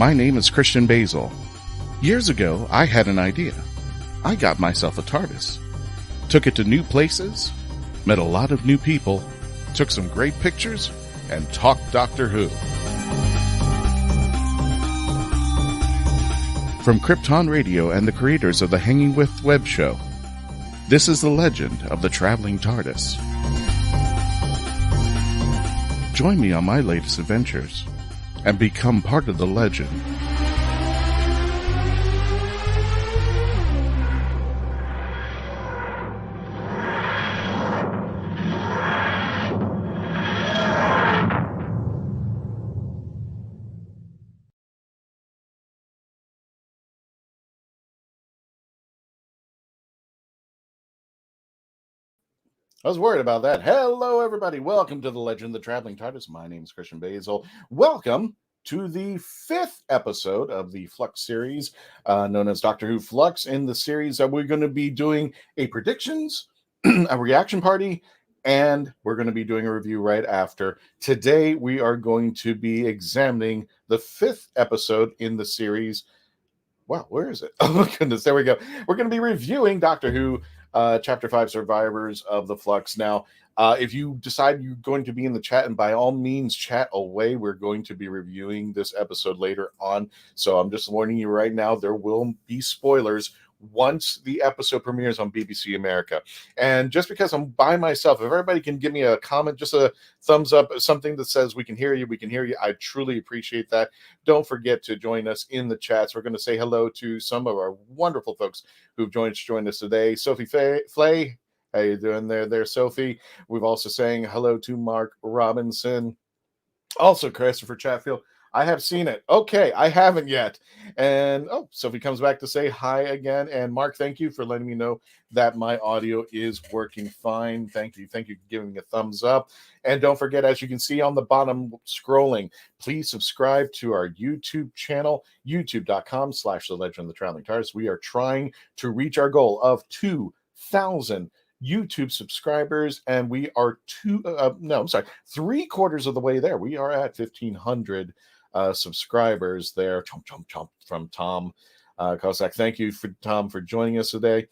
My name is Christian Basil. Years ago, I had an idea. I got myself a TARDIS. Took it to new places, met a lot of new people, took some great pictures, and talked Doctor Who. From Krypton Radio and the creators of the Hanging With web show, this is the legend of the Traveling TARDIS. Join me on my latest adventures and become part of the legend. I was worried about that. Hello, everybody. Welcome to the Legend of the Traveling TARDIS. My name is Christian Basil. Welcome to the 5th episode of the Flux series, known as Doctor Who Flux. In the series, we're going to be doing a predictions, a reaction party, and we're going to be doing a review right after. Today, we are going to be examining the 5th episode in the series. Wow, where is it? Oh, my goodness. There we go. We're going to be reviewing Doctor Who Chapter 5, Survivors of the Flux. Now, if you decide you're going to be in the chat, and by all means, chat away. We're going to be reviewing this episode later on. So I'm just warning you right now, there will be spoilers once the episode premieres on BBC America. And just because I'm by myself, if everybody can give me a comment, just a thumbs up, something that says we can hear you, I truly appreciate that. Don't forget to join us in the chats. We're going to say hello to some of our wonderful folks who've joined us today. Sophie Flay, how you doing there, Sophie? We've also saying hello to Mark Robinson. Also, Christopher Chatfield. I have seen it. Okay, I haven't yet. And Sophie comes back to say hi again. And Mark, thank you for letting me know that my audio is working fine. Thank you. Thank you for giving me a thumbs up. And don't forget, as you can see on the bottom scrolling, please subscribe to our YouTube channel, youtube.com/The Legend of the Traveling TARDIS. We are trying to reach our goal of 2,000 YouTube subscribers, and we are 3/4 of the way there. We are at 1,500 subscribers there. Chomp from Tom Cossack. Thank you for Tom for joining us today.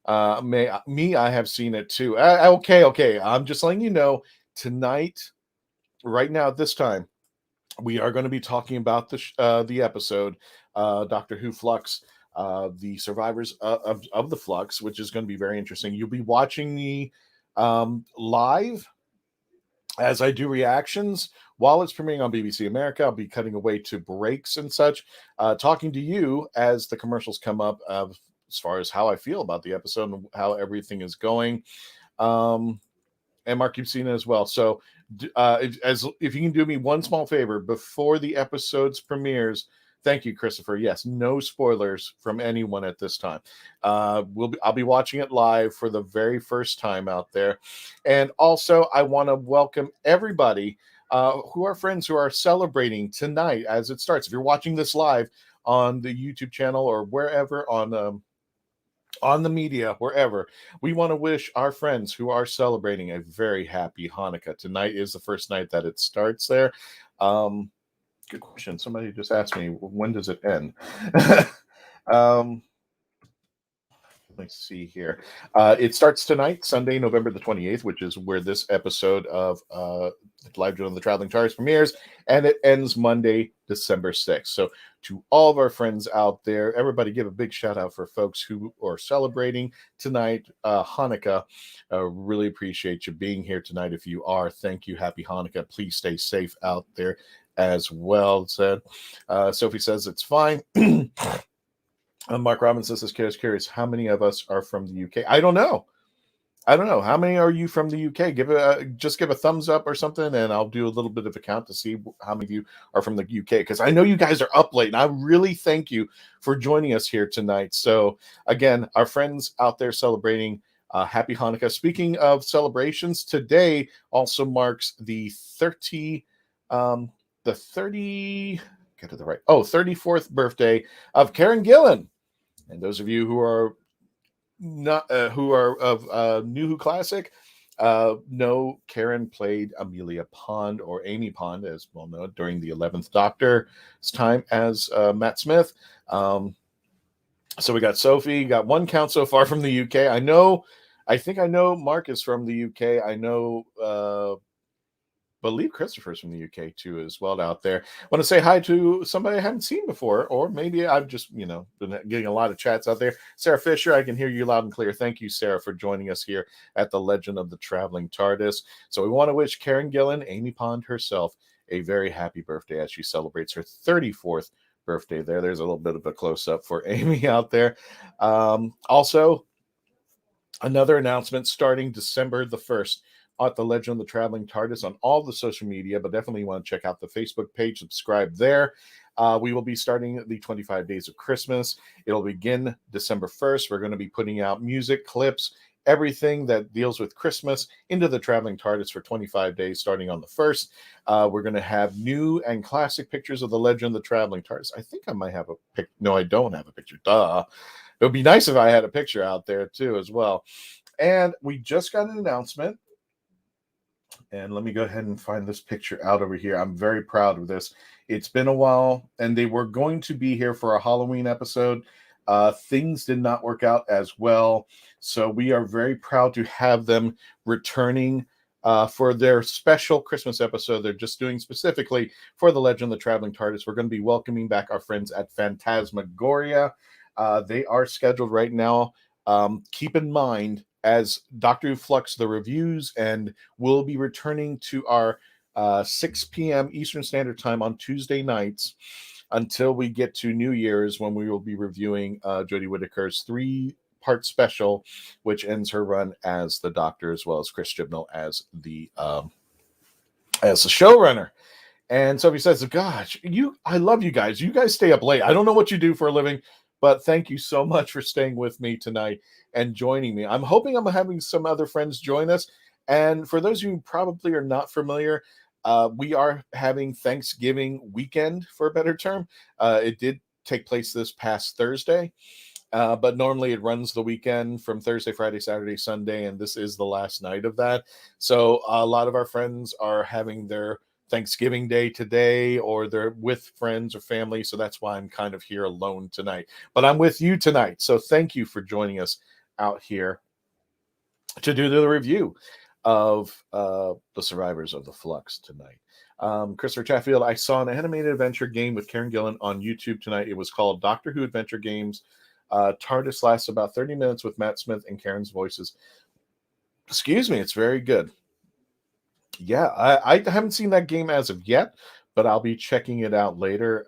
I have seen it too. Okay. I'm just letting you know tonight, right now at this time, we are going to be talking about the episode Doctor Who Flux. The survivors of the Flux, which is going to be very interesting. You'll be watching me live as I do reactions while it's premiering on BBC America. I'll be cutting away to breaks and such, talking to you as the commercials come up as far as how I feel about the episode and how everything is going. And Mark, you've seen it as well. So if you can do me one small favor before the episode's premieres. Thank you, Christopher. Yes, no spoilers from anyone at this time. I'll be watching it live for the very first time out there. And also, I want to welcome everybody who are friends who are celebrating tonight as it starts. If you're watching this live on the YouTube channel or wherever on the media, wherever, we want to wish our friends who are celebrating a very happy Hanukkah. Tonight is the first night that it starts there. Good question. Somebody just asked me, when does it end? Let's see here. It starts tonight, Sunday, November the 28th, which is where this episode of Legend of the Traveling TARDIS premieres, and it ends Monday, December 6th. So to all of our friends out there, everybody give a big shout out for folks who are celebrating tonight, Hanukkah. Really appreciate you being here tonight. If you are, thank you. Happy Hanukkah. Please stay safe out there as well. Said Sophie says it's fine. Mark Robinson says, curious, how many of us are from the UK? I don't know. How many are you from the UK? Just give a thumbs up or something, and I'll do a little bit of a count to see how many of you are from the UK, because I know you guys are up late, and I really thank you for joining us here tonight. So again, our friends out there celebrating happy Hanukkah. Speaking of celebrations, today also marks the 34th birthday of Karen Gillan. And those of you who are not who are of New Who Classic, No, Karen played Amelia Pond, or Amy Pond, as well known, during the 11th Doctor's time as Matt Smith. So we got Sophie, got one count so far from the UK. I think I know Mark is from the UK. I know, believe Christopher's from the UK too, as well, out there. Want to say hi to somebody I haven't seen before, or maybe I've just, been getting a lot of chats out there. Sarah Fisher, I can hear you loud and clear. Thank you, Sarah, for joining us here at the Legend of the Traveling TARDIS. So we want to wish Karen Gillan, Amy Pond herself, a very happy birthday as she celebrates her 34th birthday there. There's a little bit of a close-up for Amy out there. Also, another announcement starting December the 1st at the Legend of the Traveling TARDIS on all the social media, but definitely want to check out the Facebook page, subscribe there. We will be starting the 25 Days of Christmas. It'll begin December 1st. We're going to be putting out music, clips, everything that deals with Christmas into the Traveling TARDIS for 25 days starting on the 1st. We're going to have new and classic pictures of the Legend of the Traveling TARDIS. I think I might have a picture. No, I don't have a picture. Duh. It would be nice if I had a picture out there too as well. And we just got an announcement. And let me go ahead and find this picture out over here. I'm very proud of this. It's been a while, and they were going to be here for a Halloween episode. Things did not work out as well. So we are very proud to have them returning for their special Christmas episode. They're just doing specifically for the Legend of the Traveling TARDIS. We're going to be welcoming back our friends at Phantasmagoria. They are scheduled right now. Keep in mind, as Doctor Who Flux, the reviews, and we'll be returning to our 6 p.m. Eastern Standard Time on Tuesday nights until we get to New Year's, when we will be reviewing Jodie Whittaker's 3-part special, which ends her run as the Doctor, as well as Chris Chibnall as the showrunner. And Sophie says, "Gosh, I love you guys. You guys stay up late. I don't know what you do for a living, but thank you so much for staying with me tonight and joining me." I'm hoping I'm having some other friends join us. And for those of you who probably are not familiar, we are having Thanksgiving weekend, for a better term. It did take place this past Thursday, but normally it runs the weekend from Thursday, Friday, Saturday, Sunday, and this is the last night of that. So a lot of our friends are having their Thanksgiving Day today, or they're with friends or family. So that's why I'm kind of here alone tonight. But I'm with you tonight. So thank you for joining us out here to do the review of the Survivors of the Flux tonight. Christopher Chatfield, I saw an animated adventure game with Karen Gillan on YouTube tonight. It was called Doctor Who Adventure Games. TARDIS lasts about 30 minutes with Matt Smith and Karen's voices. Excuse me, it's very good. Yeah, I haven't seen that game as of yet, but I'll be checking it out later.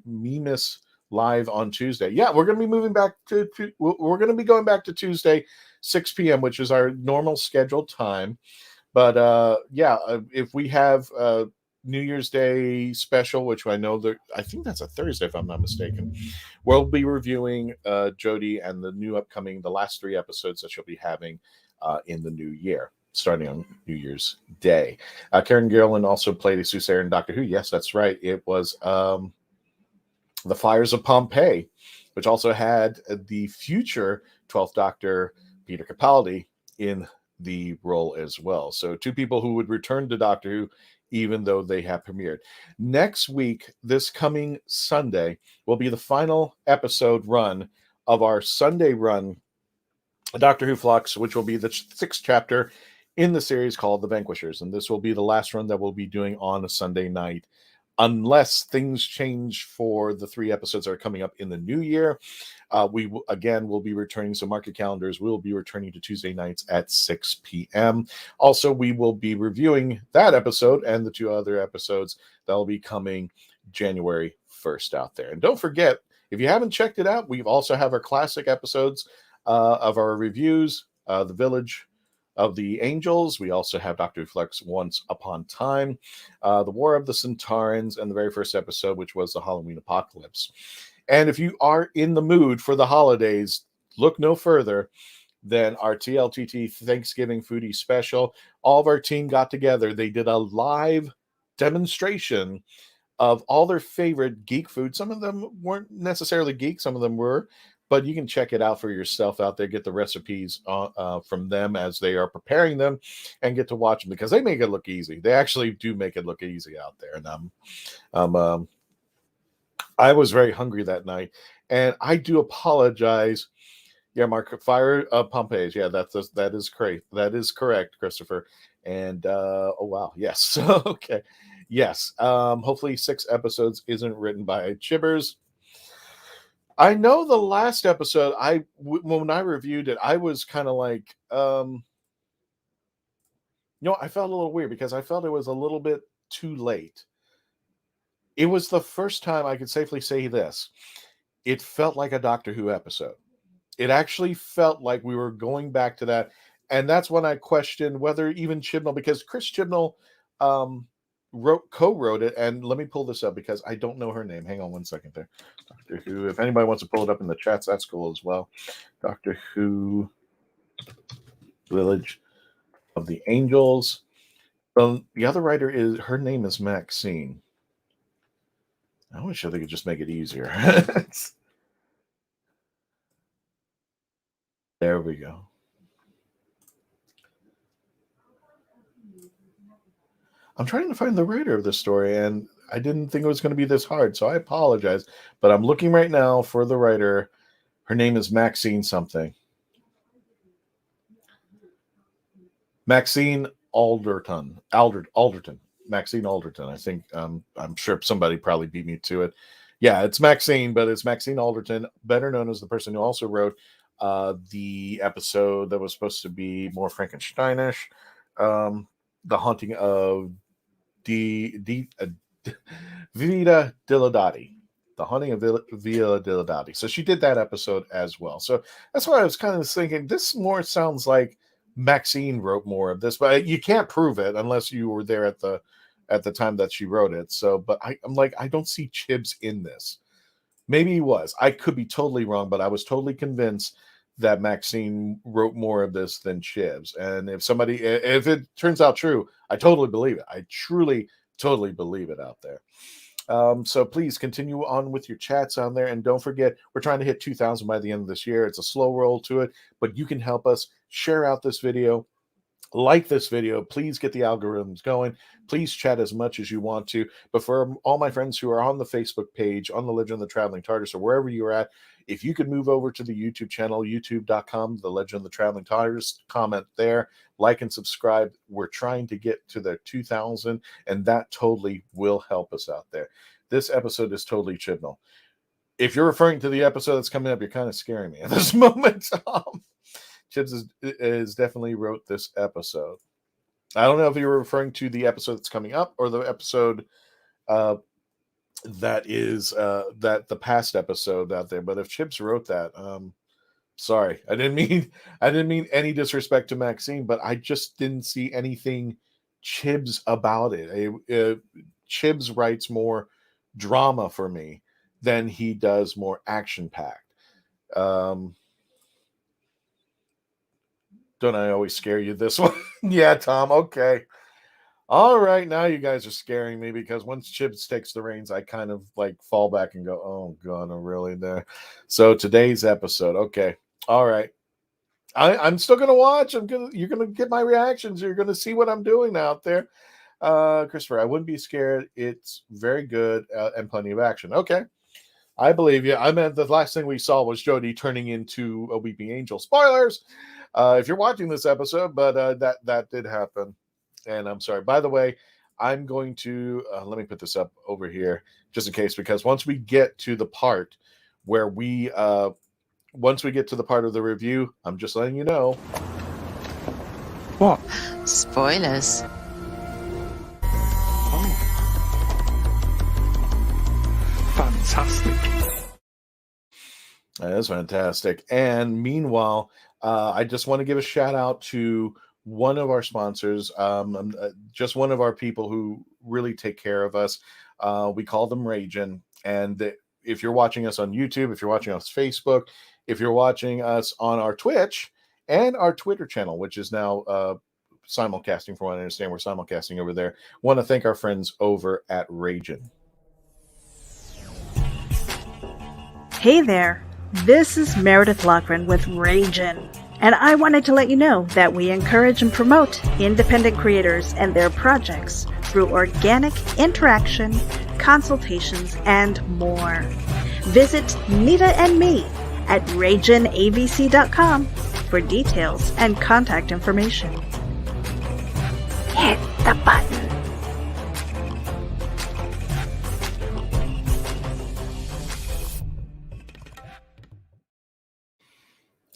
Miss live on Tuesday. Yeah, we're going to be moving back to we're going to be going back to Tuesday, 6 p.m., which is our normal scheduled time. But if we have New Year's Day special, which I know that I think that's a Thursday, if I'm not mistaken, we'll be reviewing Jodie and the last 3 episodes that she'll be having in the new year, starting on New Year's Day. Karen Gillan also played a Soothsayer in Doctor Who. Yes, that's right. It was The Fires of Pompeii, which also had the future 12th Doctor, Peter Capaldi, in the role as well. So 2 people who would return to Doctor Who, even though they have premiered. Next week, this coming Sunday, will be the final episode run of our Sunday run, Doctor Who Flux, which will be the 6th chapter in the series called The Vanquishers. And this will be the last run that we'll be doing on a Sunday night, unless things change for the 3 episodes that are coming up in the new year. We will be returning, so mark your calendars. We'll be returning to Tuesday nights at 6 p.m. Also, we will be reviewing that episode and the 2 other episodes that will be coming January 1st out there. And don't forget, if you haven't checked it out, we also have our classic episodes of our reviews, The Village of the Angels. We also have Doctor Who Flux Once Upon Time, The War of the Centaurans, and the very first episode, which was the Halloween Apocalypse. And if you are in the mood for the holidays, look no further than our TLTT Thanksgiving Foodie Special. All of our team got together. They did a live demonstration of all their favorite geek food. Some of them weren't necessarily geek, some of them were, but you can check it out for yourself out there. Get the recipes from them as they are preparing them, and get to watch them because they make it look easy. They actually do make it look easy out there. And I was very hungry that night, and I do apologize. Yeah, Mark, fire Pompeii's. Yeah, that is correct. That is correct, Christopher. And oh wow, yes, okay, yes. Hopefully, 6 episodes isn't written by Chibbers. I know the last episode, when I reviewed it, I was kind of like, I felt a little weird because I felt it was a little bit too late. It was the first time I could safely say this. It felt like a Doctor Who episode. It actually felt like we were going back to that. And that's when I questioned whether even Chibnall, because Chris Chibnall co-wrote it. And let me pull this up because I don't know her name. Hang on one second there. Doctor Who. If anybody wants to pull it up in the chats, that's cool as well. Doctor Who Village of the Angels. The other writer her name is Maxine. I wish they could just make it easier. There we go. I'm trying to find the writer of this story, and I didn't think it was going to be this hard, so I apologize. But I'm looking right now for the writer. Her name is Maxine something. Maxine Alderton. Maxine Alderton. I think I'm sure somebody probably beat me to it. Yeah, it's Maxine, but it's Maxine Alderton, better known as the person who also wrote the episode that was supposed to be more Frankensteinish, The Haunting of Villa Diodati. The Haunting of Villa Diodati. So she did that episode as well. So that's why I was kind of thinking this more sounds like Maxine wrote more of this, but you can't prove it unless you were there at the time that she wrote it. So, but I'm like, I don't see Chibs in this. Maybe he was. I could be totally wrong, but I was totally convinced that Maxine wrote more of this than Chibs. And if it turns out true, I totally believe it. I truly, totally believe it out there. So please continue on with your chats on there. And don't forget, we're trying to hit 2,000 by the end of this year. It's a slow roll to it, but you can help us share out this video. Like this video, please get the algorithms going. Please chat as much as you want to. But for all my friends who are on the Facebook page, on the Legend of the Traveling TARDIS, or wherever you're at, if you could move over to the YouTube channel, youtube.com, the Legend of the Traveling TARDIS, comment there, like and subscribe. We're trying to get to the 2,000, and that totally will help us out there. This episode is totally Chibnall. If you're referring to the episode that's coming up, you're kind of scaring me at this moment. Chibs is definitely wrote this episode. I don't know if you were referring to the episode that's coming up or the episode that is the past episode out there. But if Chibs wrote that, sorry, I didn't mean any disrespect to Maxine, but I just didn't see anything Chibs about it. Chibs writes more drama for me than he does more action packed. Don't I always scare you this one? Yeah, Tom. Okay. All right. Now you guys are scaring me because once Chibs takes the reins, I kind of like fall back and go, oh, God, I'm really there. So today's episode. Okay. All right. I'm still going to watch. You're going to get my reactions. You're going to see what I'm doing out there. Christopher, I wouldn't be scared. It's very good and plenty of action. Okay. I believe you. I meant the last thing we saw was Jodie turning into a weeping angel. Spoilers! If you're watching this episode, but that did happen. And I'm sorry. By the way, I'm going to, let me put this up over here just in case, because once we get to the part where once we get to the part of the review, I'm just letting you know. What? Spoilers. Fantastic. That is fantastic. And meanwhile, I just want to give a shout out to one of our sponsors, just one of our people who really take care of us. We call them Ragin. And if you're watching us on YouTube, if you're watching us on Facebook, if you're watching us on our Twitch and our Twitter channel, which is now simulcasting, from what I understand, we're simulcasting over there. Want to thank our friends over at Ragin. Hey there! This is Meredith Loughran with Ragin', and I wanted to let you know that we encourage and promote independent creators and their projects through organic interaction, consultations, and more. Visit Nita and me at RaginAVC.com for details and contact information. Hit the button.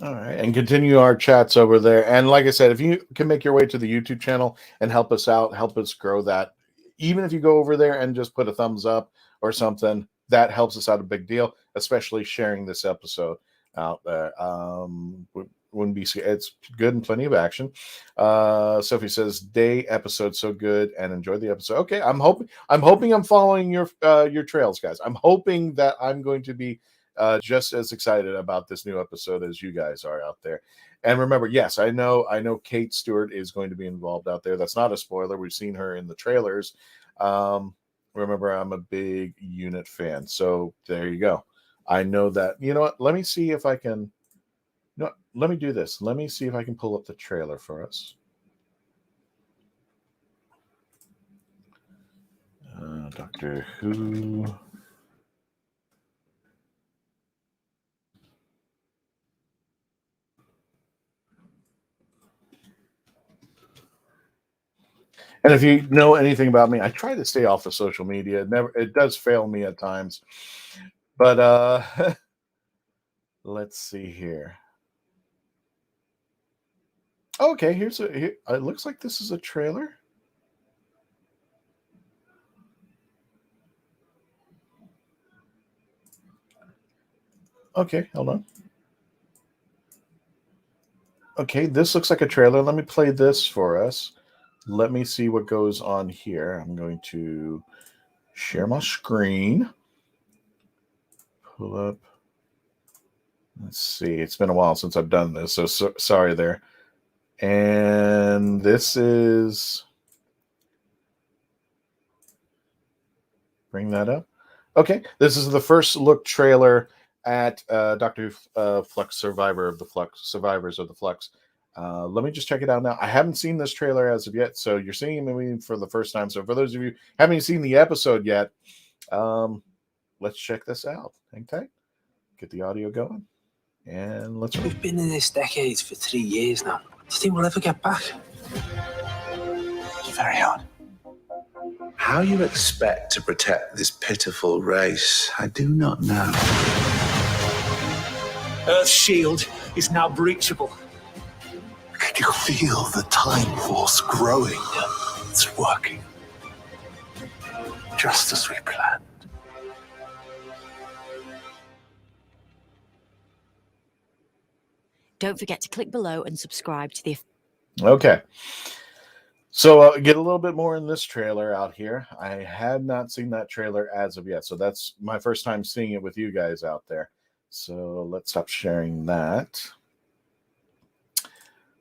All right, and continue our chats over there. And like I said, if you can make your way to the YouTube channel and help us out, help us grow that. Even if you go over there and just put a thumbs up or something, that helps us out a big deal, especially sharing this episode out there. Wouldn't be, it's good and plenty of action. Sophie says, "Day episode so good and enjoy the episode." Okay, I'm hoping I'm following your trails, guys. I'm hoping that I'm going to be just as excited about this new episode as you guys are out there. And remember, yes, I know Kate Stewart is going to be involved out there. That's not a spoiler. We've seen her in the trailers. Remember, I'm a big Unit fan, so there you go. I know that. You know what? Let me see if I can. No, let me do this. Let me see if I can pull up the trailer for us. Doctor Who. And if you know anything about me, I try to stay off of social media. It does fail me at times. But let's see here. Okay, it looks like this is a trailer. Okay, hold on. Okay, this looks like a trailer. Let me play this for us. Let me see what goes on here. I'm going to share my screen. Pull up. Let's see. It's been a while since I've done this, so sorry there. And this is... Bring that up. Okay, this is the first look trailer at Doctor Who Flux Survivors of the Flux. Let me just check it out now. I haven't seen this trailer as of yet, so you're seeing me for the first time. So for those of you who haven't seen the episode yet, let's check this out. Hang tight. Get the audio going. And let's... We've been in this decade for 3 years now. Do you think we'll ever get back? It's very hard. How you expect to protect this pitiful race, I do not know. Earth's shield is now breachable. Can you feel the time force growing? It's working. Just as we planned. Don't forget to click below and subscribe to the... Okay. So get a little bit more in this trailer out here. I had not seen that trailer as of yet, so that's my first time seeing it with you guys out there. So let's stop sharing that.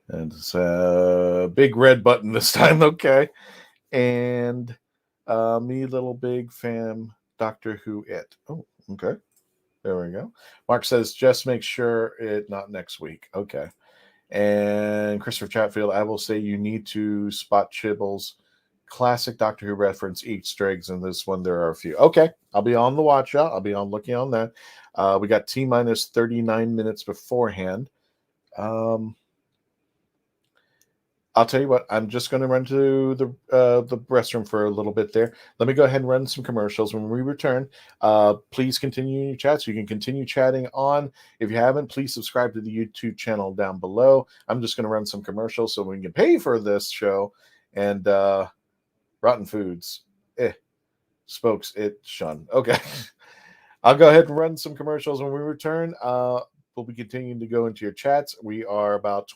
And it's a big red button this time, okay. And me, little big fan, Doctor Who it. Oh, okay. There we go. Mark says, just make sure it not next week. Okay. And Christopher Chatfield, I will say you need to spot Chibble's classic Doctor Who reference Easter eggs in this one. There are a few. Okay. I'll be on the watch out. I'll be on looking on that. We got T-minus 39 minutes beforehand. I'll tell you what, I'm just going to run to the restroom for a little bit there. Let me go ahead and run some commercials. When we return, please continue your chats. You can continue chatting on. If you haven't, please subscribe to the YouTube channel down below. I'm just going to run some commercials so we can pay for this show. And Rotten Foods, Spokes, it, shun. Okay. I'll go ahead and run some commercials. When we return, we'll be continuing to go into your chats. We are about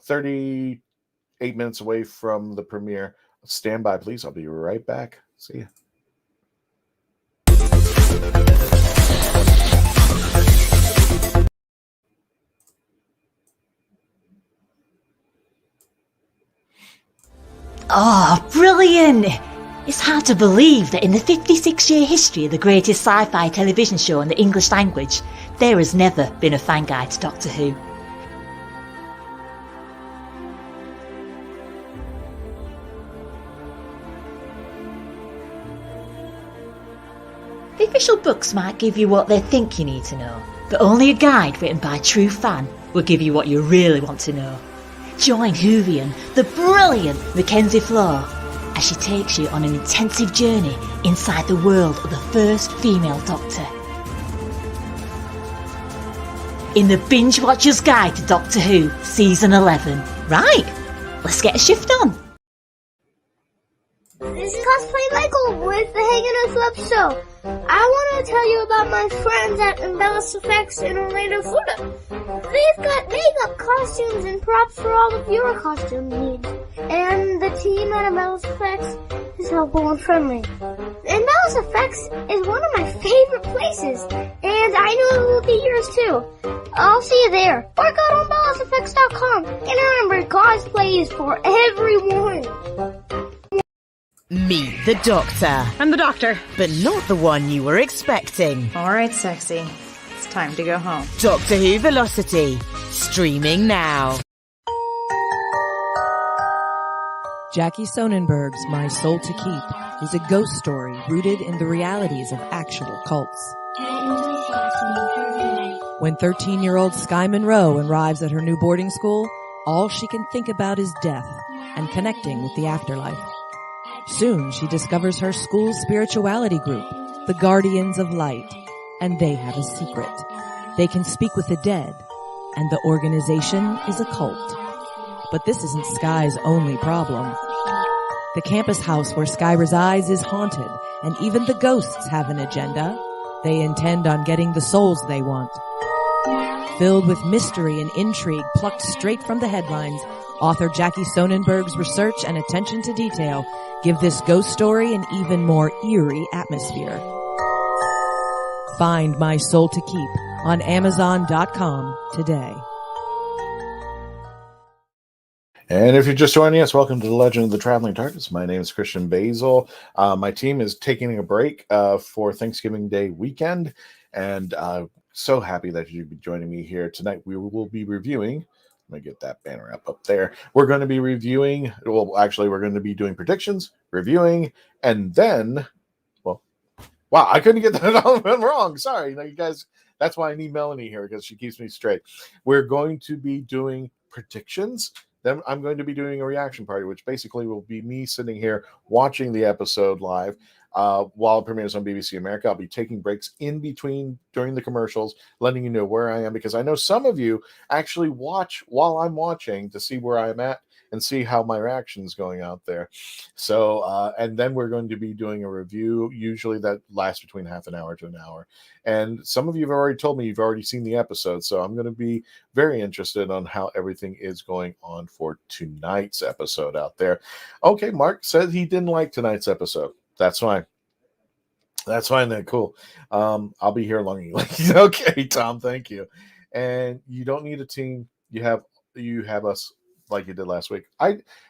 38 minutes away from the premiere. Stand by, please. I'll be right back. See ya. Oh, brilliant! It's hard to believe that in the 56-year history of the greatest sci-fi television show in the English language, there has never been a fan guide to Doctor Who. The official books might give you what they think you need to know, but only a guide written by a true fan will give you what you really want to know. Join Whovian, the brilliant Mackenzie Flaw, as she takes you on an intensive journey inside the world of the first female Doctor. In the Binge Watcher's Guide to Doctor Who, Season 11. Right, let's get a shift on. This is Cosplay Michael with the Hanging with Love Show. I want to tell you about my friends at Embellis Effects in Orlando, Florida. They've got makeup, costumes, and props for all of your costume needs. And the team at Embellis Effects is helpful and friendly. Embellis Effects is one of my favorite places, and I know it will be yours too. I'll see you there. Or go to embelliseffects.com. And remember, cosplay is for everyone. Meet the Doctor. I'm the Doctor. But not the one you were expecting. All right, sexy. It's time to go home. Doctor Who Velocity. Streaming now. Jackie Sonnenberg's My Soul to Keep is a ghost story rooted in the realities of actual cults. When 13-year-old Sky Monroe arrives at her new boarding school, all she can think about is death and connecting with the afterlife. Soon she discovers her school's spirituality group, the Guardians of Light, and they have a secret. They can speak with the dead, and the organization is a cult. But this isn't Sky's only problem. The campus house where Sky resides is haunted, and even the ghosts have an agenda. They intend on getting the souls they want. Filled with mystery and intrigue plucked straight from the headlines, author Jackie Sonnenberg's research and attention to detail give this ghost story an even more eerie atmosphere. Find My Soul to Keep on Amazon.com today. And if you're just joining us, welcome to the Legend of the Traveling TARDIS. My name is Christian Basil. My team is taking a break for Thanksgiving Day weekend, and so happy that you'd be joining me here tonight. We will be reviewing. Let me get that banner up there. We're going to be reviewing. Well, actually, we're going to be doing predictions, reviewing, and then, well, wow, I couldn't get that all wrong. Sorry, you guys. That's why I need Melanie here, because she keeps me straight. We're going to be doing predictions. Then I'm going to be doing a reaction party, which basically will be me sitting here watching the episode live while it premieres on BBC America. I'll be taking breaks in between during the commercials, letting you know where I am, because I know some of you actually watch while I'm watching to see where I'm at and see how my reaction is going out there. So, and then we're going to be doing a review, usually that lasts between half an hour to an hour. And some of you have already told me you've already seen the episode, so I'm going to be very interested on how everything is going on for tonight's episode out there. Okay, Mark said he didn't like tonight's episode. That's fine. That's fine then. Cool. I'll be here long. Okay, Tom, thank you. And you don't need a team. You have us like you did last week.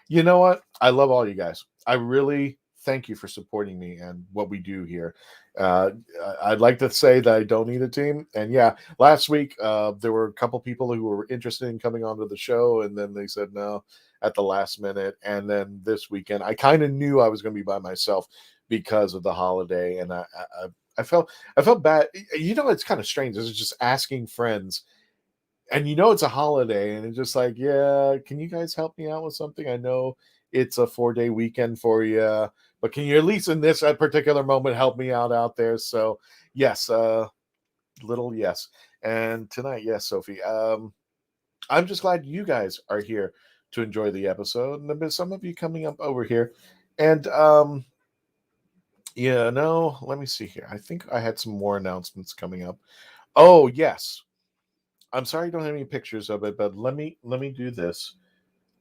You know what? I love all you guys. I really thank you for supporting me and what we do here. I'd like to say that I don't need a team. And yeah, last week there were a couple people who were interested in coming onto the show, and then they said no at the last minute. And then this weekend, I kind of knew I was going to be by myself because of the holiday, and I felt bad. It's kind of strange. It's just asking friends. And it's a holiday, and it's just like, yeah, can you guys help me out with something? I know it's a 4-day weekend for you, but can you at least in this particular moment help me out there? So yes, little yes. And tonight, yes, Sophie. I'm just glad you guys are here to enjoy the episode, and there's some of you coming up over here, and let me see here. I think I had some more announcements coming up. Oh yes. I'm sorry I don't have any pictures of it, but let me do this.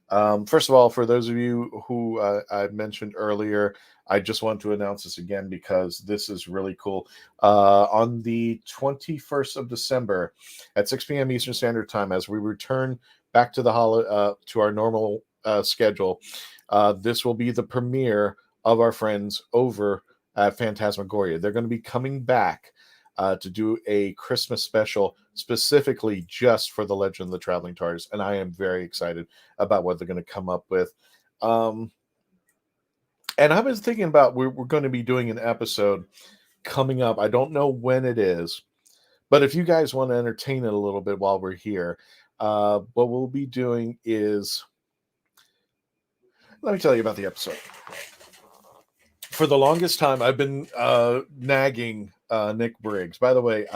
First of all, for those of you who I mentioned earlier, I just want to announce this again because this is really cool. On the 21st of December at 6 p.m. Eastern Standard Time, as we return back to to our normal schedule, this will be the premiere of our friends over at Phantasmagoria. They're going to be coming back to do a Christmas special specifically just for the Legend of the Traveling TARDIS, and I am very excited about what they're going to come up with. And I was thinking about we're going to be doing an episode coming up. I don't know when it is, but if you guys want to entertain it a little bit while we're here, what we'll be doing is, let me tell you about the episode. For the longest time, I've been nagging Nick Briggs. By the way,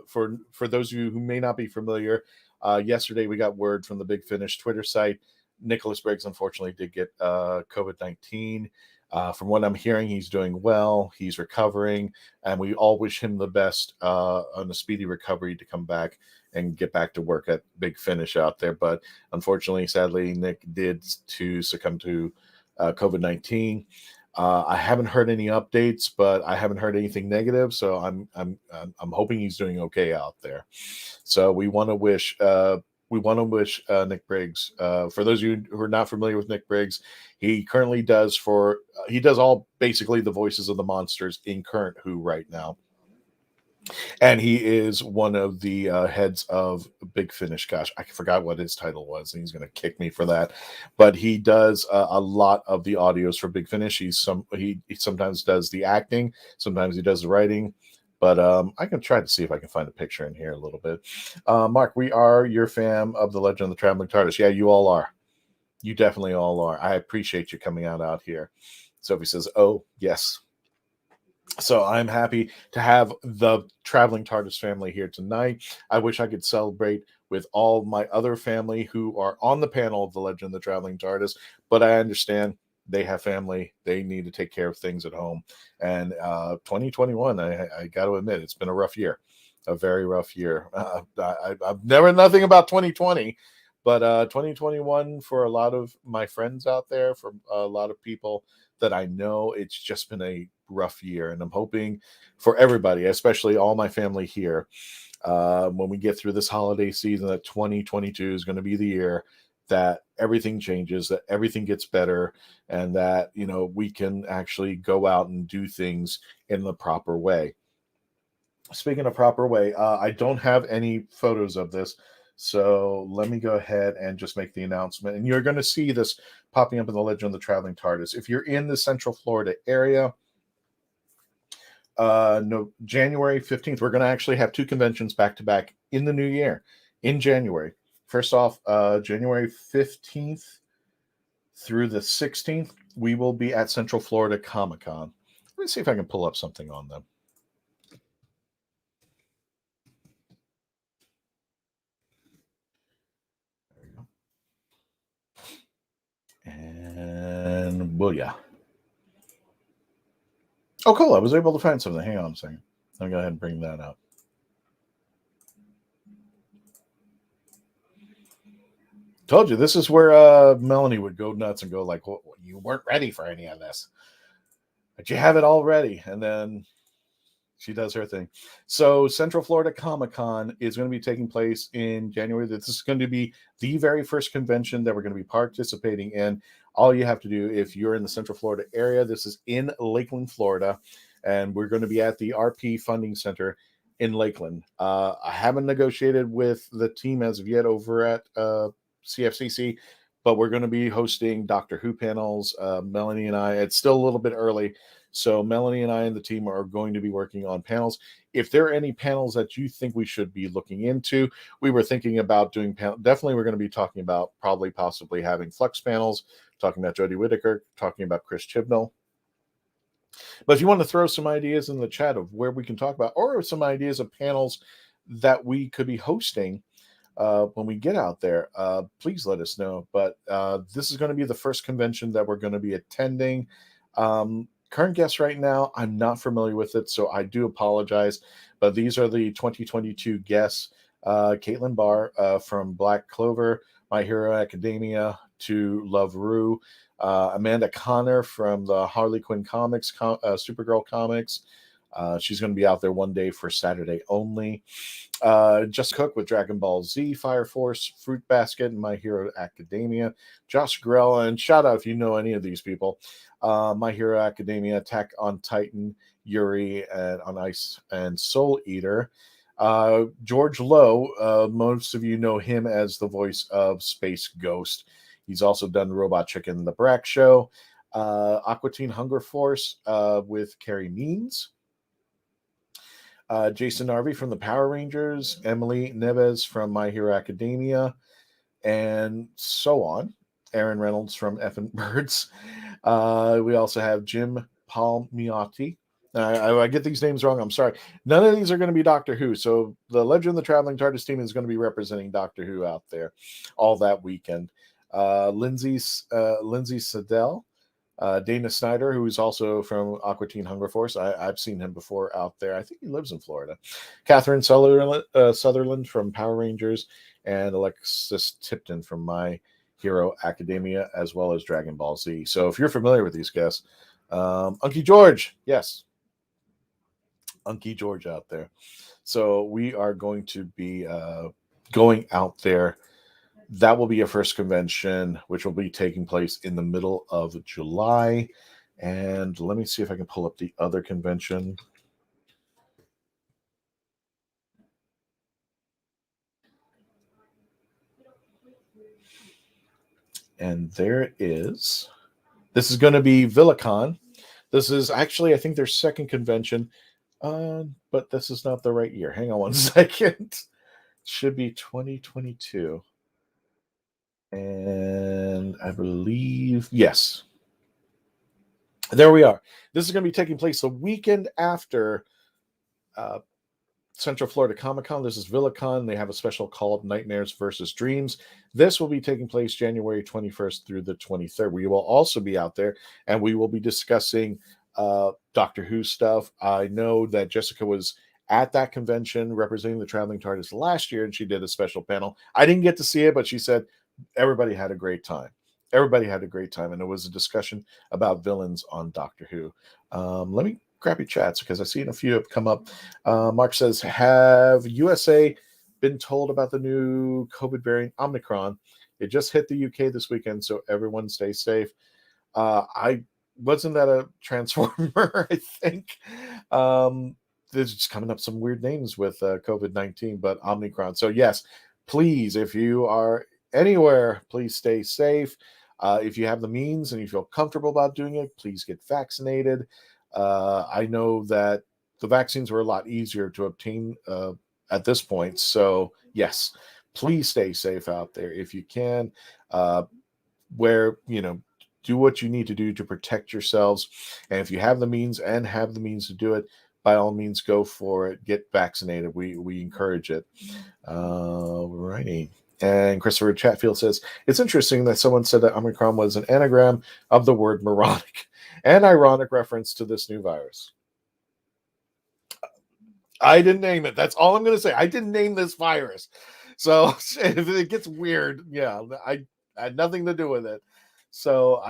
for those of you who may not be familiar, yesterday we got word from the Big Finish Twitter site. Nicholas Briggs unfortunately did get COVID-19. From what I'm hearing, he's doing well. He's recovering, and we all wish him the best on a speedy recovery to come back and get back to work at Big Finish out there. But unfortunately, sadly, Nick did succumb to COVID-19. I haven't heard any updates, but I haven't heard anything negative. So I'm hoping he's doing okay out there. So we want to wish Nick Briggs. For those of you who are not familiar with Nick Briggs, he currently does all basically the voices of the monsters in current Who right now. And he is one of the heads of Big Finish. Gosh, I forgot what his title was, and he's going to kick me for that. But he does a lot of the audios for Big Finish. He sometimes does the acting, sometimes he does the writing. But I can try to see if I can find a picture in here a little bit. Mark, we are your fan of the Legend of the Traveling TARDIS. Yeah, you all are. You definitely all are. I appreciate you coming out here. Sophie says, oh, yes. So I'm happy to have the Traveling TARDIS family here tonight. I wish I could celebrate with all my other family who are on the panel of the Legend of the Traveling TARDIS, but I understand they have family. They need to take care of things at home. And 2021, I got to admit, it's been a rough year, a very rough year. I've never nothing about 2020, but 2021 for a lot of my friends out there, for a lot of people that I know, it's just been a rough year. And I'm hoping for everybody, especially all my family here, when we get through this holiday season, that 2022 is going to be the year that everything changes, that everything gets better, and that, we can actually go out and do things in the proper way. Speaking of proper way, I don't have any photos of this, so let me go ahead and just make the announcement. And you're going to see this popping up in the Legend of the Traveling TARDIS. If you're in the Central Florida area, January 15th, we're going to actually have two conventions back to back in the new year, in January. First off, January 15th through the 16th, we will be at Central Florida Comic-Con. Let me see if I can pull up something on them. There we go. And booyah. Oh, cool. I was able to find something. Hang on a second. I'll go ahead and bring that up. Told you, this is where Melanie would go nuts and go like, well, you weren't ready for any of this. But you have it all ready. And then she does her thing. So Central Florida Comic-Con is going to be taking place in January. This is going to be the very first convention that we're going to be participating in. All you have to do, if you're in the Central Florida area, this is in Lakeland, Florida, and we're going to be at the RP Funding Center in Lakeland. I haven't negotiated with the team as of yet over at CFCC, but we're going to be hosting Doctor Who panels. Melanie and I, it's still a little bit early, so Melanie and I and the team are going to be working on panels. If there are any panels that you think we should be looking into, we were thinking about doing definitely we're going to be talking about possibly having Flux panels, talking about Jodie Whittaker, talking about Chris Chibnall. But if you want to throw some ideas in the chat of where we can talk about, or some ideas of panels that we could be hosting when we get out there, please let us know. But this is going to be the first convention that we're going to be attending. Current guests right now, I'm not familiar with it, so I do apologize. But these are the 2022 guests. Caitlin Barr from Black Clover, My Hero Academia, to Love Rue. Amanda Connor from the Harley Quinn comics, Supergirl comics. She's going to be out there one day for Saturday only. Just Cook with Dragon Ball Z, Fire Force, Fruit Basket, and My Hero Academia. Josh Grell, and shout out if you know any of these people. My Hero Academia, Attack on Titan, Yuri, and on Ice and Soul Eater. George Lowe, most of you know him as the voice of Space Ghost. He's also done Robot Chicken, The Brack Show, Aqua Teen Hunger Force with Carrie Means, Jason Narvey from the Power Rangers, Emily Neves from My Hero Academia, and so on. Aaron Reynolds from Effin' Birds. We also have Jim Palmiotti. I get these names wrong. I'm sorry. None of these are going to be Doctor Who. So the Legend of the Traveling TARDIS team is going to be representing Doctor Who out there all that weekend. Lindsay Sedell, Dana Snyder, who's also from Aqua Teen Hunger Force. I've seen him before out there. I think he lives in Florida. Catherine Sutherland from Power Rangers, and Alexis Tipton from My Hero Academia, as well as Dragon Ball Z. So if you're familiar with these guests, Unky George, yes, Unky George out there. So we are going to be going out there. That will be a first convention, which will be taking place in the middle of July. And let me see if I can pull up the other convention. And there it is. This is going to be VillaCon. This is actually, I think, their second convention. But this is not the right year. Hang on one second. Should be 2022. And I believe, yes. There we are. This is going to be taking place the weekend after Central Florida Comic Con. This is VillaCon. They have a special called Nightmares versus Dreams. This will be taking place January 21st through the 23rd. We will also be out there, and we will be discussing Doctor Who stuff. I know that Jessica was at that convention representing the Traveling TARDIS last year, and she did a special panel. I didn't get to see it, but she said everybody had a great time. Everybody had a great time, and it was a discussion about villains on Doctor Who. Let me grab your chats because I've seen a few have come up. Mark says, have USA been told about the new COVID variant Omicron? It just hit the UK this weekend, so everyone stay safe. Wasn't that a Transformer, I think? There's just coming up some weird names with COVID-19, but Omicron. So yes, please, if you are anywhere, please stay safe. If you have the means and you feel comfortable about doing it, please get vaccinated. I know that the vaccines were a lot easier to obtain at this point. So yes, please stay safe out there if you can. Do what you need to do to protect yourselves. And if you have the means to do it, by all means, go for it. Get vaccinated. We encourage it. Righty. And Christopher Chatfield says, it's interesting that someone said that Omicron was an anagram of the word moronic, an ironic reference to this new virus. I didn't name it. That's all I'm going to say. I didn't name this virus. So if it gets weird, yeah, I had nothing to do with it. So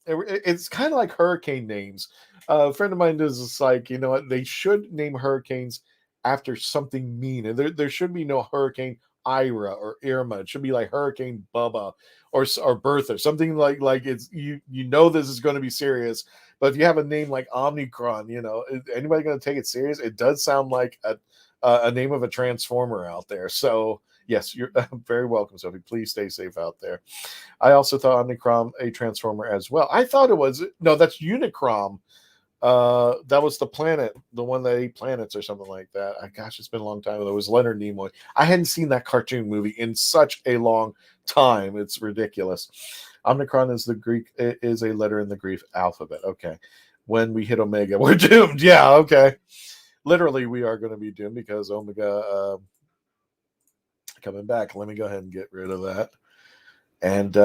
it's kind of like hurricane names. A friend of mine is just like, you know what? They should name hurricanes after something mean. And there should be no Hurricane Ira or Irma. It should be like Hurricane Bubba or Bertha, something like it's you know this is going to be serious. But if you have a name like Omicron, you know, is anybody going to take it serious? It does sound like a name of a Transformer out there. So yes, you're very welcome, Sophie. Please stay safe out there. I also thought Omicron a Transformer as well. I thought it was that's Unicron. That was the planet, the one that ate planets or something like that. Gosh, it's been a long time. It was Leonard Nimoy. I hadn't seen that cartoon movie in such a long time. It's ridiculous. Omicron is is a letter in the Greek alphabet. Okay. When we hit Omega, we're doomed. Yeah, okay. Literally, we are going to be doomed because Omega coming back. Let me go ahead and get rid of that. And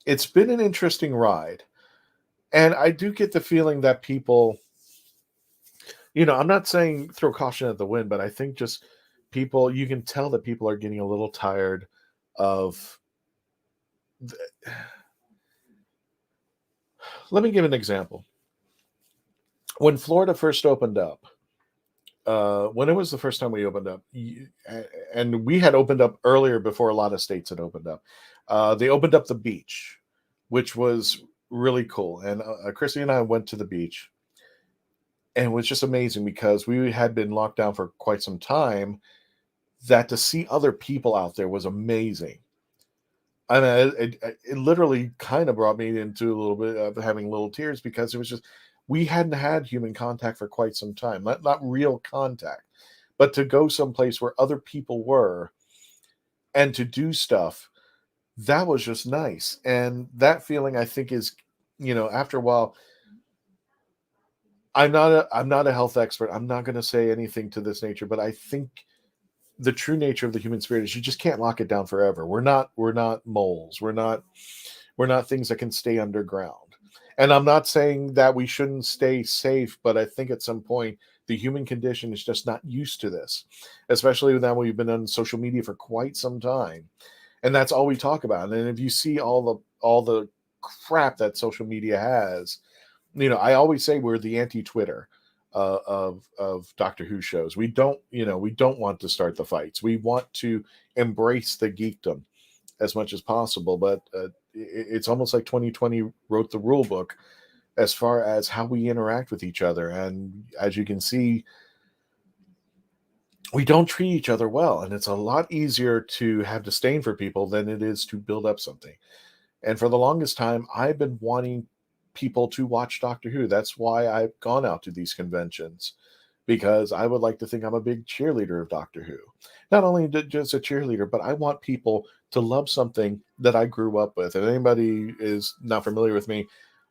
it's been an interesting ride. And I do get the feeling that people, I'm not saying throw caution at the wind, but I think just people, you can tell that people are getting a little tired of. Let me give an example. When Florida first opened up, when it was the first time we opened up, and we had opened up earlier before a lot of states had opened up, they opened up the beach. which was really cool. And Chrissy and I went to the beach, and it was just amazing because we had been locked down for quite some time. That to see other people out there was amazing. I mean, it literally kind of brought me into a little bit of having little tears, because it was just, we hadn't had human contact for quite some time. Not real contact, but to go someplace where other people were and to do stuff, that was just nice. And that feeling, I think, is, after a while, I'm not a health expert. I'm not going to say anything to this nature, but I think the true nature of the human spirit is you just can't lock it down forever. We're not moles. We're not things that can stay underground. And I'm not saying that we shouldn't stay safe, but I think at some point the human condition is just not used to this, especially now we've been on social media for quite some time, and that's all we talk about. And if you see all the crap that social media has, I always say we're the anti-Twitter of Doctor Who shows. We don't want to start the fights. We want to embrace the geekdom as much as possible. But it's almost like 2020 wrote the rule book as far as how we interact with each other. And as you can see, we don't treat each other well. And it's a lot easier to have disdain for people than it is to build up something. And for the longest time, I've been wanting people to watch Doctor Who. That's why I've gone out to these conventions, because I would like to think I'm a big cheerleader of Doctor Who. Not only just a cheerleader, but I want people to love something that I grew up with. And anybody is not familiar with me,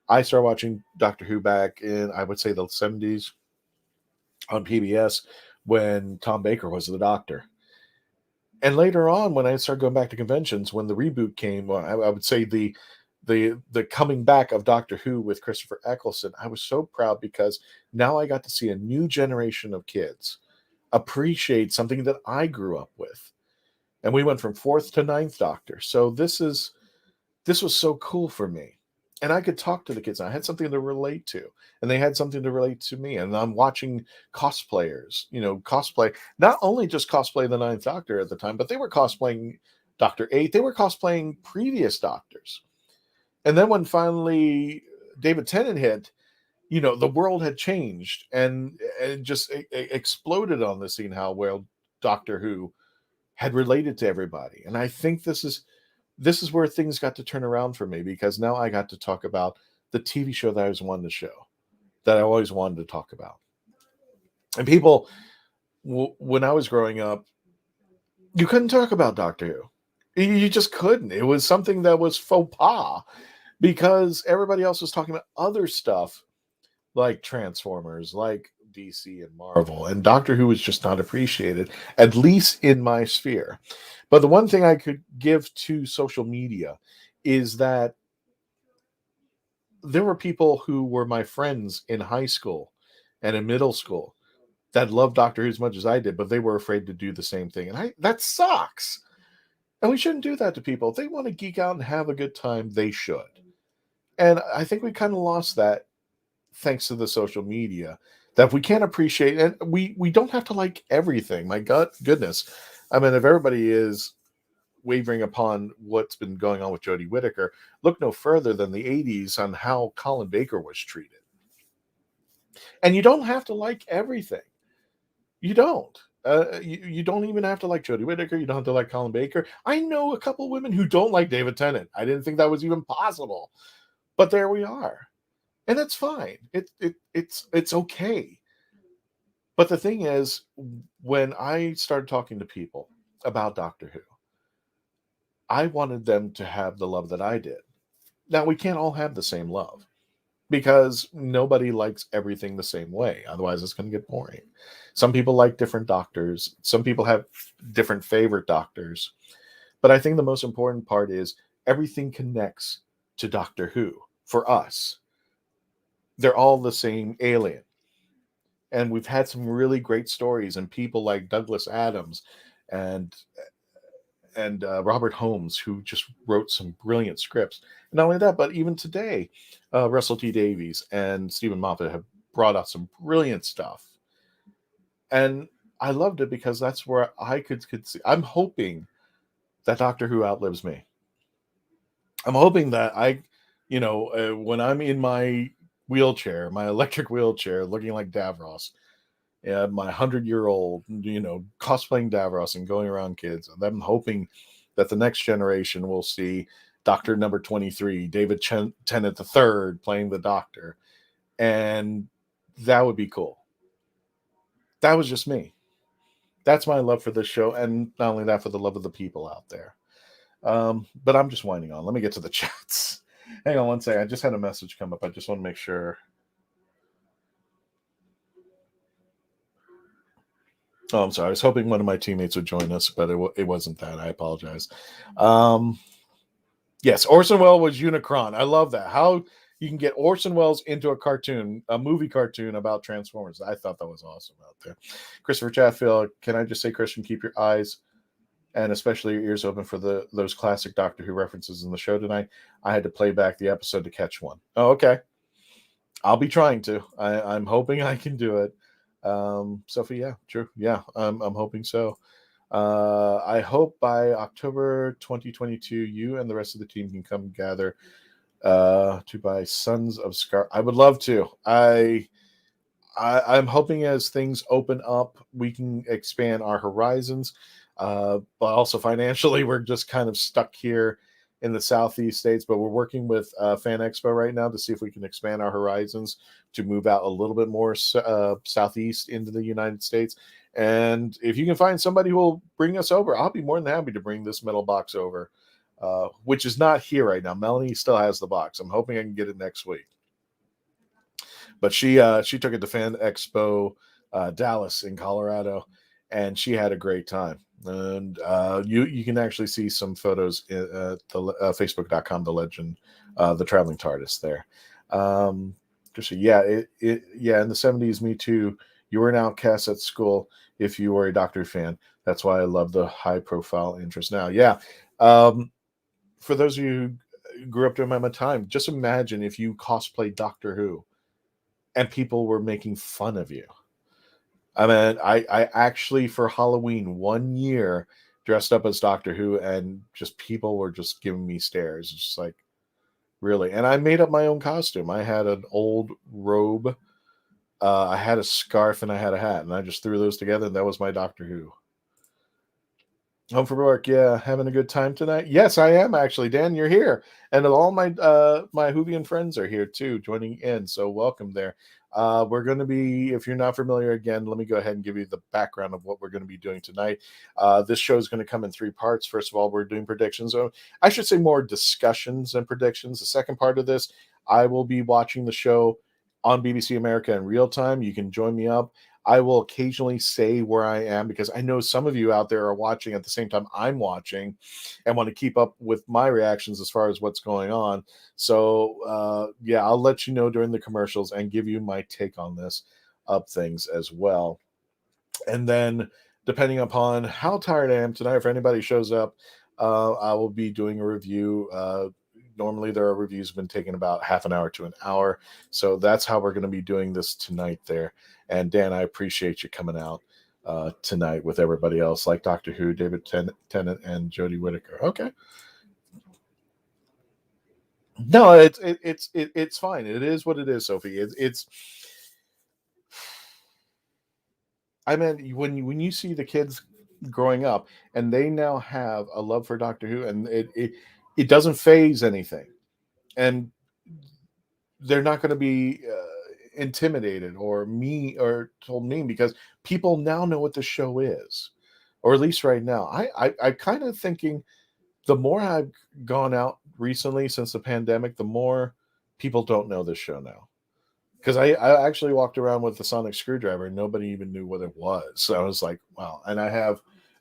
I started watching Doctor Who back in, I would say, the 70s on PBS when Tom Baker was the Doctor. And later on, when I started going back to conventions, when the reboot came, well, I would say the coming back of Doctor Who with Christopher Eccleston, I was so proud, because now I got to see a new generation of kids appreciate something that I grew up with. And we went from 4th to 9th Doctor. So this was so cool for me. And I could talk to the kids. I had something to relate to, and they had something to relate to me. And I'm watching cosplayers, cosplay, not only just cosplay the 9th Doctor at the time, but they were cosplaying Doctor 8. They were cosplaying previous Doctors. And then when finally David Tennant hit, the world had changed, and it just exploded on the scene how well Doctor Who had related to everybody. And I think this is where things got to turn around for me, because now I got to talk about the TV show that I always wanted to show, that I always wanted to talk about. And people, when I was growing up, you couldn't talk about Doctor Who. You just couldn't. It was something that was faux pas, because everybody else was talking about other stuff like Transformers, like DC and Marvel, and Doctor Who was just not appreciated, at least in my sphere. But the one thing I could give to social media is that there were people who were my friends in high school and in middle school that loved Doctor Who as much as I did, but they were afraid to do the same thing. And that sucks. And we shouldn't do that to people. If they want to geek out and have a good time, they should. And I think we kind of lost that thanks to the social media, that we can't appreciate, and we don't have to like everything. My goodness. I mean, if everybody is wavering upon what's been going on with Jodie Whittaker, look no further than the 80s on how Colin Baker was treated. And you don't have to like everything. You don't. You don't even have to like Jodie Whittaker. You don't have to like Colin Baker. I know a couple women who don't like David Tennant. I didn't think that was even possible. But there we are. And that's fine. It's okay. But the thing is, when I started talking to people about Doctor Who, I wanted them to have the love that I did. Now, we can't all have the same love, because nobody likes everything the same way. Otherwise, it's going to get boring. Some people like different Doctors. Some people have different favorite Doctors. But I think the most important part is everything connects to Doctor Who for us. They're all the same alien. And we've had some really great stories, and people like Douglas Adams and Robert Holmes, who just wrote some brilliant scripts. And not only that, but even today, Russell T Davies and Stephen Moffat have brought out some brilliant stuff. And I loved it, because that's where I could see. I'm hoping that Doctor Who outlives me. I'm hoping that when I'm in my wheelchair, my electric wheelchair, looking like Davros, my 100-year-old, cosplaying Davros and going around kids, and I'm hoping that the next generation will see Doctor number 23, David Tennant III, playing the Doctor, and that would be cool. That was just me. That's my love for this show, and not only that, for the love of the people out there. But I'm just winding on. Let me get to the chats. Hang on one second. I just had a message come up. I just want to make sure. Oh, I'm sorry. I was hoping one of my teammates would join us, but it wasn't that. I apologize. Yes, Orson Welles was Unicron. I love that. How you can get Orson Welles into a movie cartoon about Transformers. I thought that was awesome out there. Christopher Chatfield, can I just say, Christian, keep your eyes and especially your ears open for those classic Doctor Who references in the show tonight. I had to play back the episode to catch one. Oh, okay. I'll be trying to. I'm hoping I can do it. Sophie, yeah, true. Yeah, I'm hoping so. I hope by October 2022, you and the rest of the team can come gather to buy Sons of Scar. I would love to. I'm hoping as things open up, we can expand our horizons. But also financially, we're just kind of stuck here in the Southeast states, but we're working with Fan Expo right now to see if we can expand our horizons to move out a little bit more southeast into the United States. And if you can find somebody who will bring us over, I'll be more than happy to bring this metal box over, which is not here right now. Melanie still has the box. I'm hoping I can get it next week. But she took it to Fan Expo Dallas in Colorado, and she had a great time. And you can actually see some photos at the facebook.com, the legend, the Traveling TARDIS there. In the 70s, me too. You were an outcast at school if you were a Doctor fan. That's why I love the high profile interest now. Yeah. For those of you who grew up during my time, just imagine if you cosplayed Doctor Who and people were making fun of you. I mean, I actually, for Halloween one year, dressed up as Doctor Who, and just people were just giving me stares. It's just like, really? And I made up my own costume. I had an old robe, I had a scarf, and I had a hat, and I just threw those together, and that was my Doctor Who. Home from work, yeah, having a good time tonight. Yes, I am actually. Dan, you're here, and all my my Whovian friends are here too, joining in. So welcome there. We're going to be, if you're not familiar, again, let me go ahead and give you the background of what we're going to be doing tonight. This show is going to come in 3 parts. First of all, we're doing predictions. I should say more discussions and predictions. The second part of this, I will be watching the show on BBC America in real time. You can join me up. I will occasionally say where I am because I know some of you out there are watching at the same time I'm watching and want to keep up with my reactions as far as what's going on. So, I'll let you know during the commercials and give you my take on this of things as well. And then, depending upon how tired I am tonight, if anybody shows up, I will be doing a review. Normally, there are reviews have been taking about half an hour to an hour. So that's how we're going to be doing this tonight there. And Dan, I appreciate you coming out tonight with everybody else, like Doctor Who, David Tennant, and Jodie Whittaker. Okay. No, it's fine. It is what it is, Sophie. I mean, when you see the kids growing up and they now have a love for Doctor Who, and it doesn't phase anything, and they're not going to be intimidated or told mean because people now know what the show is, or at least right now. I kind of thinking the more I've gone out recently since the pandemic, the more people don't know this show now. Because I actually walked around with the sonic screwdriver and nobody even knew what it was. So I was like, wow. And I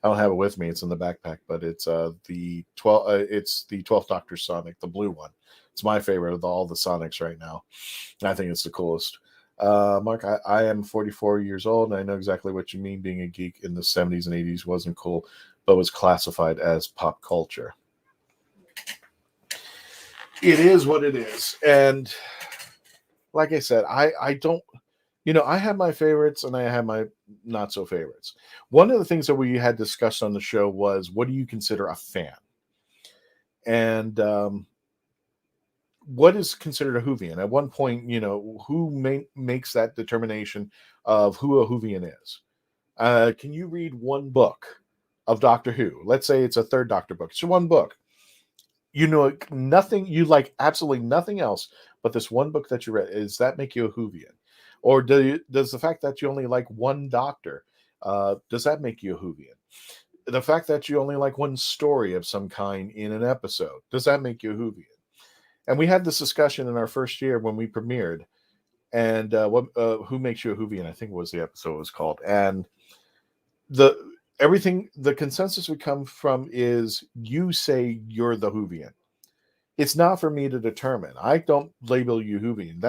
don't have it with me. It's in the backpack, but it's the 12th Doctor Sonic, the blue one. It's my favorite of all the Sonics right now. I think it's the coolest. Mark, I am 44 years old, and I know exactly what you mean. Being a geek in the 70s and 80s wasn't cool, but was classified as pop culture. It is what it is. And like I said, I don't, I have my favorites and I have my not so favorites. One of the things that we had discussed on the show was, what do you consider a fan? And what is considered a Whovian? At one point, who makes that determination of who a Whovian is? Can you read one book of Doctor Who? Let's say it's a Third Doctor book. It's one book. You know nothing. You like absolutely nothing else but this one book that you read. Does that make you a Whovian? Or does the fact that you only like one Doctor, does that make you a Whovian? The fact that you only like one story of some kind in an episode, does that make you a Whovian? And we had this discussion in our first year when we premiered. And who makes you a Whovian? I think was the episode was called. And the consensus we come from is you say you're the Whovian. It's not for me to determine. I don't label you Whovian.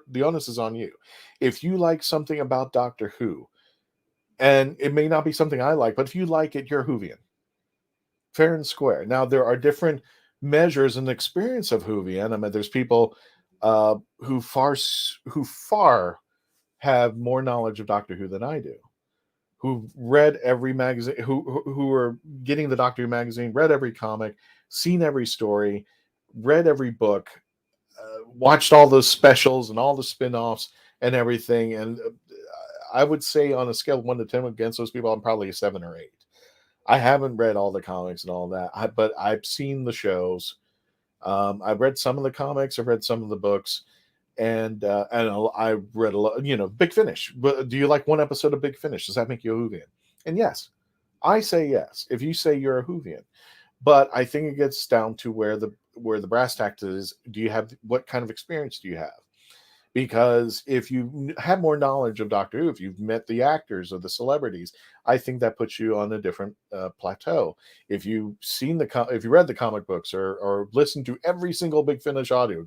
The onus is on you. If you like something about Doctor Who, and it may not be something I like, but if you like it, you're Whovian. Fair and square. Now, there are different measures and experience of Whovian. I mean, there's people who far have more knowledge of Doctor Who than I do, who've read every magazine, who are getting the Doctor Who magazine, read every comic, seen every story, read every book, watched all the specials and all the spin-offs and everything. And I would say on a scale of 1 to 10 against those people, I'm probably a 7 or 8. I haven't read all the comics and all that, but I've seen the shows. I've read some of the comics. I've read some of the books, and I read a lot. Big Finish. But do you like one episode of Big Finish? Does that make you a Whovian? And yes, I say yes. If you say you're a Whovian, but I think it gets down to where the brass tacks is. What kind of experience do you have? Because if you have more knowledge of Doctor Who, if you've met the actors or the celebrities, I think that puts you on a different plateau. If you've if you read the comic books or listened to every single Big Finish audio,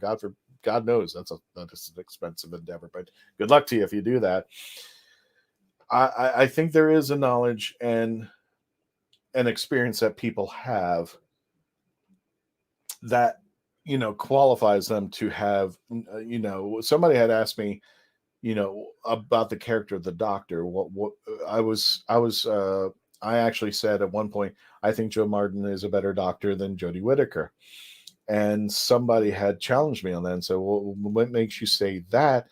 God knows that's an expensive endeavor, but good luck to you if you do that. I think there is a knowledge and an experience that people have that qualifies them to have, somebody had asked me, about the character of the Doctor. I actually said at one point, I think Joe Martin is a better Doctor than Jodie Whittaker. And somebody had challenged me on that and said, well, what makes you say that?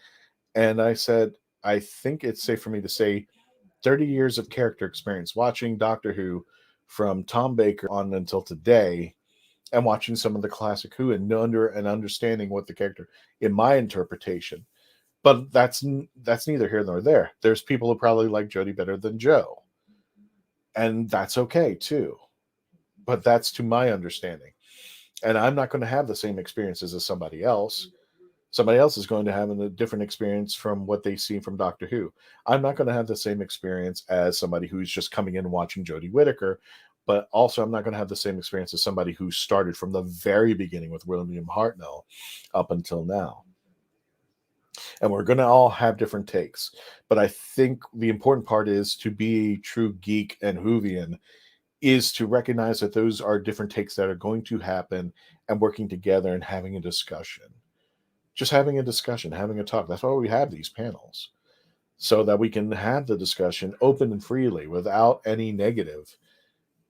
And I said, I think it's safe for me to say 30 years of character experience watching Doctor Who from Tom Baker on until today, and watching some of the classic Who and understanding what the character, in my interpretation. But that's neither here nor there. There's people who probably like Jodie better than Joe. And that's okay too. But that's to my understanding. And I'm not going to have the same experiences as somebody else. Somebody else is going to have a different experience from what they see from Doctor Who. I'm not going to have the same experience as somebody who's just coming in and watching Jodie Whittaker. But also, I'm not going to have the same experience as somebody who started from the very beginning with William Hartnell up until now. And we're going to all have different takes. But I think the important part is to be a true geek and Whovian is to recognize that those are different takes that are going to happen and working together and having a discussion. Just having a discussion, having a talk. That's why we have these panels. So that we can have the discussion open and freely without any negative.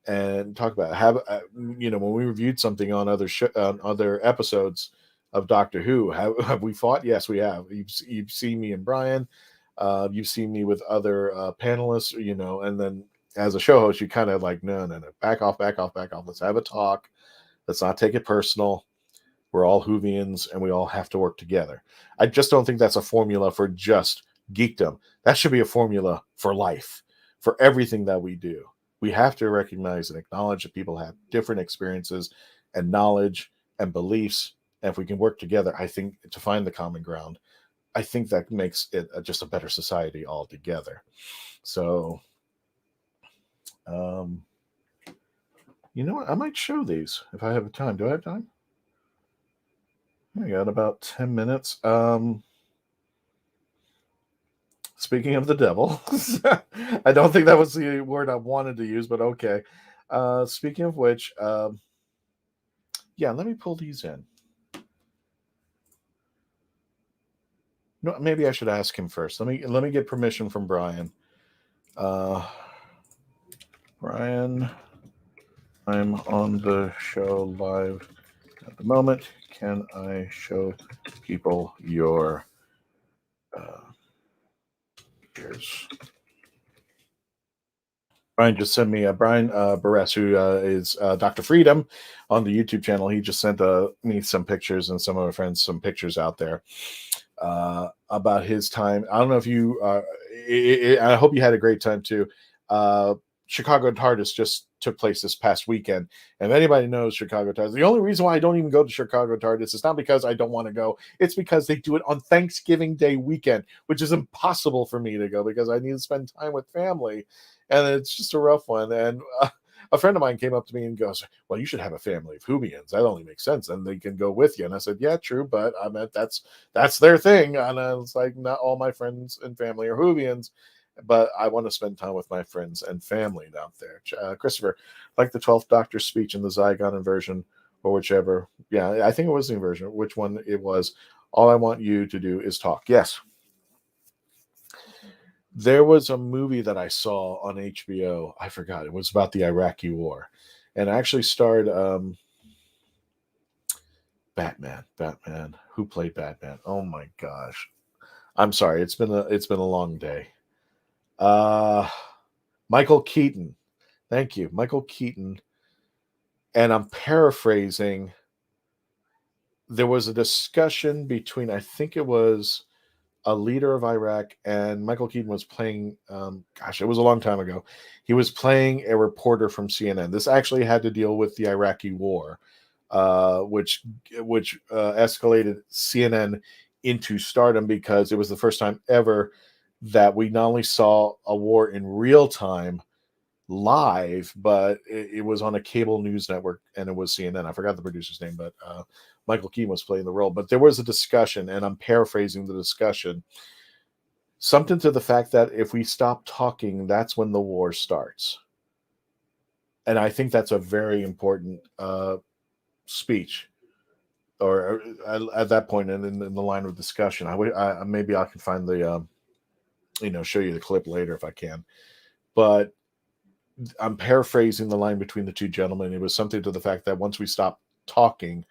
And talk about when we reviewed something on other episodes of Doctor Who, have we fought? Yes, we have. You've seen me and Brian, you've seen me with other panelists, and then as a show host, you kind of like, no, back off. Let's have a talk. Let's not take it personal. We're all Whovians and we all have to work together. I just don't think that's a formula for just geekdom. That should be a formula for life, for everything that we do. We have to recognize and acknowledge that people have different experiences and knowledge and beliefs. And if we can work together, I think to find the common ground, I think that makes it just a better society altogether. So, you know what? I might show these if I have time. Do I have time? I got about 10 minutes. Speaking of the devil, I don't think that was the word I wanted to use, but okay. Speaking of which, let me pull these in. No, maybe I should ask him first. Let me get permission from Brian. Brian, I'm on the show live. at the moment. Can I show people your pictures? Brian just sent me Brian Barres, who is Dr. Freedom on the YouTube channel. He just sent me some pictures and some of my friends some pictures out there about his time. I don't know if you, I hope you had a great time too. Chicago TARDIS just took place this past weekend. And if anybody knows Chicago TARDIS, the only reason why I don't even go to Chicago TARDIS is not because I don't want to go. It's because they do it on Thanksgiving Day weekend, which is impossible for me to go because I need to spend time with family. And it's just a rough one. And a friend of mine came up to me and goes, well, you should have a family of Whovians. That only makes sense. And they can go with you. And I said, yeah, true. But I meant that's their thing. And I was like, not all my friends and family are Whovians, but I want to spend time with my friends and family out there. Christopher, like the 12th Doctor speech in the Zygon inversion or whichever. Yeah, I think it was the inversion. Which one it was. All I want you to do is talk. Yes. There was a movie that I saw on HBO. I forgot. It was about the Iraqi war. And actually starred Batman. Who played Batman? Oh my gosh. I'm sorry. It's been a long day. Michael Keaton. Thank you. Michael Keaton. And I'm paraphrasing. There was a discussion between, I think it was a leader of Iraq, and Michael Keaton was playing, it was a long time ago. He was playing a reporter from CNN. This actually had to deal with the Iraqi war, which escalated CNN into stardom because it was the first time ever that we not only saw a war in real time live, but it was on a cable news network, and it was CNN. I forgot the producer's name, but Michael Keaton was playing the role. But there was a discussion, and I'm paraphrasing the discussion, something to the fact that if we stop talking, that's when the war starts. And I think that's a very important speech, or at that point in the line of discussion. Maybe I can find the show you the clip later if I can, but I'm paraphrasing the line between the two gentlemen. It was something to the fact that once we stop talking,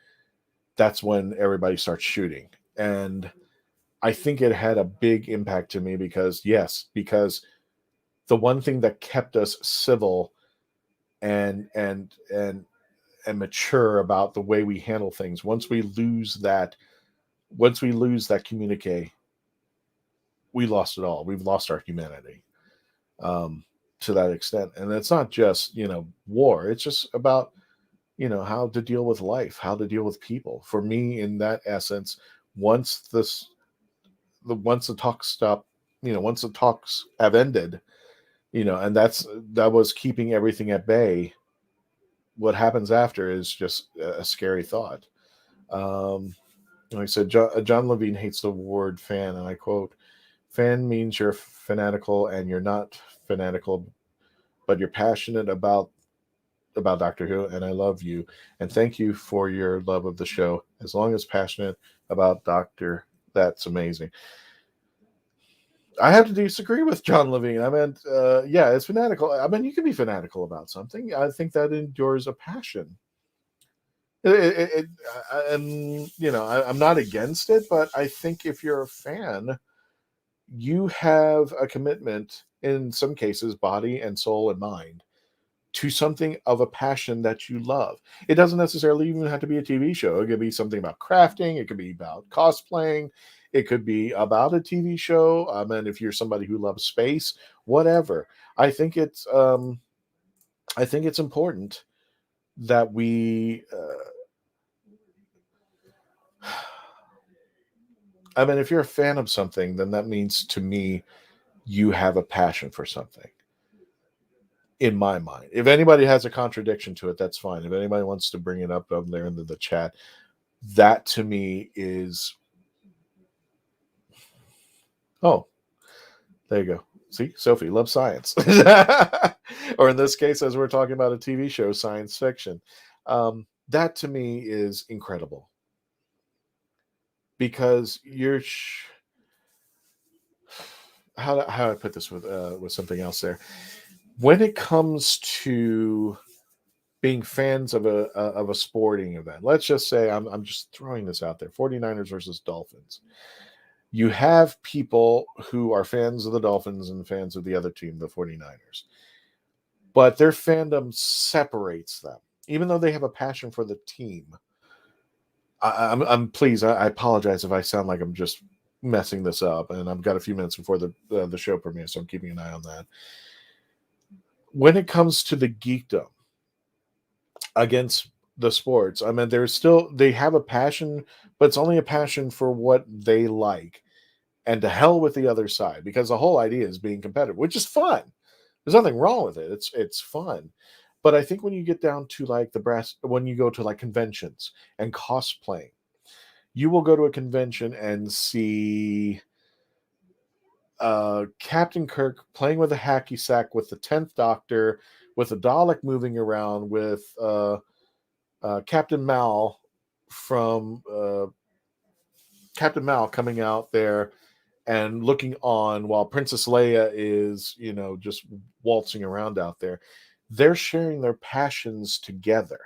that's when everybody starts shooting. And I think it had a big impact to me because the one thing that kept us civil and mature about the way we handle things, once we lose that communique, we lost it all. We've lost our humanity to that extent. And it's not just, war. It's just about, how to deal with life, how to deal with people. For me, in that essence, once the talks stop, once the talks have ended, and that was keeping everything at bay. What happens after is just a scary thought. Like I said, John Levine hates the word fan, and I quote, "Fan means you're fanatical, and you're not fanatical, but you're passionate about Doctor Who, and I love you, and thank you for your love of the show. As long as passionate about Doctor, that's amazing." I have to disagree with John Levine. I meant, it's fanatical. I mean, you can be fanatical about something. I think that endures a passion. I'm not against it, but I think if you're a fan, you have a commitment, in some cases, body and soul and mind, to something of a passion that you love. It doesn't necessarily even have to be a TV show. It could be something about crafting. It could be about cosplaying. It could be about a TV show. And if you're somebody who loves space, whatever. I think it's important that we. If you're a fan of something, then that means to me you have a passion for something. In my mind, if anybody has a contradiction to it, that's fine. If anybody wants to bring it up there into the chat, that to me is. Oh, there you go. See, Sophie loves science, or in this case, as we're talking about a TV show, science fiction. That to me is incredible because you're. How do I put this with something else there? When it comes to being fans of a sporting event. Let's just say I'm just throwing this out there. 49ers versus Dolphins. You have people who are fans of the Dolphins and fans of the other team, the 49ers. But their fandom separates them. Even though they have a passion for the team. I'm pleased. I apologize if I sound like I'm just messing this up, and I've got a few minutes before the show premiere, so I'm keeping an eye on that. When it comes to the geekdom against the sports, I mean, they have a passion, but it's only a passion for what they like, and to hell with the other side, because the whole idea is being competitive, which is fun. There's nothing wrong with it. It's fun. But I think when you get down to like when you go to like conventions and cosplaying, you will go to a convention and see Captain Kirk playing with a hacky sack with the 10th Doctor, with a Dalek moving around, with Captain Mal from Captain Mal coming out there and looking on while Princess Leia is, just waltzing around out there. They're sharing their passions together.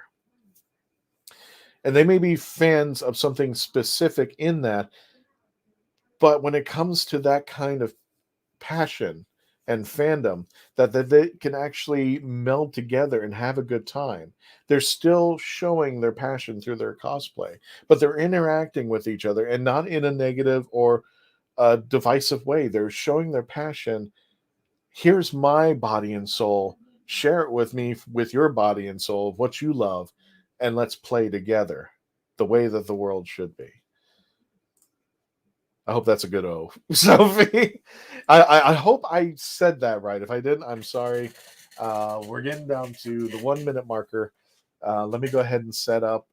And they may be fans of something specific in that, but when it comes to that kind of passion and fandom, that they can actually meld together and have a good time. They're still showing their passion through their cosplay, but they're interacting with each other, and not in a negative or a divisive way. They're showing their passion. Here's my body and soul. Share it with me, with your body and soul, of what you love, and let's play together the way that the world should be. I hope that's a good O, Sophie. I hope I said that right. If I didn't, I'm sorry. We're getting down to the 1 minute marker. Let me go ahead and set up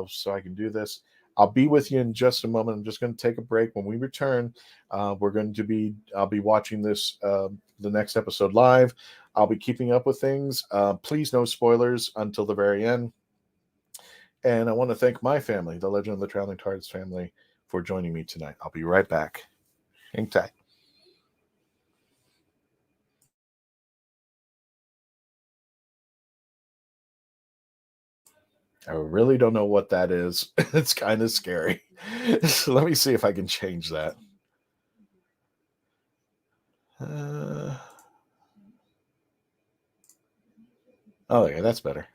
so I can do this. I'll be with you in just a moment. I'm just going to take a break. When we return, I'll be watching this, the next episode live. I'll be keeping up with things. Please, no spoilers until the very end. And I want to thank my family, the Legend of the Traveling TARDIS family, for joining me tonight. I'll be right back. Hang tight. I really don't know what that is. It's kind of scary. So let me see if I can change that. Oh, yeah, that's better.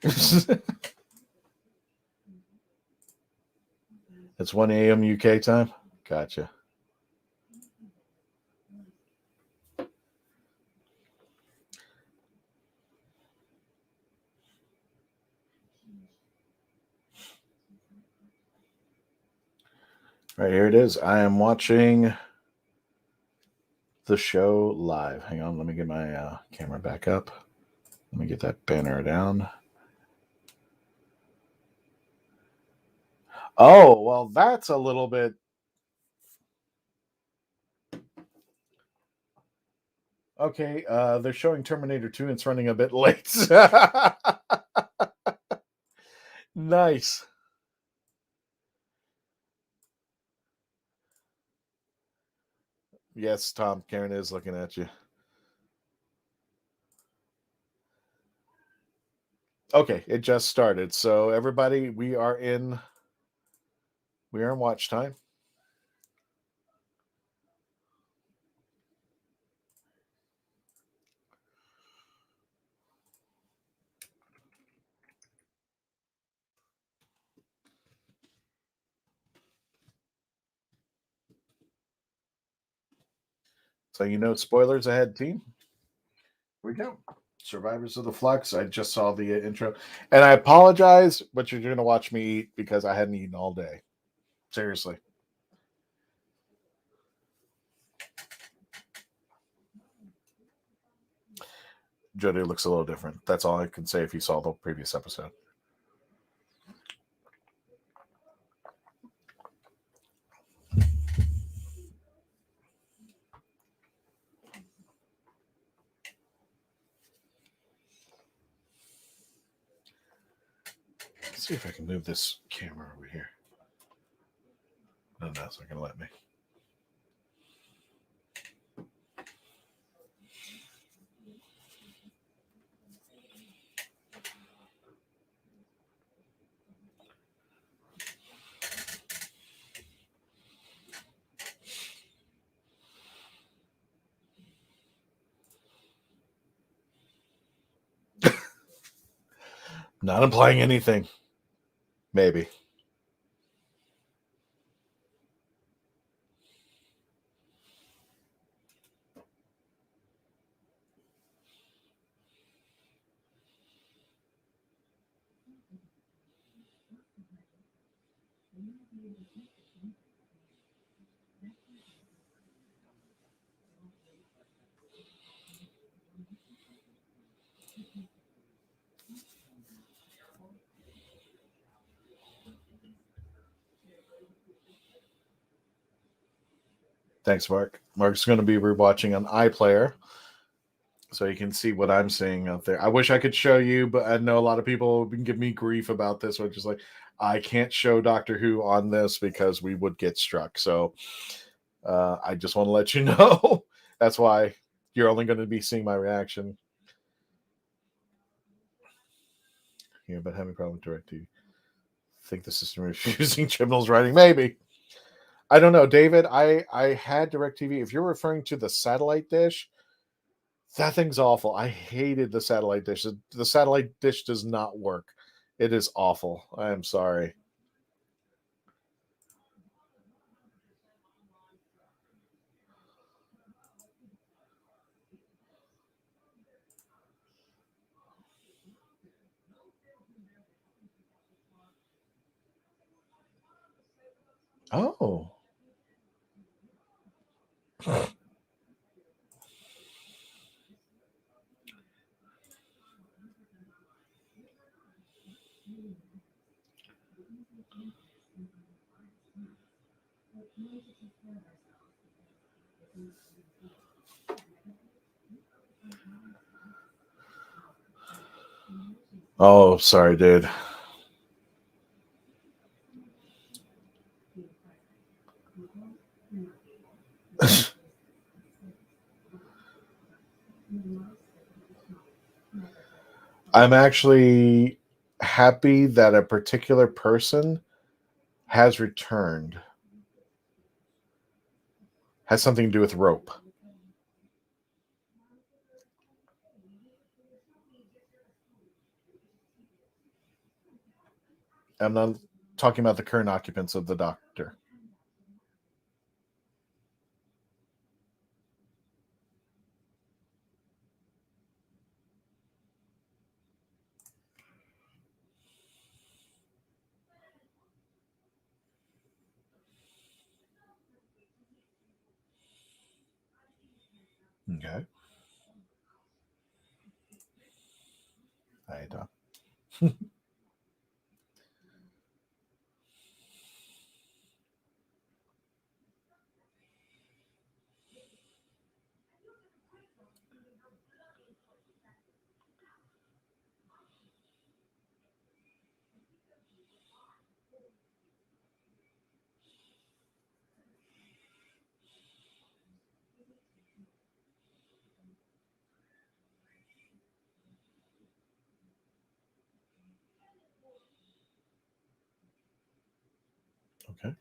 It's 1 a.m. UK time? Gotcha. Right, here it is. I am watching the show live. Hang on, let me get my camera back up. Let me get that banner down. Oh, well, that's a little bit... Okay, they're showing Terminator 2 and it's running a bit late. Nice. Yes, Tom, Karen is looking at you. Okay, it just started. So everybody, we are in watch time. So spoilers ahead, team. Here we go. Survivors of the Flux. I just saw the intro. And I apologize, but you're going to watch me eat because I hadn't eaten all day. Seriously. Jodie looks a little different. That's all I can say if you saw the previous episode. Let's see if I can move this camera over here. No, it's not going to let me. Not implying anything. Maybe. Thanks, Mark. Mark's going to be rewatching on iPlayer, so you can see what I'm seeing out there. I wish I could show you, but I know a lot of people can give me grief about this, which is like, I can't show Doctor Who on this because we would get struck. So I just want to let you know. That's why you're only going to be seeing my reaction. Yeah, but having a problem with DirecTV. Think the system is using Chibnall's writing? Maybe. I don't know, David. I had DirecTV. If you're referring to the satellite dish, that thing's awful. I hated the satellite dish. The satellite dish does not work. It is awful. I am sorry. Oh. Oh, sorry, dude. I'm actually happy that a particular person has returned. Has something to do with rope. I'm not talking about the current occupants of the Doctor. Okay. I don't. Okay.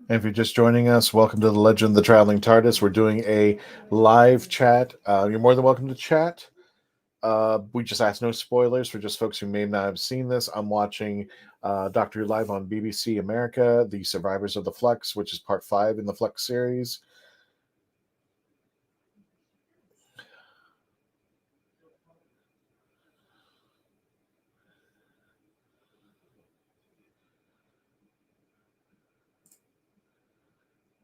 And if you're just joining us, welcome to the Legend of the Traveling TARDIS. We're doing a live chat. You're more than welcome to chat. We just ask no spoilers for just folks who may not have seen this. I'm watching Doctor Who Live on BBC America, The Survivors of the Flux, which is part 5 in the Flux series.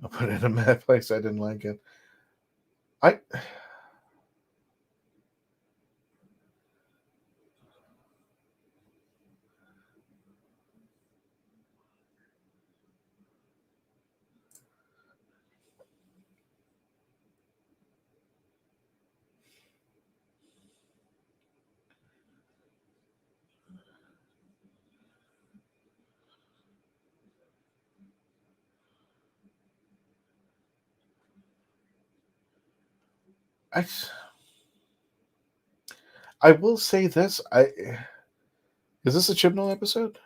I'll put it in a bad place. I didn't like it. I will say this. Is this a Chibnall episode?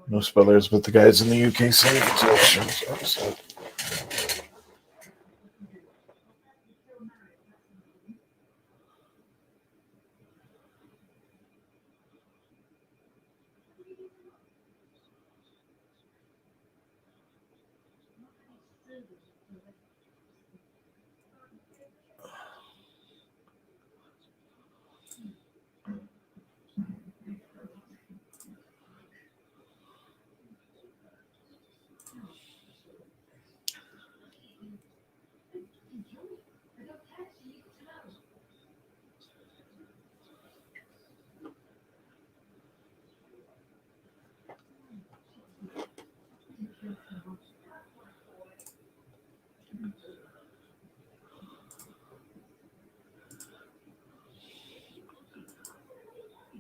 No spoilers, but the guys in the UK say it's a short episode.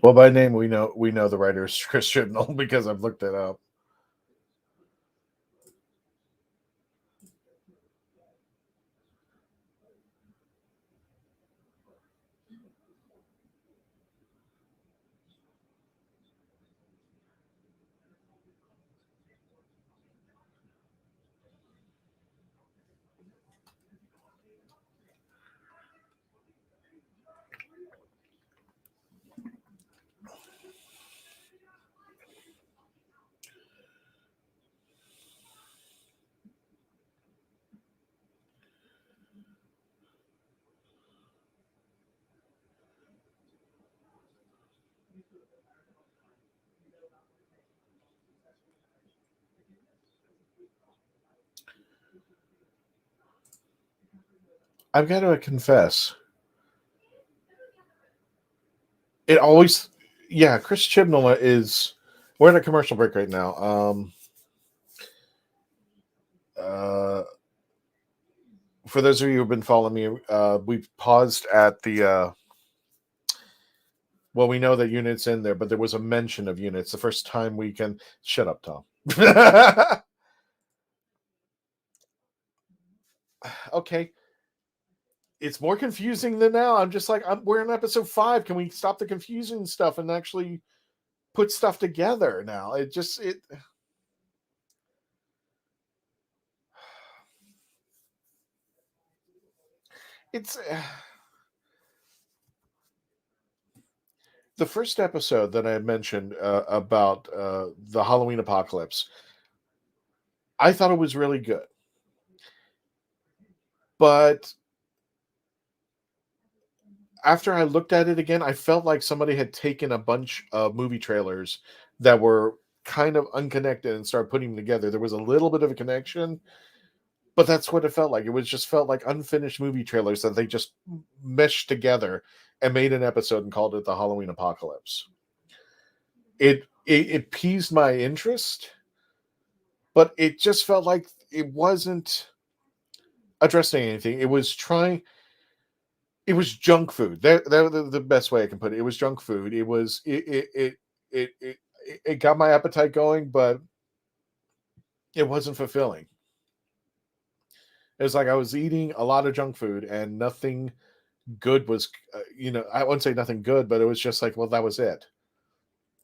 Well, by name we know the writer is Chris Chibnall because I've looked it up. I've got to confess, it always, Chris Chibnall is. We're in a commercial break right now. For those of you who've been following me, we've paused at the. Well, we know that Unit's in there, but there was a mention of Units. The first time we can. Shut up, Tom. Okay. It's more confusing than now. I'm just like, we're in episode 5. Can we stop the confusing stuff and actually put stuff together now? It's the first episode that I mentioned about the Halloween apocalypse. I thought it was really good, but after I looked at it again, I felt like somebody had taken a bunch of movie trailers that were kind of unconnected and started putting them together. There was a little bit of a connection, but that's what it felt like. Just felt like unfinished movie trailers that they just meshed together and made an episode and called it the Halloween Apocalypse. It piqued my interest, but it just felt like it wasn't addressing anything. It was junk food. That the best way I can put it. It was junk food. It got my appetite going, but it wasn't fulfilling. It's like I was eating a lot of junk food and nothing good was, I wouldn't say nothing good, but it was just like, well, that was it.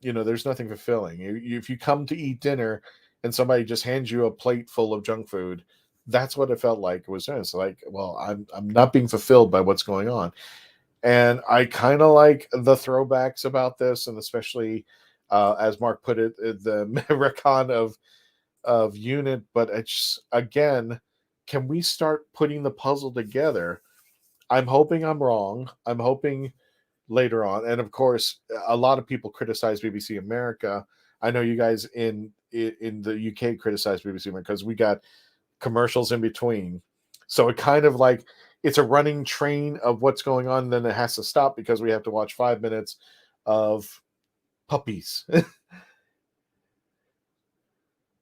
There's nothing fulfilling. If you come to eat dinner and somebody just hands you a plate full of junk food, that's what it felt like it was doing. It's like, well, I'm not being fulfilled by what's going on. And I kind of like the throwbacks about this, and especially as Mark put it, the retcon of Unit. But it's, again, can we start putting the puzzle together? I'm hoping I'm wrong. I'm hoping later on, and of course, a lot of people criticize BBC America. I know you guys in the UK criticize BBC America because we got commercials in between. So it kind of like it's a running train of what's going on, and then it has to stop because we have to watch 5 minutes of puppies.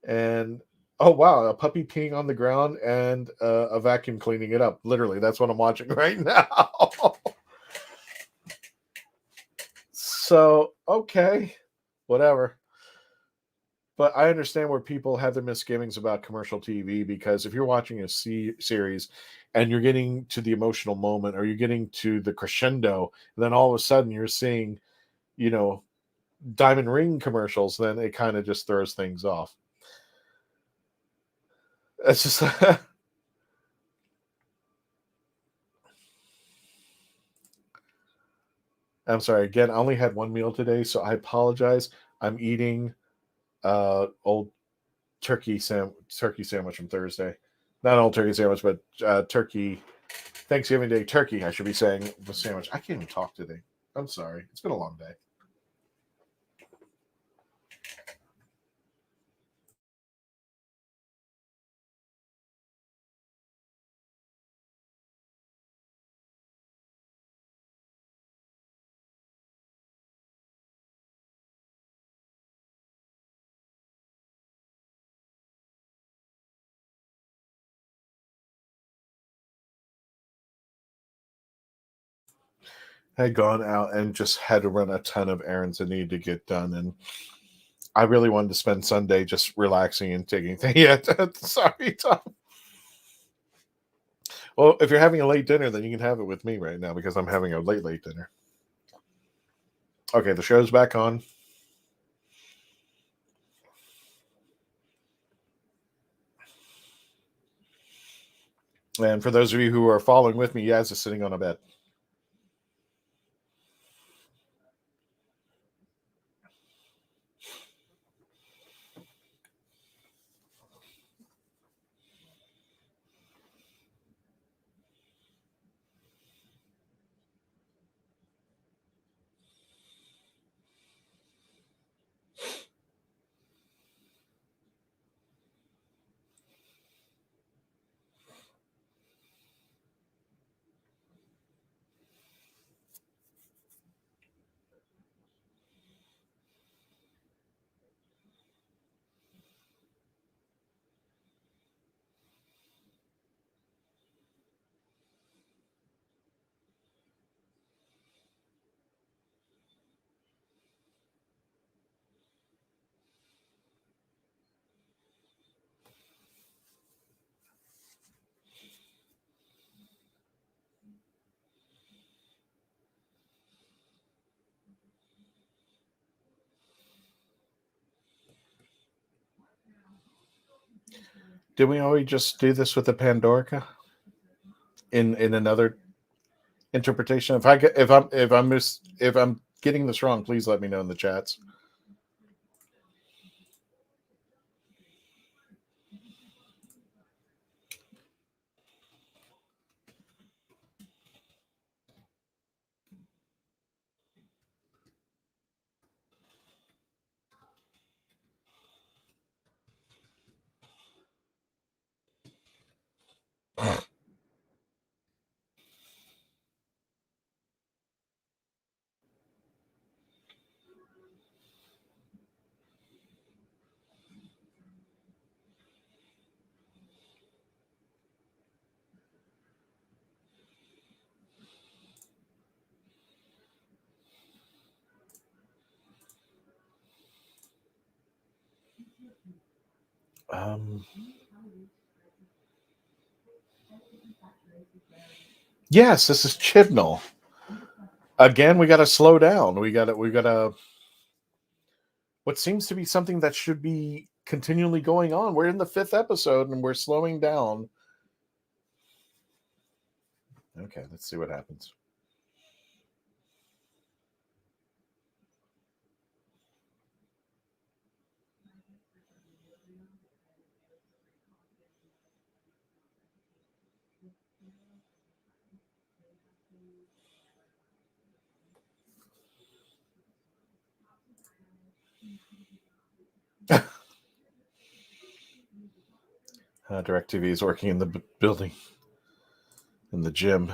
And oh wow, a puppy peeing on the ground and a vacuum cleaning it up. Literally, that's what I'm watching right now. So, okay, whatever. But I understand where people have their misgivings about commercial TV, because if you're watching a series and you're getting to the emotional moment or you're getting to the crescendo, then all of a sudden you're seeing, diamond ring commercials, then it kind of just throws things off. It's just I'm sorry. Again, I only had one meal today, so I apologize. I'm eating old turkey sandwich from Thursday. Not old turkey sandwich, but turkey Thanksgiving Day turkey. I should be saying the sandwich. I can't even talk today. I'm sorry. It's been a long day. I had gone out and just had to run a ton of errands that needed to get done, and I really wanted to spend Sunday just relaxing and taking things. Yeah, sorry, Tom. Well, if you're having a late dinner, then you can have it with me right now because I'm having a late dinner. Okay, the show's back on. And for those of you who are following with me, Yaz is sitting on a bed. Did we always just do this with the Pandorica? In another interpretation? If I'm getting this wrong, please let me know in the chats. Yes, this is Chibnall. Again, we got to slow down. We got to. What seems to be something that should be continually going on. We're in the 5th episode and we're slowing down. Okay, let's see what happens. DirecTV is working in the building, in the gym.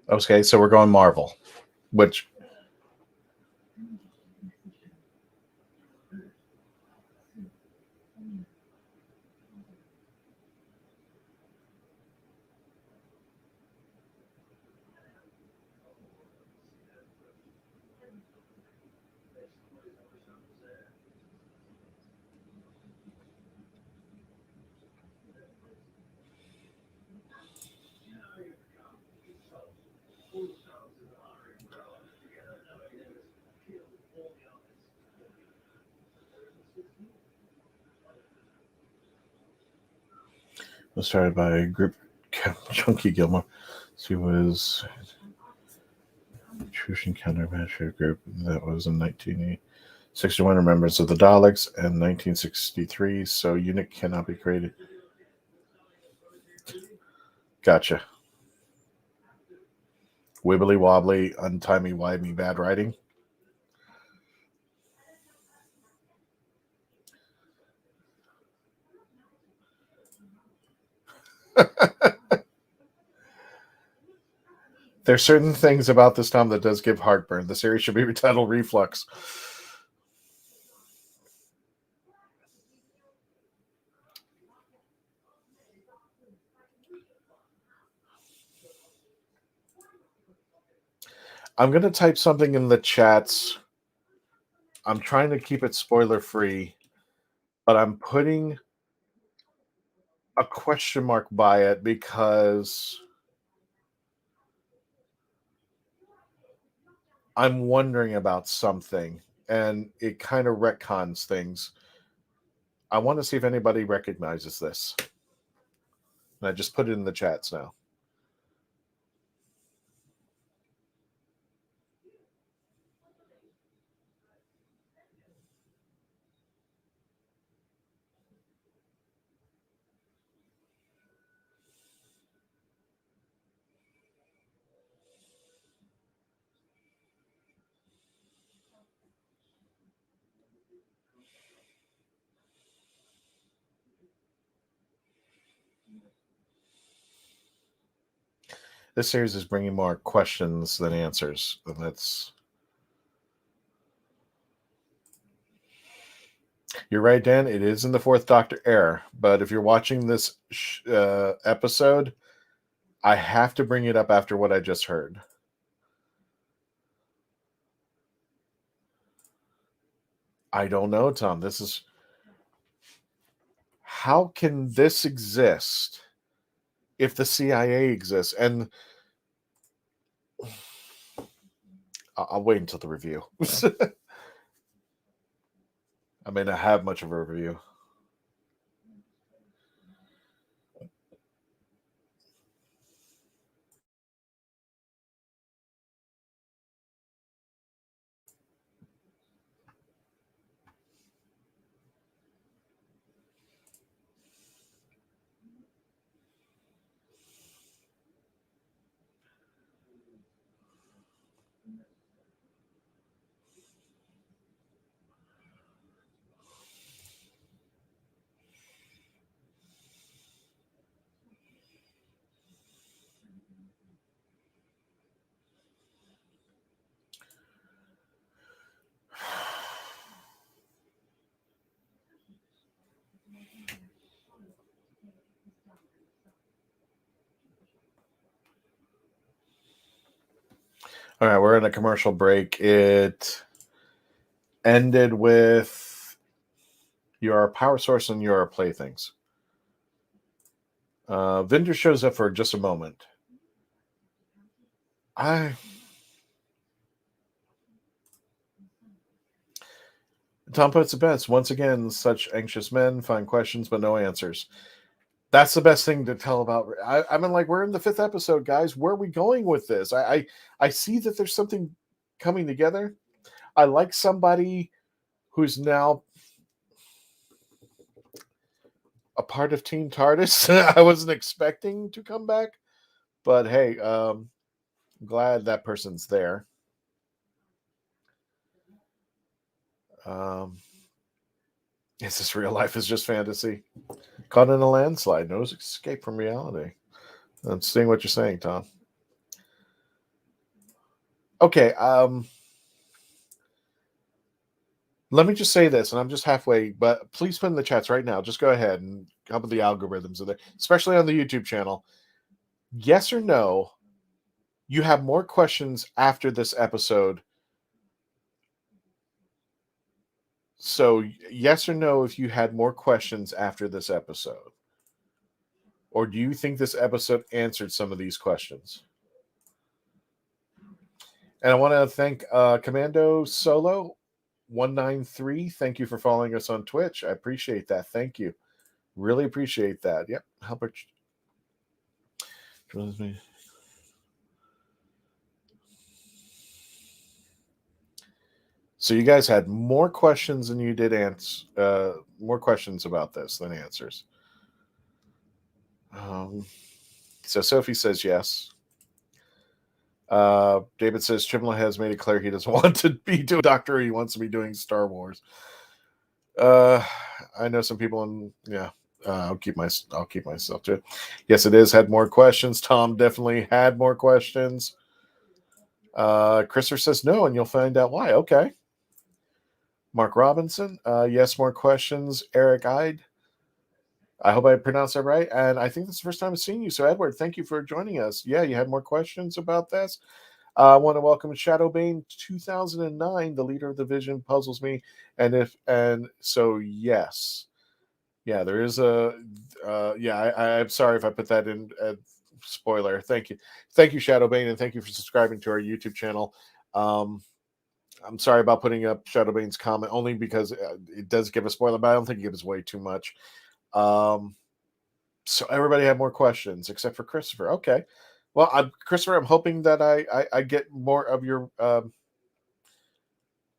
Okay, so we're going Marvel, which was started by a group, Chunky Gilmore. She was Trucian Countermeasure Group. That was in 1961. Remembrance of the Daleks, and 1963. So unit cannot be created. Gotcha. Wibbly wobbly, untimey wimey, bad writing. There's certain things about this Tom that does give heartburn. The series should be retitled Reflux. I'm going to type something in the chats. I'm trying to keep it spoiler free, but I'm putting a question mark by it because I'm wondering about something, and it kind of retcons things. I want to see if anybody recognizes this. And I just put it in the chats now. This series is bringing more questions than answers, and that's... You're right, Dan. It is in the 4th Doctor era, but if you're watching this episode, I have to bring it up after what I just heard. I don't know, Tom. This is... How can this exist if the CIA exists? And I'll wait until the review. I may not have much of a review. All right, we're in a commercial break. It ended with your power source and your playthings. Vendor shows up for just a moment. Tom puts it best. Once again, such anxious men find questions but no answers. That's the best thing to tell about. I mean, like, we're in the 5th episode, guys. Where are we going with this? I see that there's something coming together. I like somebody who's now a part of Team TARDIS. I wasn't expecting to come back, but hey, I'm glad that person's there. Is this real life? Is just fantasy? Caught in a landslide. No escape from reality. I'm seeing what you're saying, Tom. Okay. Let me just say this, and I'm just halfway, but please put in the chats right now. Just go ahead and help with the algorithms of it, especially on the YouTube channel. Yes or no, you have more questions after this episode. So, yes or no, if you had more questions after this episode? Or do you think this episode answered some of these questions? And I want to thank Commando Solo 193. Thank you for following us on Twitch. I appreciate that. Thank you. Really appreciate that. Yep. Help me. So you guys had more questions than you did more questions about this than answers. So Sophie says yes. David says Chimla has made it clear he doesn't want to be doing Doctor. He wants to be doing Star Wars. I know some people, and yeah, I'll keep myself to it. Yes, it is. Had more questions. Tom definitely had more questions. Christopher says no, and you'll find out why. Okay. Mark Robinson, yes, more questions. Eric Ide, I hope I pronounced that right. And I think this is the first time I've seen you. So, Edward, thank you for joining us. Yeah, you had more questions about this. I want to welcome Shadowbane 2009, the leader of the Vision, puzzles me. And so, yes. Yeah, there is I'm sorry if I put that in spoiler. Thank you. Thank you, Shadowbane, and thank you for subscribing to our YouTube channel. I'm sorry about putting up Shadowbane's comment, only because it does give a spoiler, but I don't think it gives way too much. So everybody had more questions except for Christopher. Okay. Well, Christopher, I'm hoping that I get more of your...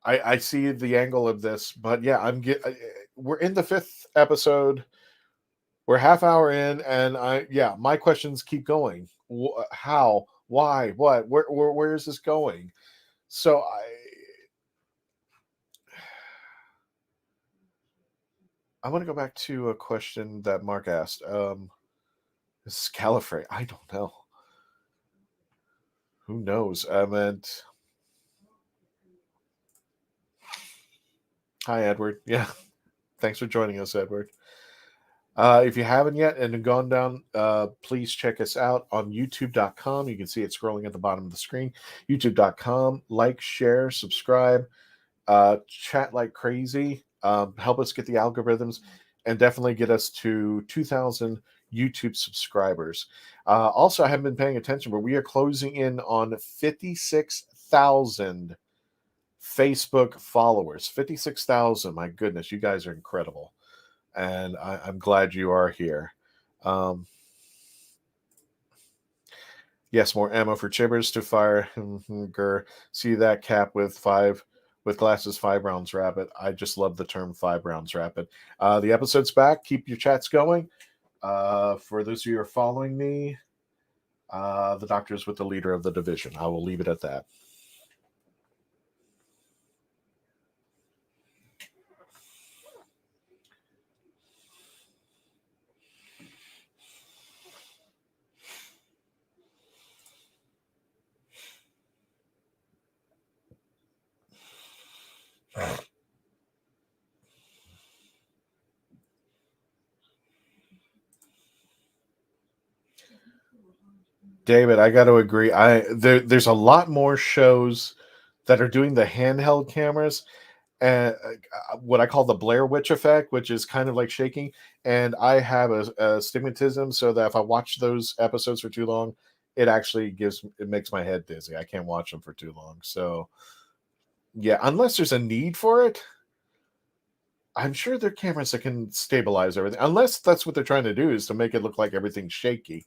I see the angle of this, but yeah, we're in the 5th episode. We're half hour in, and my questions keep going. How? Why? What? Where is this going? So I want to go back to a question that Mark asked. This is Gallifrey. I don't know. Who knows? I meant... Hi, Edward. Yeah. Thanks for joining us, Edward. If you haven't yet and gone down, please check us out on youtube.com. You can see it scrolling at the bottom of the screen. youtube.com. Like, share, subscribe, chat like crazy. Help us get the algorithms and definitely get us to 2,000 YouTube subscribers. Also, I haven't been paying attention, but we are closing in on 56,000 Facebook followers. 56,000. My goodness, you guys are incredible. And I'm glad you are here. Yes, more ammo for chibbers to fire. See that cap with glasses, 5 rounds rapid. I just love the term 5 rounds rapid. The episode's back. Keep your chats going. For those of you who are following me, the Doctor's with the leader of the division. I will leave it at that. David, I got to agree. There's a lot more shows that are doing the handheld cameras and what I call the Blair Witch effect, which is kind of like shaking. And I have a stigmatism, so that if I watch those episodes for too long, it makes my head dizzy. I can't watch them for too long. So yeah, unless there's a need for it, I'm sure there are cameras that can stabilize everything. Unless that's what they're trying to do, is to make it look like everything's shaky.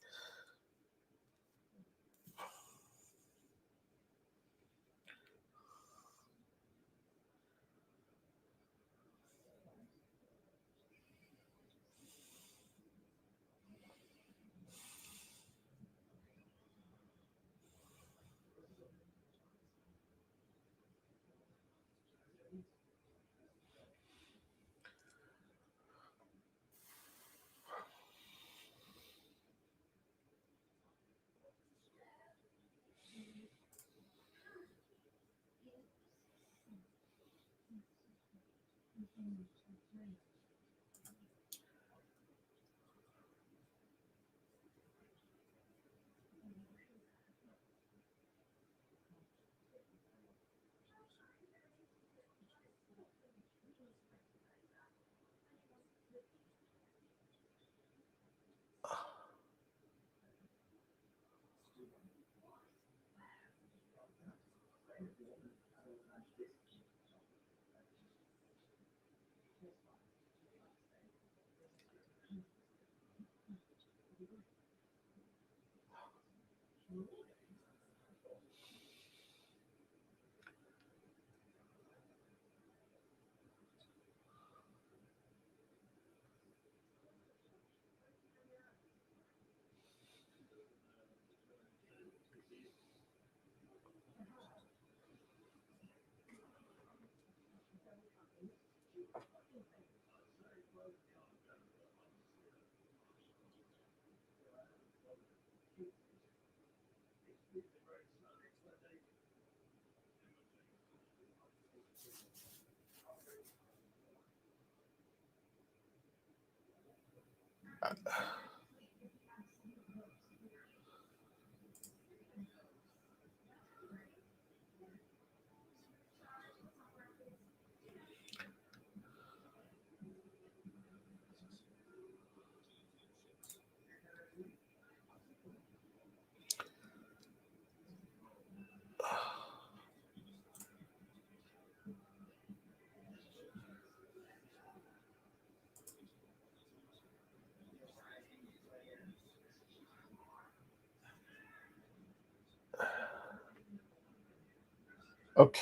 Okay.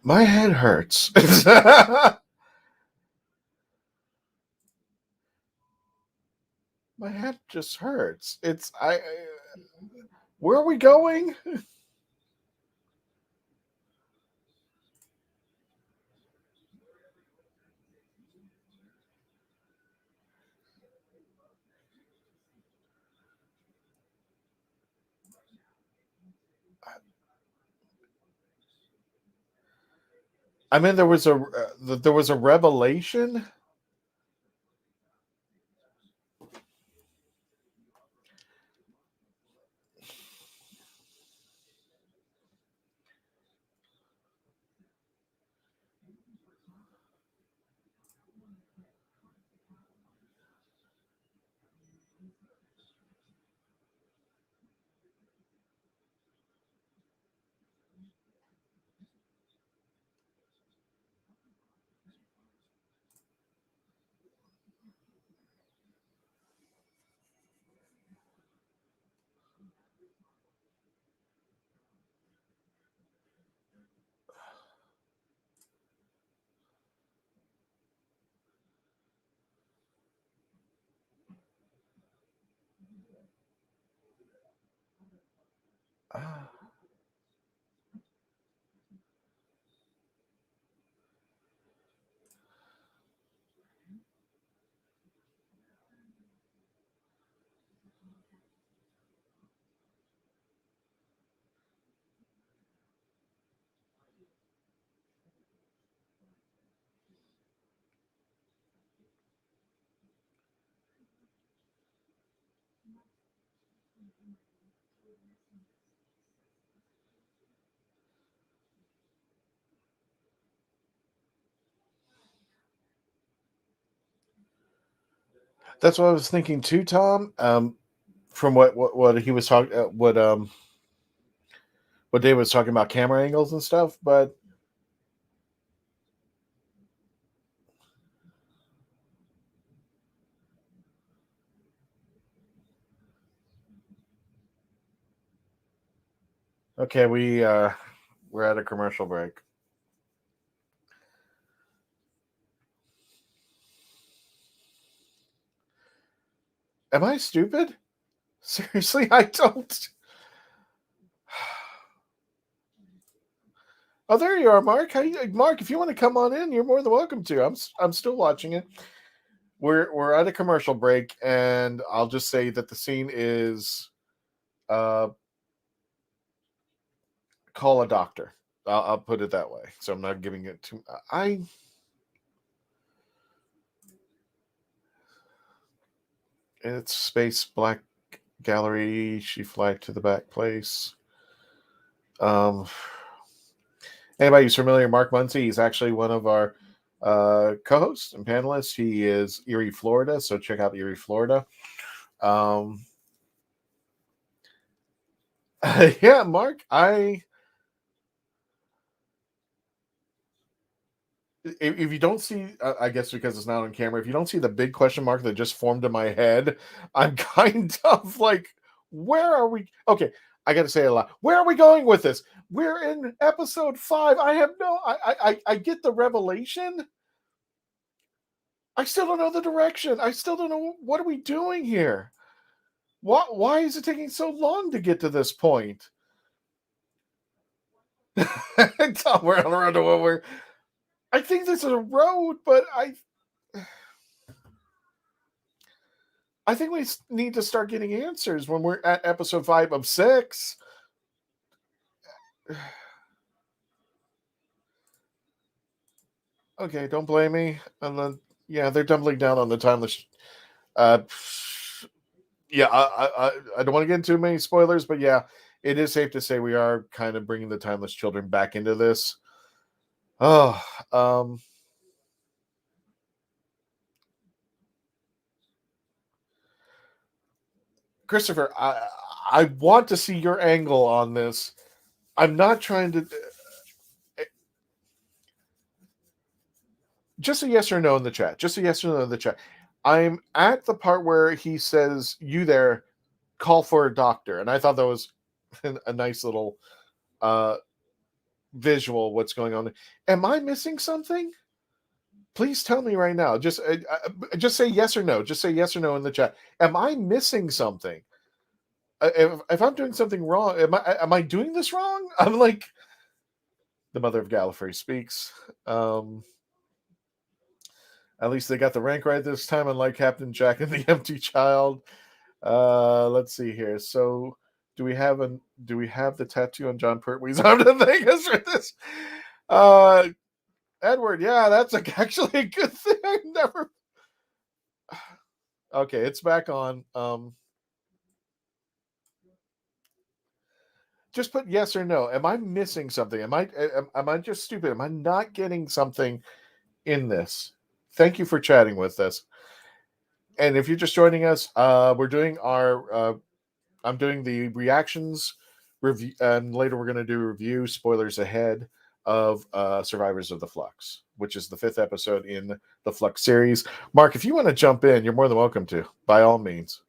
My head hurts. My head just hurts. Where are we going? I mean, there was a revelation. That's what I was thinking too, Tom. From what he was talking, what Dave was talking about, camera angles and stuff. But okay, we're at a commercial break. Am I stupid? Seriously, I don't. Oh, there you are, Mark. Mark, if you want to come on in, you're more than welcome to. I'm still watching it. We're at a commercial break, and I'll just say that the scene is call a doctor. I'll put it that way. So I'm not giving it too. It's Space Black Gallery. She flagged to the back place. Anybody who's familiar, Mark Muncie, he's actually one of our co-hosts and panelists. He is Erie, Florida, so check out Erie, Florida. Yeah, Mark, if you don't see, I guess because it's not on camera, if you don't see the big question mark that just formed in my head, I'm kind of like, where are we? Okay, I got to say it a lot. Where are we going with this? We're in episode 5. I have no, I get the revelation. I still don't know the direction. I still don't know what are we doing here. Why is it taking so long to get to this point? Tom, we're on the road to what we're. I think this is a road, but I think we need to start getting answers when we're at episode 5 of 6. Okay, don't blame me. And then, yeah, they're doubling down on the timeless. Yeah, I don't want to get into too many spoilers, but yeah, it is safe to say we are kind of bringing the timeless children back into this. Oh, Christopher, I want to see your angle on this. I'm not trying to. Just a yes or no in the chat. Just a yes or no in the chat. I'm at the part where he says, "You there, call for a doctor," and I thought that was a nice little visual. What's going on? Am I missing something? Please tell me right now. Just say yes or no. Just say yes or no in the chat. Am I missing something? If I'm doing something wrong, am I doing this wrong? I'm like, the mother of Gallifrey speaks. At least they got the rank right this time, unlike Captain Jack and the Empty Child. Let's see here. So, do we have the tattoo on John Pertwee's arm to thank us for this? Edward, yeah, that's actually a good thing. I never. Okay, it's back on. Just put yes or no. Am I missing something? Am I just stupid? Am I not getting something in this? Thank you for chatting with us. And if you're just joining us, we're doing I'm doing the reactions review, and later we're going to do review spoilers ahead of Survivors of the Flux, which is the 5th episode in the Flux series. Mark, if you want to jump in, you're more than welcome to, by all means.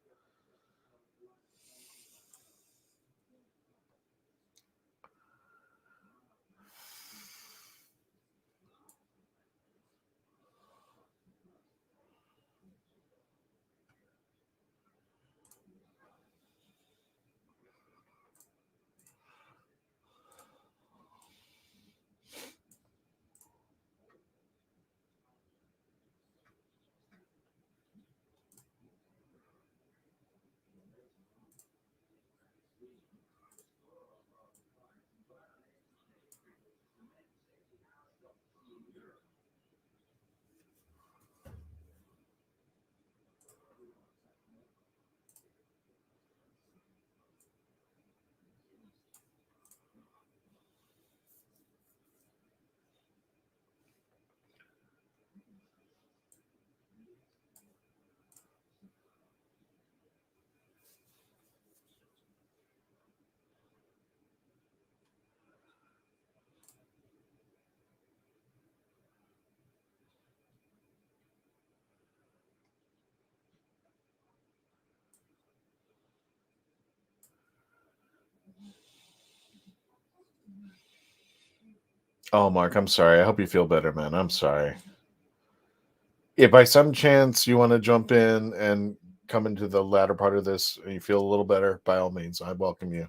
Oh, Mark, I'm sorry. I hope you feel better, man. I'm sorry. If by some chance you want to jump in and come into the latter part of this and you feel a little better, by all means, I welcome you.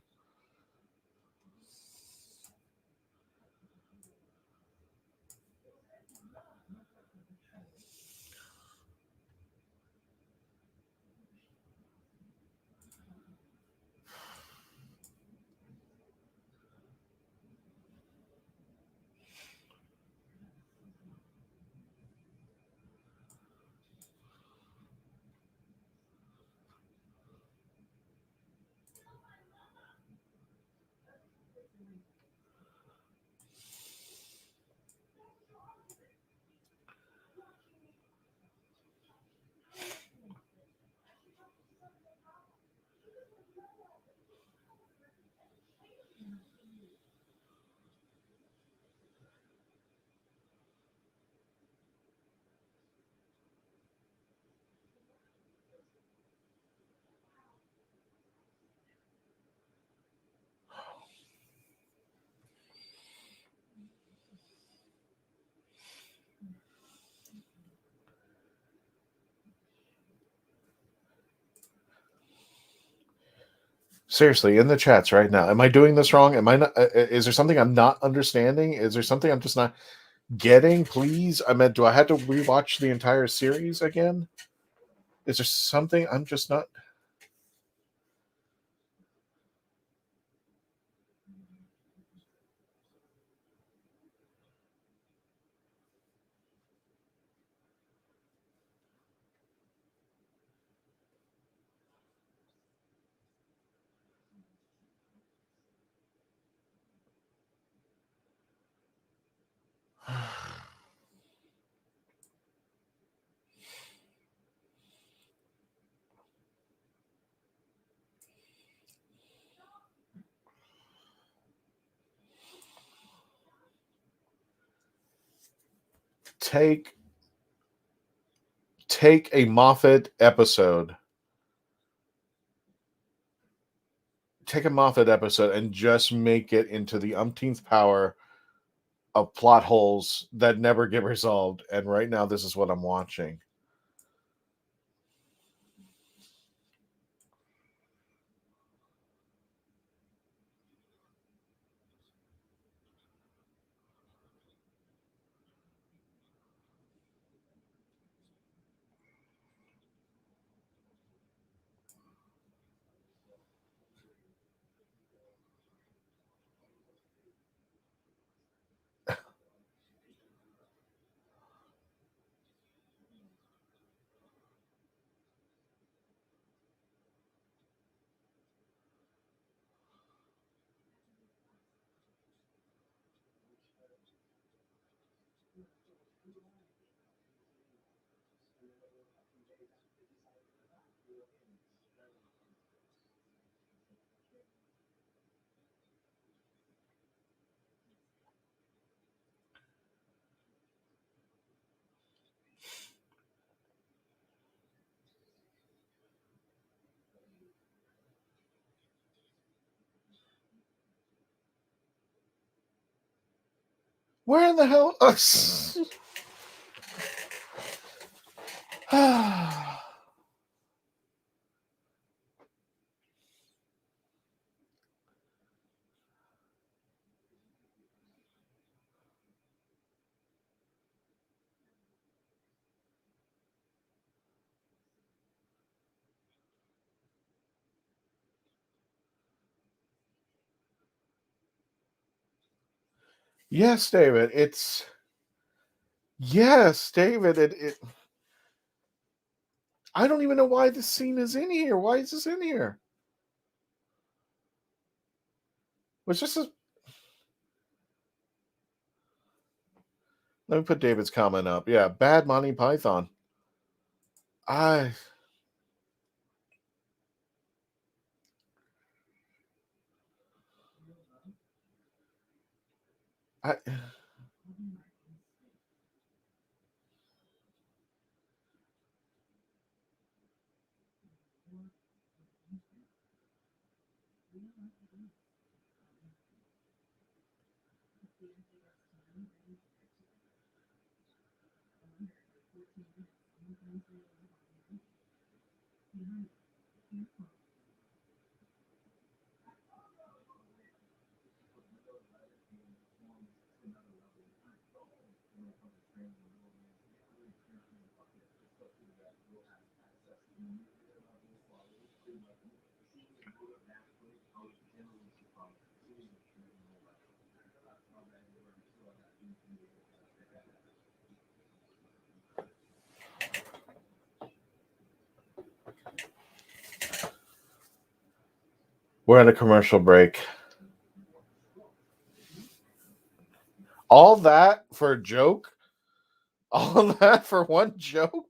Seriously, in the chats right now, am I doing this wrong? Am I not? Is there something I'm not understanding? Is there something I'm just not getting? Please, I meant, do I have to rewatch the entire series again? Is there something I'm just not? Take a Moffat episode. Take a Moffat episode and just make it into the umpteenth power of plot holes that never get resolved. And right now, this is what I'm watching. Where in the hell? Yes, David. Yes, David. I don't even know why this scene is in here. Why is this in here? Was just a... Let me put David's comment up. Yeah, bad Monty Python. I We're at a commercial break. All that for a joke? All that for one joke?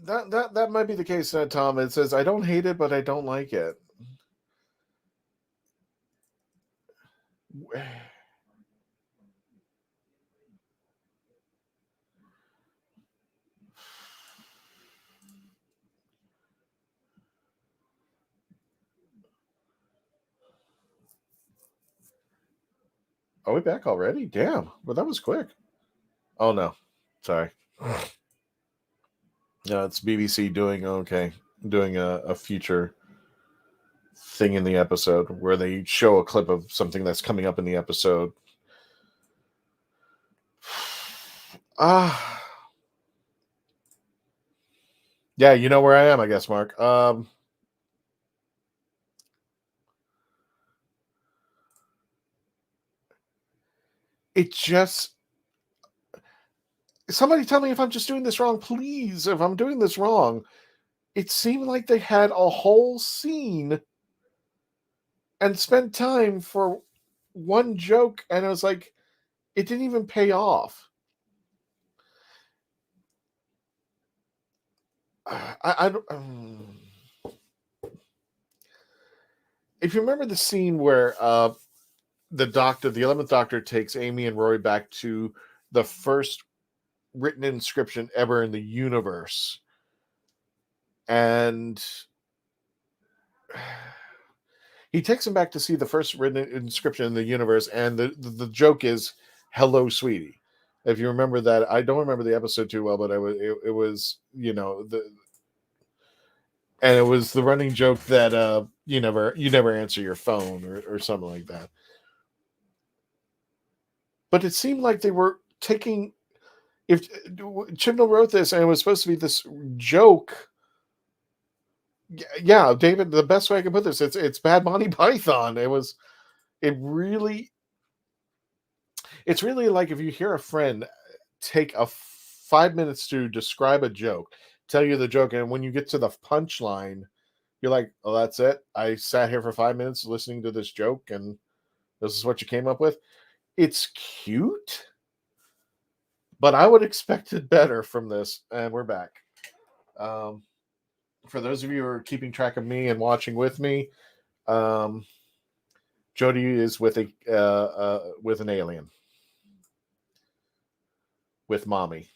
That might be the case, Tom. It says, I don't hate it, but I don't like it. Are we back already? Damn. Well, that was quick. Oh, no. Sorry. No, it's BBC doing a future thing in the episode where they show a clip of something that's coming up in the episode. Yeah, you know where I am, I guess, Mark. It just... Somebody tell me if I'm just doing this wrong, please. If I'm doing this wrong. It seemed like they had a whole scene and spent time for one joke, and it was like, it didn't even pay off. I don't... If you remember the scene where the 11th Doctor takes Amy and Rory back to the first written inscription ever in the universe, and he takes them back to see the first written inscription in the universe, and the joke is, "Hello, sweetie." If you remember that, I don't remember the episode too well, but it was and it was the running joke that you never answer your phone or something like that. But it seemed like they were taking... If Chibnall wrote this and it was supposed to be this joke, yeah, David, the best way I can put this, it's Bad Monty Python. It's really like if you hear a friend take 5 minutes to describe a joke, tell you the joke, and when you get to the punchline, you're like, oh, that's it? I sat here for 5 minutes listening to this joke, and this is what you came up with? It's cute, but I would expect it better from this, and we're back. For those of you who are keeping track of me and watching with me, Jodie is with an alien. With mommy.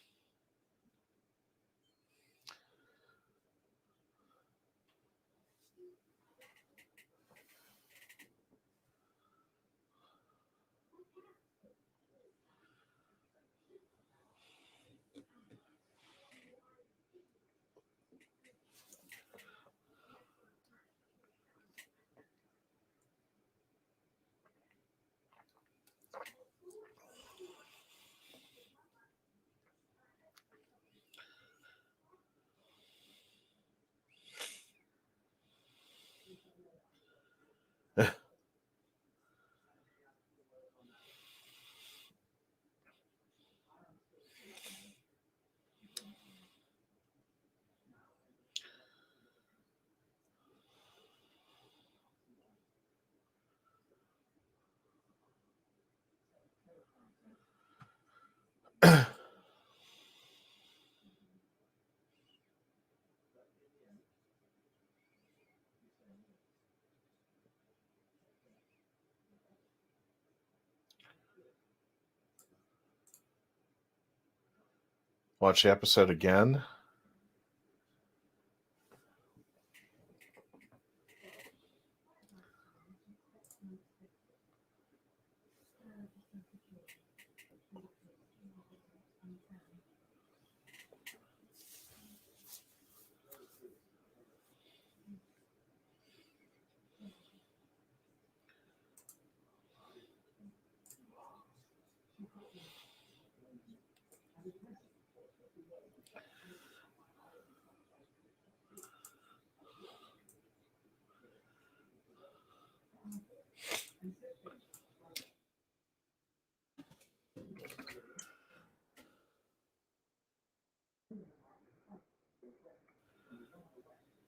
Watch the episode again.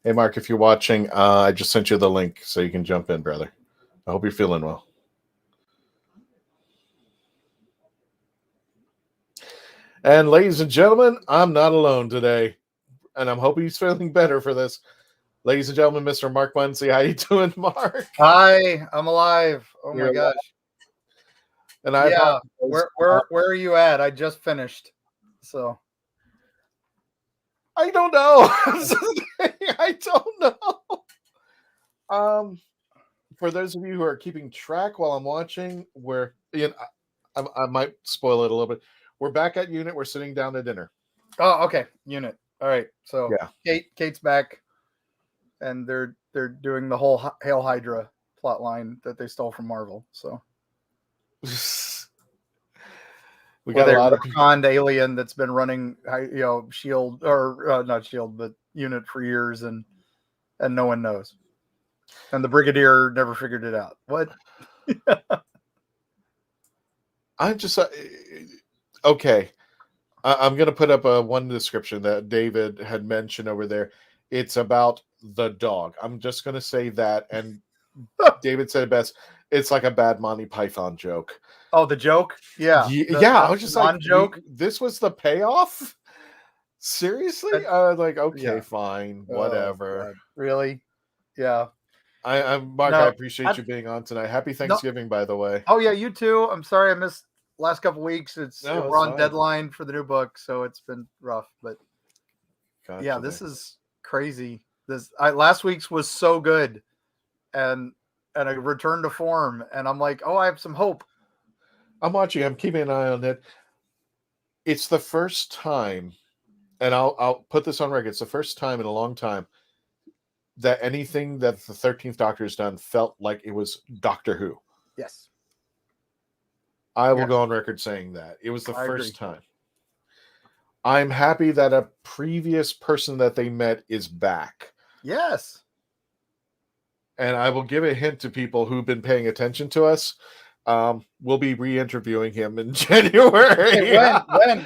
Hey, Mark, if you're watching, I just sent you the link so you can jump in, brother. I hope you're feeling well. And ladies and gentlemen, I'm not alone today, and I'm hoping he's feeling better for this. Ladies and gentlemen, Mr. Mark Muncy, how you doing, Mark? Hi, I'm alive. Oh You're my gosh. And I yeah, apologize. where are you at? I just finished. So I don't know. I don't know. For those of you who are keeping track while I'm watching, I might spoil it a little bit. We're back at unit. We're sitting down to dinner. Oh, okay. Unit. All right. So yeah, Kate's back, and they're doing the whole Hail Hydra plot line that they stole from Marvel. So we got a lot of retconned alien that's been running, Shield or not Shield, but Unit for years, and no one knows. And the Brigadier never figured it out. What? I'm just okay. I'm going to put up one description that David had mentioned over there. It's about the dog. I'm just going to say that. And David said it best. It's like a bad Monty Python joke. Oh, the joke? Yeah. I was just like, joke. This was the payoff? Seriously? I was like, okay, fine, whatever. Really? Yeah. I'm Mark. I appreciate you being on tonight. Happy Thanksgiving, by the way. Oh yeah, you too. I'm sorry I missed last couple weeks. We're on deadline for the new book, so it's been rough. But yeah, this is crazy. Last week's was so good, and a return to form, and I'm like, I have some hope. I'm watching. I'm keeping an eye on it. It's the first time, and I'll put this on record. It's the first time in a long time that anything that the 13th Doctor has done felt like it was Doctor Who. Yes. I will go on record saying that. It was the first time. I'm happy that a previous person that they met is back. Yes. And I will give a hint to people who've been paying attention to us. We'll be re-interviewing him in January.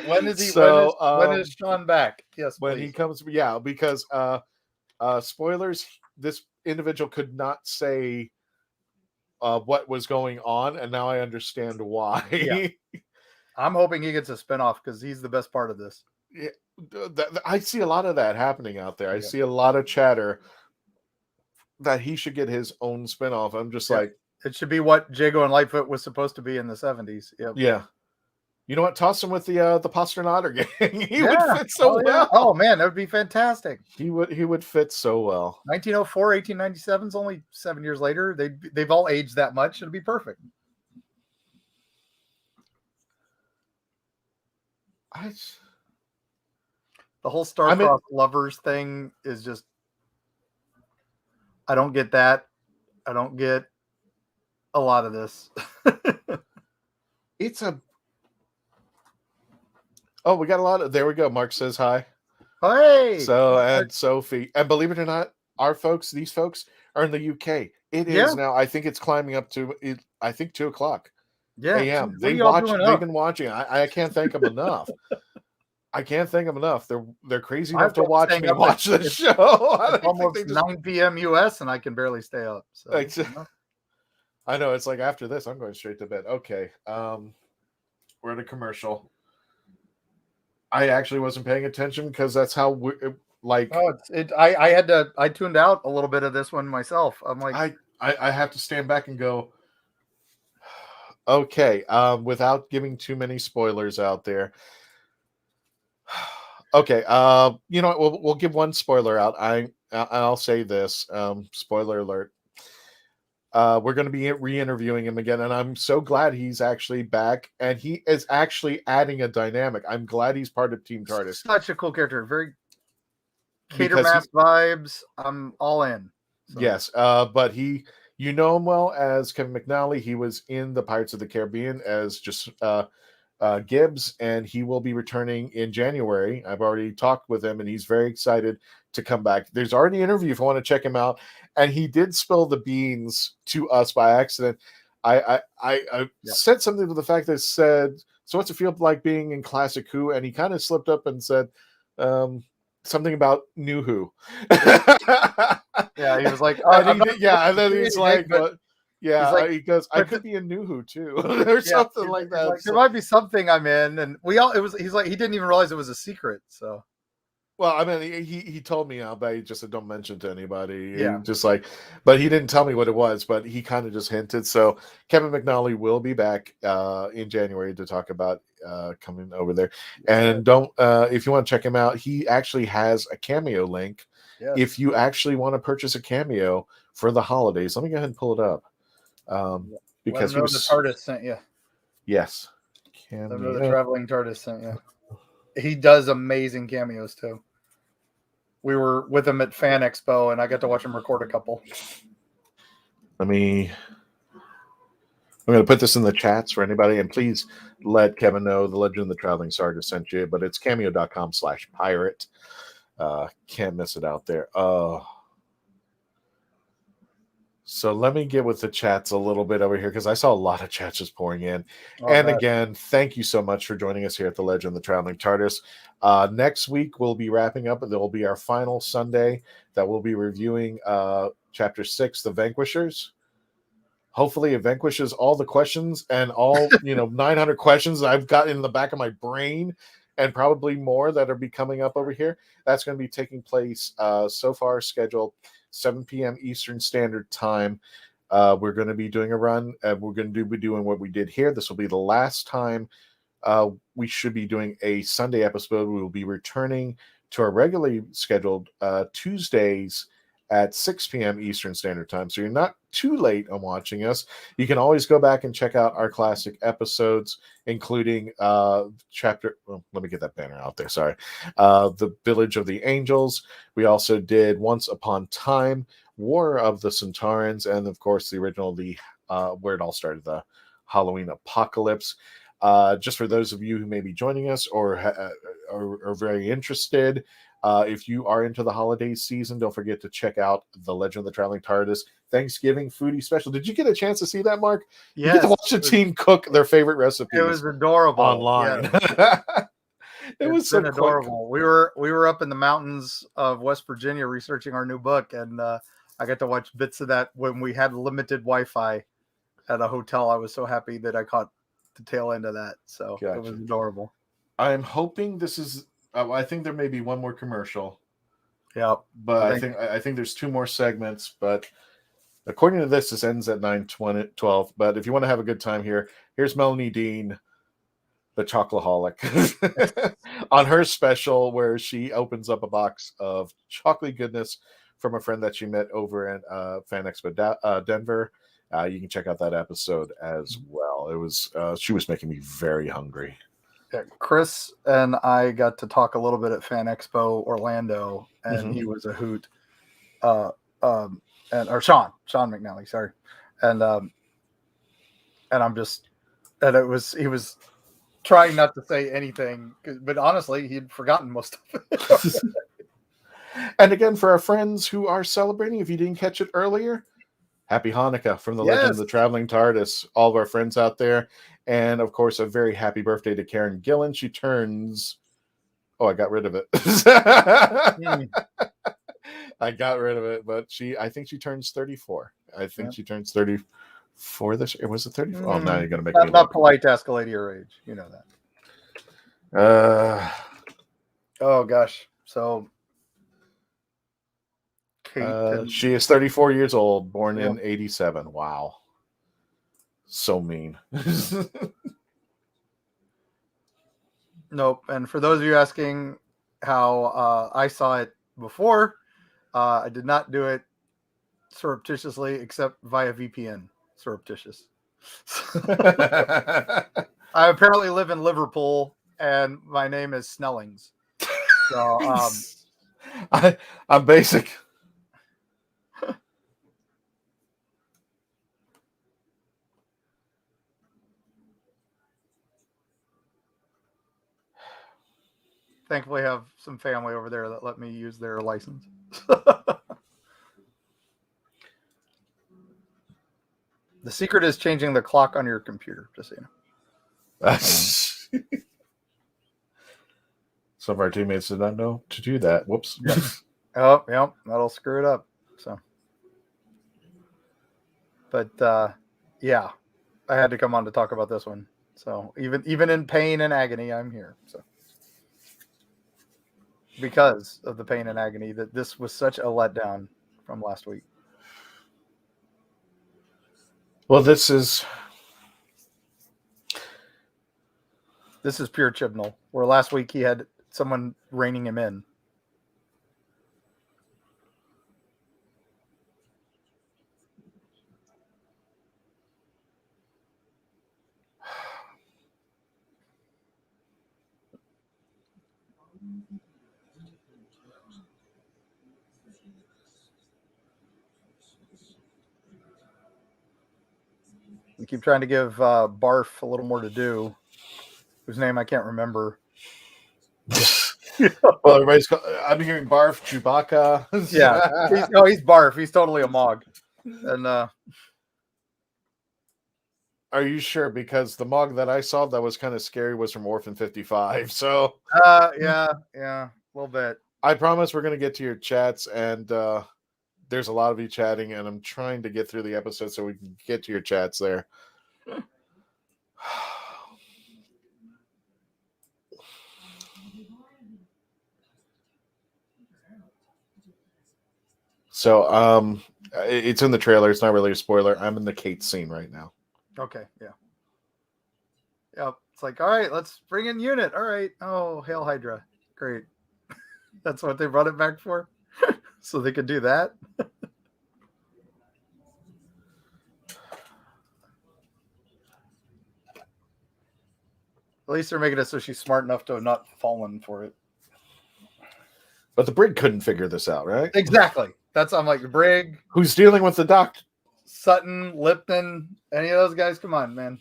When is he? So, when is Sean back? Yes, when he comes. Yeah, because spoilers, this individual could not say what was going on, and now I understand why. Yeah. I'm hoping he gets a spinoff because he's the best part of this. Yeah, I see a lot of that happening out there. I see a lot of chatter that he should get his own spinoff. I'm just like, it should be what Jago and Lightfoot was supposed to be in the 70s. Yep. Yeah. You know what? Toss him with the Pasternatter gang. He would fit so well. Oh man, that would be fantastic. He would fit so well. 1904, 1897 is only 7 years later. They've all aged that much. It'll be perfect. The whole Star-Crossed Lovers thing is just, I don't get that. I don't get a lot of this. We got a lot of, there we go. Mark says hi. Hey. So, and Sophie, and believe it or not, these folks are in the UK. It is now, I think it's climbing up to, 2 o'clock. Yeah. AM. They've been watching. I can't thank them enough. I can't thank them enough. They're crazy enough to watch me watch this show. It's almost 9 p.m. US, and I can barely stay up. So, I know. It's like after this, I'm going straight to bed. Okay. We're at a commercial. I actually wasn't paying attention because that's how I tuned out a little bit of this one myself. I'm like, I have to stand back and go, okay, without giving too many spoilers out there. Okay, you know what? We'll give one spoiler out. I'll say this. Spoiler alert. We're going to be re-interviewing him again, and I'm so glad he's actually back, and he is actually adding a dynamic. I'm glad he's part of Team TARDIS. Such a cool character. Very Catermass vibes. I'm all in. So. Yes, but you know him well as Kevin McNally. He was in the Pirates of the Caribbean as just Gibbs, and he will be returning in January. I've already talked with him, and he's very excited to come back. There's already an interview if you want to check him out, and he did spill the beans to us by accident. I said something to the fact that said, "So what's it feel like being in Classic Who?" And he kind of slipped up and said, something about New Who. Yeah, he was like, and then he's like, he goes, I could the, be a New Who too, or something like that. Like, there might be something I'm in, and he's like, he didn't even realize it was a secret. So, well, I mean, he told me, but he just said, don't mention to anybody. Yeah. Just like, but he didn't tell me what it was, but he kind of just hinted. So Kevin McNally will be back in January to talk about coming over there. And don't, if you want to check him out, he actually has a Cameo link. Yes. If you actually want to purchase a Cameo for the holidays, let me go ahead and pull it up. Because the TARDIS sent you. Yes. The Traveling TARDIS sent you. He does amazing cameos too. We were with him at Fan Expo, and I got to watch him record a couple. I'm going to put this in the chats for anybody, and please let Kevin know the Legend of the Traveling TARDIS sent you, but it's cameo.com/pirate. Can't miss it out there. So let me get with the chats a little bit over here because I saw a lot of chats just pouring in. Again, thank you so much for joining us here at the Legend of the Traveling TARDIS. Next week, we'll be wrapping up. There will be our final Sunday that we'll be reviewing Chapter 6, The Vanquishers. Hopefully it vanquishes all the questions and all 900 questions I've got in the back of my brain, and probably more that are be coming up over here. That's going to be taking place so far scheduled 7 p.m. Eastern Standard Time. We're going to be doing a run, and we're going to be doing what we did here. This will be the last time we should be doing a Sunday episode. We will be returning to our regularly scheduled Tuesdays at 6 p.m. Eastern Standard Time. So you're not too late on watching us. You can always go back and check out our classic episodes, including chapter... Well, let me get that banner out there. Sorry. The Village of the Angels. We also did Once Upon Time, War of the Centaurans, and of course the original, where it all started, the Halloween Apocalypse. Just for those of you who may be joining us or are very interested, if you are into the holiday season, don't forget to check out the Legend of the Traveling TARDIS Thanksgiving Foodie Special. Did you get a chance to see that, Mark? Yes. You get to watch the team cook their favorite recipes. It was adorable online. Yeah. It was so adorable. We were up in the mountains of West Virginia researching our new book, and I got to watch bits of that when we had limited Wi-Fi at a hotel. I was so happy that I caught the tail end of that. So It was adorable. I'm hoping this is. I think there may be one more commercial. Yeah, but I think there's 2 more segments. But according to this ends at 9:12. But if you want to have a good time here, here's Melanie Dean, the Chocoholic, on her special where she opens up a box of chocolate goodness from a friend that she met over at Fan Expo Denver. You can check out that episode as well. It was she was making me very hungry. Yeah, Chris and I got to talk a little bit at Fan Expo Orlando, and he was a hoot. Or Sean McNally, sorry, and I'm just, and he was trying not to say anything, but honestly, he'd forgotten most of it. And again, for our friends who are celebrating, if you didn't catch it earlier, Happy Hanukkah from the Legend of the Traveling TARDIS. All of our friends out there. And, of course, a very happy birthday to Karen Gillen. She turns... Oh, I got rid of it. I got rid of it, but I think she turns 34. I think she turns 34 this year. Was it 34? Oh, now you're going to make me not polite to ask a lady your age. You know that. Oh, gosh. So... she is 34 years old, born in 87. Wow. So mean. Nope. And for those of you asking how I saw it before, I did not do it surreptitiously except via VPN. Surreptitious. I apparently live in Liverpool, and my name is Snellings. So I'm basic. Thankfully, I have some family over there that let me use their license. The secret is changing the clock on your computer, just so you know. Some of our teammates did not know to do that. Whoops. Oh, yep, that'll screw it up. So, but yeah, I had to come on to talk about this one. So even in pain and agony, I'm here. So because of the pain and agony that this was such a letdown from last week. Well, this is pure Chibnall, where last week he had someone reining him in. We keep trying to give Barf a little more to do, whose name I can't remember. Well, everybody's. I'm hearing Barf, Chewbacca. Yeah, he's Barf. He's totally a Mog. And are you sure? Because the Mog that I saw that was kind of scary was from Orphan 55. So yeah, a little bit. I promise we're gonna get to your chats, and there's a lot of you chatting, and I'm trying to get through the episode so we can get to your chats there. So, it's in the trailer. It's not really a spoiler. I'm in the Kate scene right now. Okay, yeah. Yep. It's like, all right, let's bring in Unit. All right. Oh, Hail Hydra. Great. That's what they brought it back for? So they could do that? At least they're making it so she's smart enough to have not fallen for it. But the Brig couldn't figure this out, right? Exactly. I'm like, Brig. Who's dealing with the Doctor? Sutton, Lipton, any of those guys? Come on, man.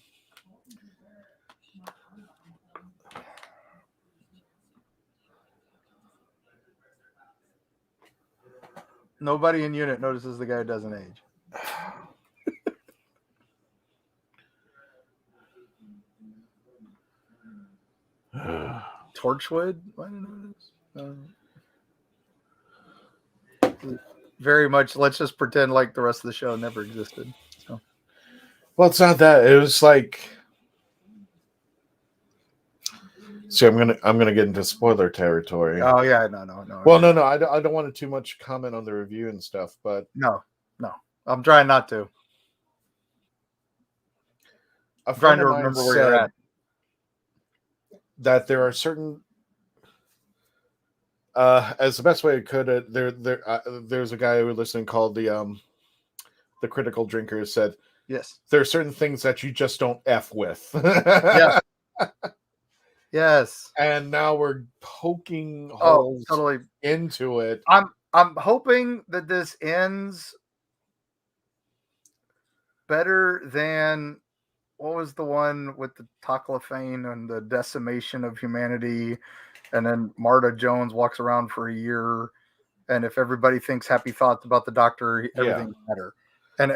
Nobody in Unit notices the guy doesn't age. Torchwood? I don't know. Very much, let's just pretend like the rest of the show never existed. So. Well, it's not that. It was like. See, I'm gonna get into spoiler territory. Oh yeah, no. Well, no. I don't want to too much comment on the review and stuff, but no. I'm trying not to. I'm trying to remember where you're at. That there are certain. As the best way I could, there's a guy who was listening called the Critical Drinker said, yes, there are certain things that you just don't F with. Yeah. Yes. And now we're poking holes totally into it. I'm hoping that this ends better than what was the one with the Toclafane and the decimation of humanity. And then Marta Jones walks around for a year, and if everybody thinks happy thoughts about the Doctor, everything's better. And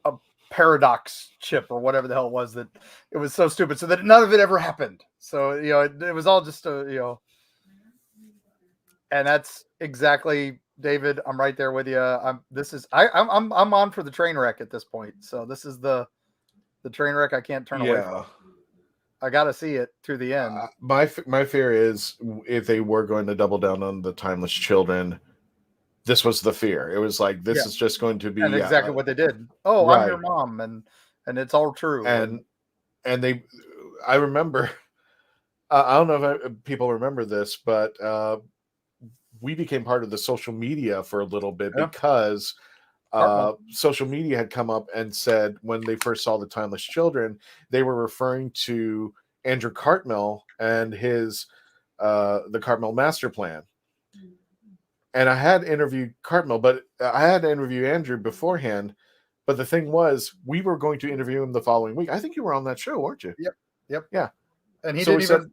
a paradox chip or whatever the hell it was, that it was so stupid, so that none of it ever happened. So it was all just and that's exactly, David. I'm right there with you. I'm on for the train wreck at this point. So this is the train wreck I can't turn away from. I got to see it to the end. My fear is if they were going to double down on the Timeless Children, this was the fear. It was like, this is just going to be exactly what they did. Oh, right. I'm your mom. And it's all true. And I remember, I don't know if people remember this, but we became part of the social media for a little bit because social media had come up and said when they first saw the Timeless Children, they were referring to Andrew Cartmel and his the Cartmel master plan. And I had interviewed Cartmel, but I had to interview Andrew beforehand. But the thing was, we were going to interview him the following week. I think you were on that show, weren't you? Yep. Yeah. And he didn't even.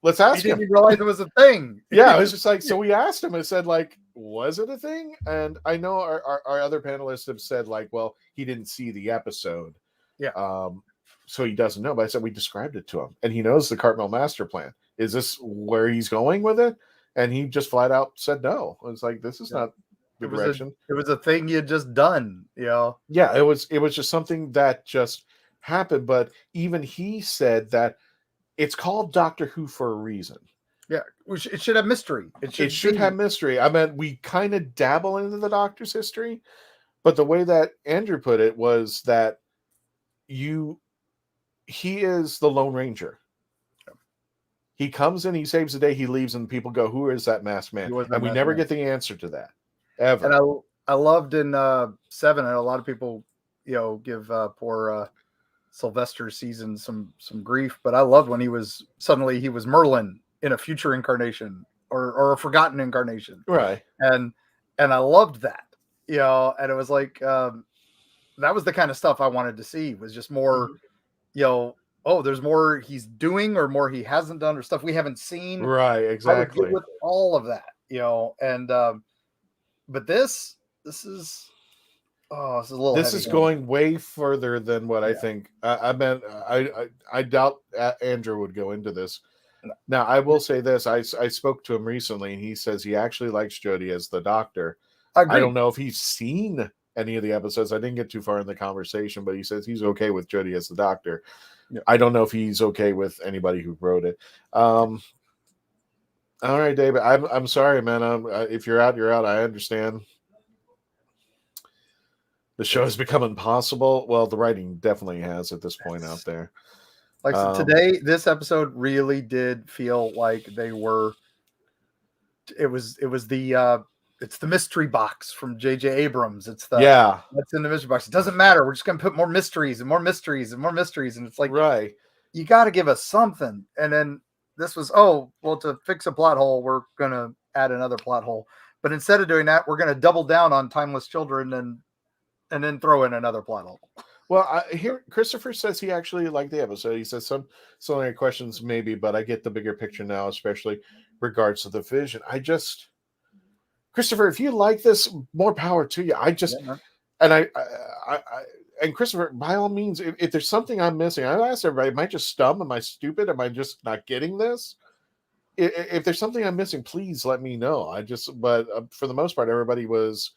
Let's ask him. He didn't even realize it was a thing. Yeah, it was just like, so we asked him. I said, like, was it a thing? And I know our other panelists have said, like, well, he didn't see the episode. Yeah. So he doesn't know. But I said we described it to him, and he knows the Cartmel master plan. is this where he's going with it? And he just flat out said no. It was like, this is not the direction. It was a thing you had just done, you know? Yeah, it was just something that just happened. But even he said that it's called Doctor Who for a reason. Yeah, it should have mystery. It should have mystery. I mean, we kind of dabble into the Doctor's history, but the way that Andrew put it was that he is the Lone Ranger. He comes in, he saves the day, he leaves, and people go, "Who is that masked man?" And we never get the answer to that ever. And I loved in 7. I know a lot of people, give poor Sylvester's season some grief, but I loved when he was Merlin in a future incarnation or a forgotten incarnation, right? And I loved that, and it was like that was the kind of stuff I wanted to see, was just more, there's more he's doing or more he hasn't done or stuff we haven't seen, right? Exactly. With all of that, and but this is. Oh, this is a little. This is going way further than what I think. I meant. I doubt Andrew would go into this. Now, I will say this: I spoke to him recently, and he says he actually likes Jodie as the Doctor. I don't know if he's seen any of the episodes. I didn't get too far in the conversation, but he says he's okay with Jodie as the Doctor. Yeah. I don't know if he's okay with anybody who wrote it. All right, David. I'm sorry, man. If you're out, you're out. I understand. The show has become impossible. Well, the writing definitely has at this point out there. Like so today, this episode really did feel like they were. It was the it's the mystery box from J.J. Abrams. It's the that's in the mystery box. It doesn't matter. We're just gonna put more mysteries and more mysteries and more mysteries, and it's like, right, you got to give us something. And then this was, to fix a plot hole, we're gonna add another plot hole. But instead of doing that, we're gonna double down on timeless children and then throw in another plot hole. Well, here Christopher says he actually liked the episode. He says some questions maybe, but I get the bigger picture now, especially regards to the vision. Christopher, if you like this, more power to you. And Christopher, by all means, if there's something I'm missing, I asked everybody, am I just dumb? Am I stupid? Am I just not getting this? If there's something I'm missing, please let me know. But for the most part, everybody was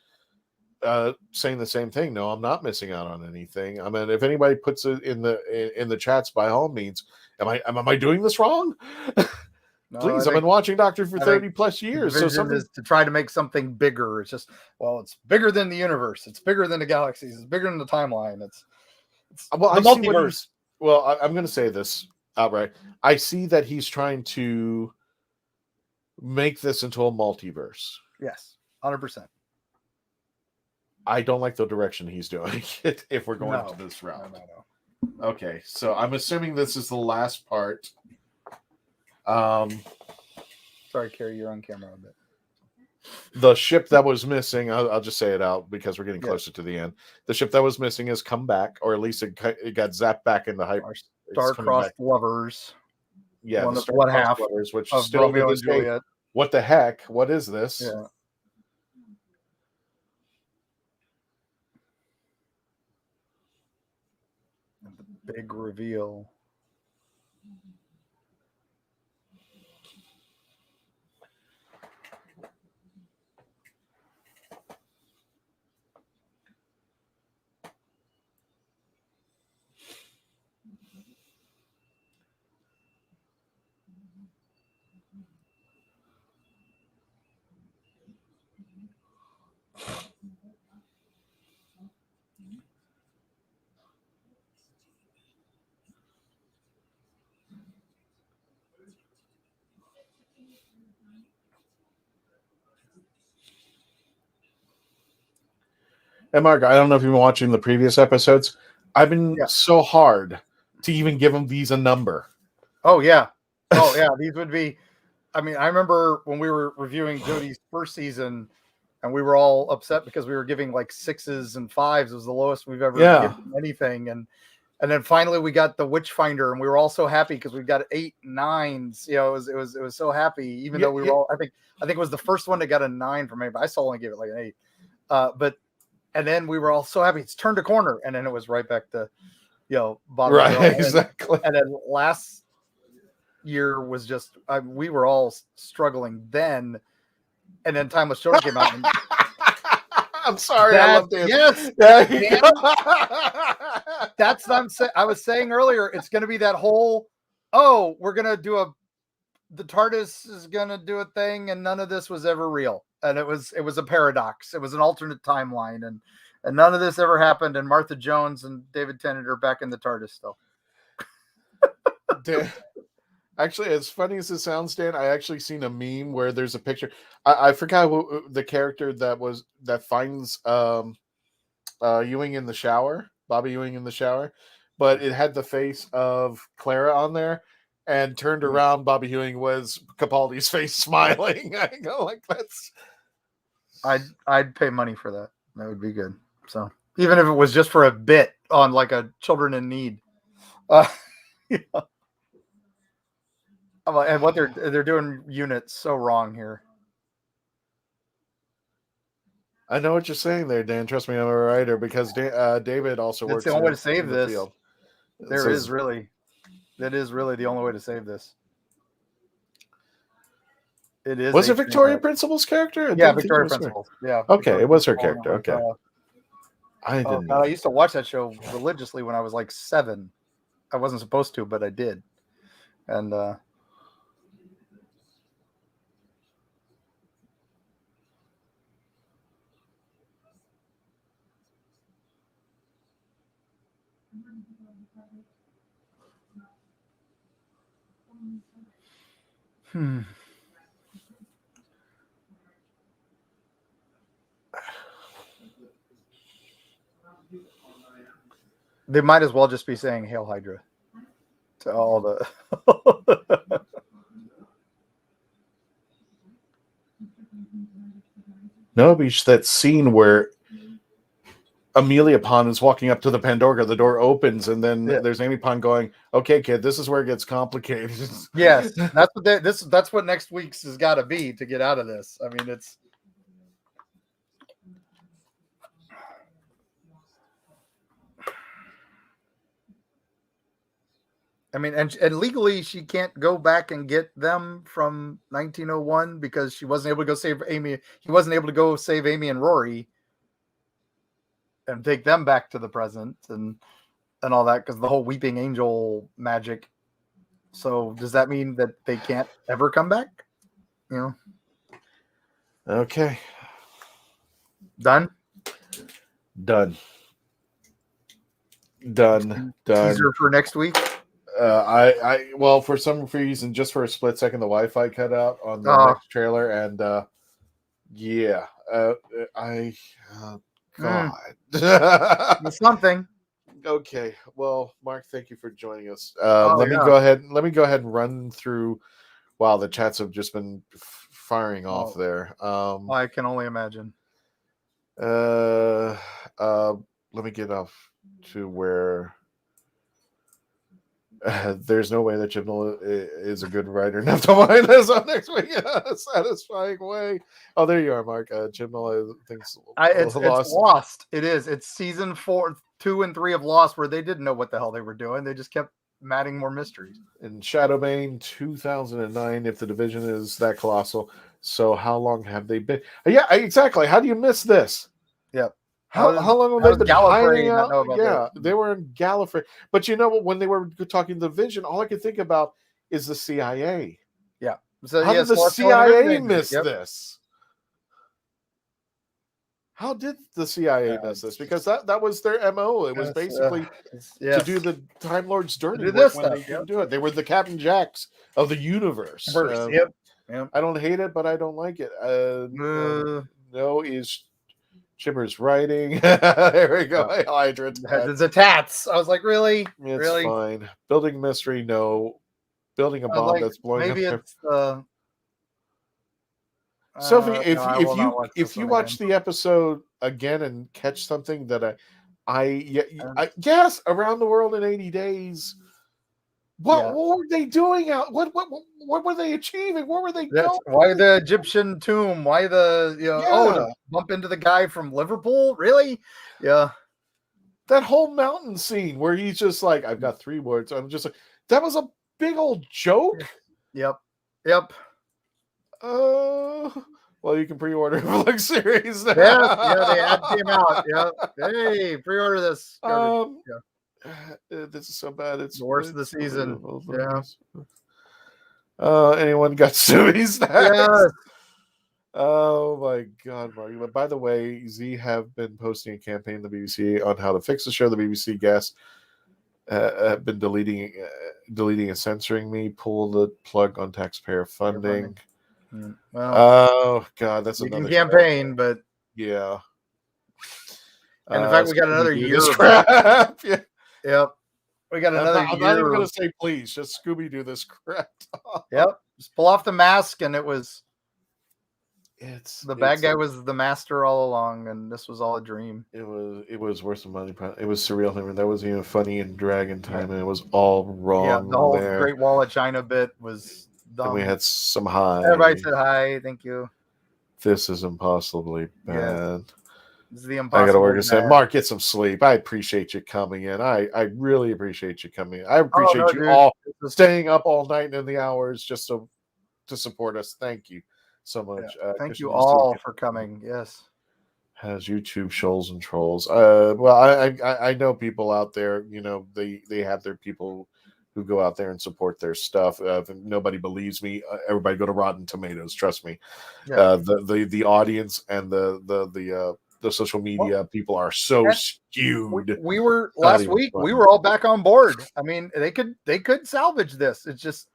saying the same thing. No, I'm not missing out on anything. I mean, if anybody puts it in the chats, by all means, am I doing this wrong? No, please, I've been watching Doctor for 30 plus years. So something is to try to make something bigger. It's just, it's bigger than the universe. It's bigger than the galaxies. It's bigger than the timeline. It's the multiverse. Well, I'm going to say this outright. I see that he's trying to make this into a multiverse. Yes, 100%. I don't like the direction he's doing it if we're going to this route. No. Okay, so I'm assuming this is the last part. Sorry, Carrie, you're on camera a bit. The ship that was missing, I'll just say it out because we're getting closer to the end. The ship that was missing has come back, or at least it got zapped back into hyper. Star-crossed lovers. Yeah, one half lovers, which of still Romeo and Juliet. What the heck? What is this? Yeah. And the big reveal. And Mark, I don't know if you've been watching the previous episodes. I've been so hard to even give them these a number. Oh, yeah. Oh, yeah. These would be, I mean, I remember when we were reviewing Jodie's first season and we were all upset because we were giving like 6s and 5s. It was the lowest we've ever given anything. And then finally we got the Witchfinder and we were all so happy because we got 8 9s. You know, it was so happy, even though we were all, I think it was the first one that got a 9 from me, but I still only gave it like an 8. And then we were all so happy. It's turned a corner. And then it was right back to, bottom. Right, exactly. And then last year was just we were all struggling then, and then Timeless Children came out. And I'm sorry, I love Dan. Yes, that's what I was saying earlier. It's going to be that whole, we're going to do the TARDIS is going to do a thing, and none of this was ever real, and it was a paradox. It was an alternate timeline, and none of this ever happened. And Martha Jones and David Tennant are back in the TARDIS still. Actually, as funny as it sounds, Dan, I actually seen a meme where there's a picture. I forgot who, the character that finds Ewing in the shower, Bobby Ewing in the shower, but it had the face of Clara on there, and turned around, Bobby Ewing was Capaldi's face smiling. I go like, that's. I'd pay money for that. That would be good. So even if it was just for a bit on like a Children in Need. Yeah. And what they're doing units so wrong here. I know what you're saying there, Dan. Trust me, I'm a writer, because David also works. It's the only way to save this. Field. That is really the only way to save this. It is. Was it Victoria Principal's character? Yeah, Victoria Principal. Yeah. Okay, it was her character. Okay. I didn't. God, I used to watch that show religiously when I was like 7. I wasn't supposed to, but I did. And they might as well just be saying "Hail Hydra" to all the. No, it's that scene where Amelia Pond is walking up to the Pandora. The door opens, and then there's Amy Pond going, "Okay, kid, this is where it gets complicated." Yes, that's what next week's has got to be to get out of this. I mean, it's. I mean, and legally she can't go back and get them from 1901 because she wasn't able to go save Amy. He wasn't able to go save Amy and Rory and take them back to the present and all that because the whole Weeping Angel magic. So does that mean that they can't ever come back? You know? Okay. Done. Teaser for next week. Well, for some reason, just for a split second, the Wi-Fi cut out on the next trailer, and God, something. Okay, well, Mark, thank you for joining us. Let me go ahead and run through. Wow, the chats have just been firing off there. I can only imagine. Let me get off to where. There's no way that Chibnall is a good writer enough to wind us up next week in a satisfying way. Oh, there you are, Mark. Chibnall, I think it's Lost. It is. It's season 4, 2, and 3 of Lost, where they didn't know what the hell they were doing. They just kept adding more mysteries. In Shadowbane 2009, if the division is that colossal, so how long have they been? Yeah, exactly. How do you miss this? Yep. How long have they been hiding out? Yeah, they were in Gallifrey. But you know what? When they were talking Division, all I could think about is the CIA. Yeah. So how did the CIA miss this? How did the CIA miss this? Because that was their MO. It was basically to do the Time Lord's dirty work when they couldn't do it. They were the Captain Jacks of the universe. Yep. I don't hate it, but I don't like it. No is Chipper's writing. There we go. Hydrant. The tats. I was like, really? It's really? Fine. Building mystery, no. Building a bomb that's blowing maybe up. It's Sophie, if you watch the episode again and catch something that I guess Around the World in 80 Days. What were they doing out? What were they achieving? What were they doing? Why the Egyptian tomb? Why to bump into the guy from Liverpool? Really? Yeah. That whole mountain scene where he's just like, I've got 3 words. I'm just like, that was a big old joke. Yep. Well, you can pre-order the Flux series now. Yeah, the ad came out. Yep. Hey, pre-order this. This is so bad. It's the worst of the season. Yeah. Anyone got Suey's next? Yes. Oh my God, Marty. But by the way, Z have been posting a campaign in the BBC on how to fix the show. The BBC guests have been deleting and censoring me. Pull the plug on taxpayer funding. Well, oh God, that's another campaign, but yeah. And in fact, we got another year of crap. Yeah. Yep. We got another year. I'm not even going to say please. Just Scooby-Doo this crap. Yep. Just pull off the mask, and it was. It's the bad guy was the master all along, and this was all a dream. It was worse than money. It was surreal. I mean, that wasn't even funny in Dragon Time, and it was all wrong. Yeah, the whole Great Wall of China bit was dumb. And we had some hi. Everybody said hi. Thank you. This is impossibly bad. Yeah. This is the I impossible. got to work. I said, Mark, get some sleep. I appreciate you coming in. I really appreciate you coming in. I appreciate you all staying up all night in the hours just to support us. Thank you so much. Yeah. Thank you all for coming. Yes. Has YouTube shoals and trolls. Well, I know people out there, you know, they have their people who go out there and support their stuff. If nobody believes me, everybody go to Rotten Tomatoes. Trust me. Yeah. The audience and the social media people are so skewed. We were last week. We were all back on board. I mean, they could salvage this. It's just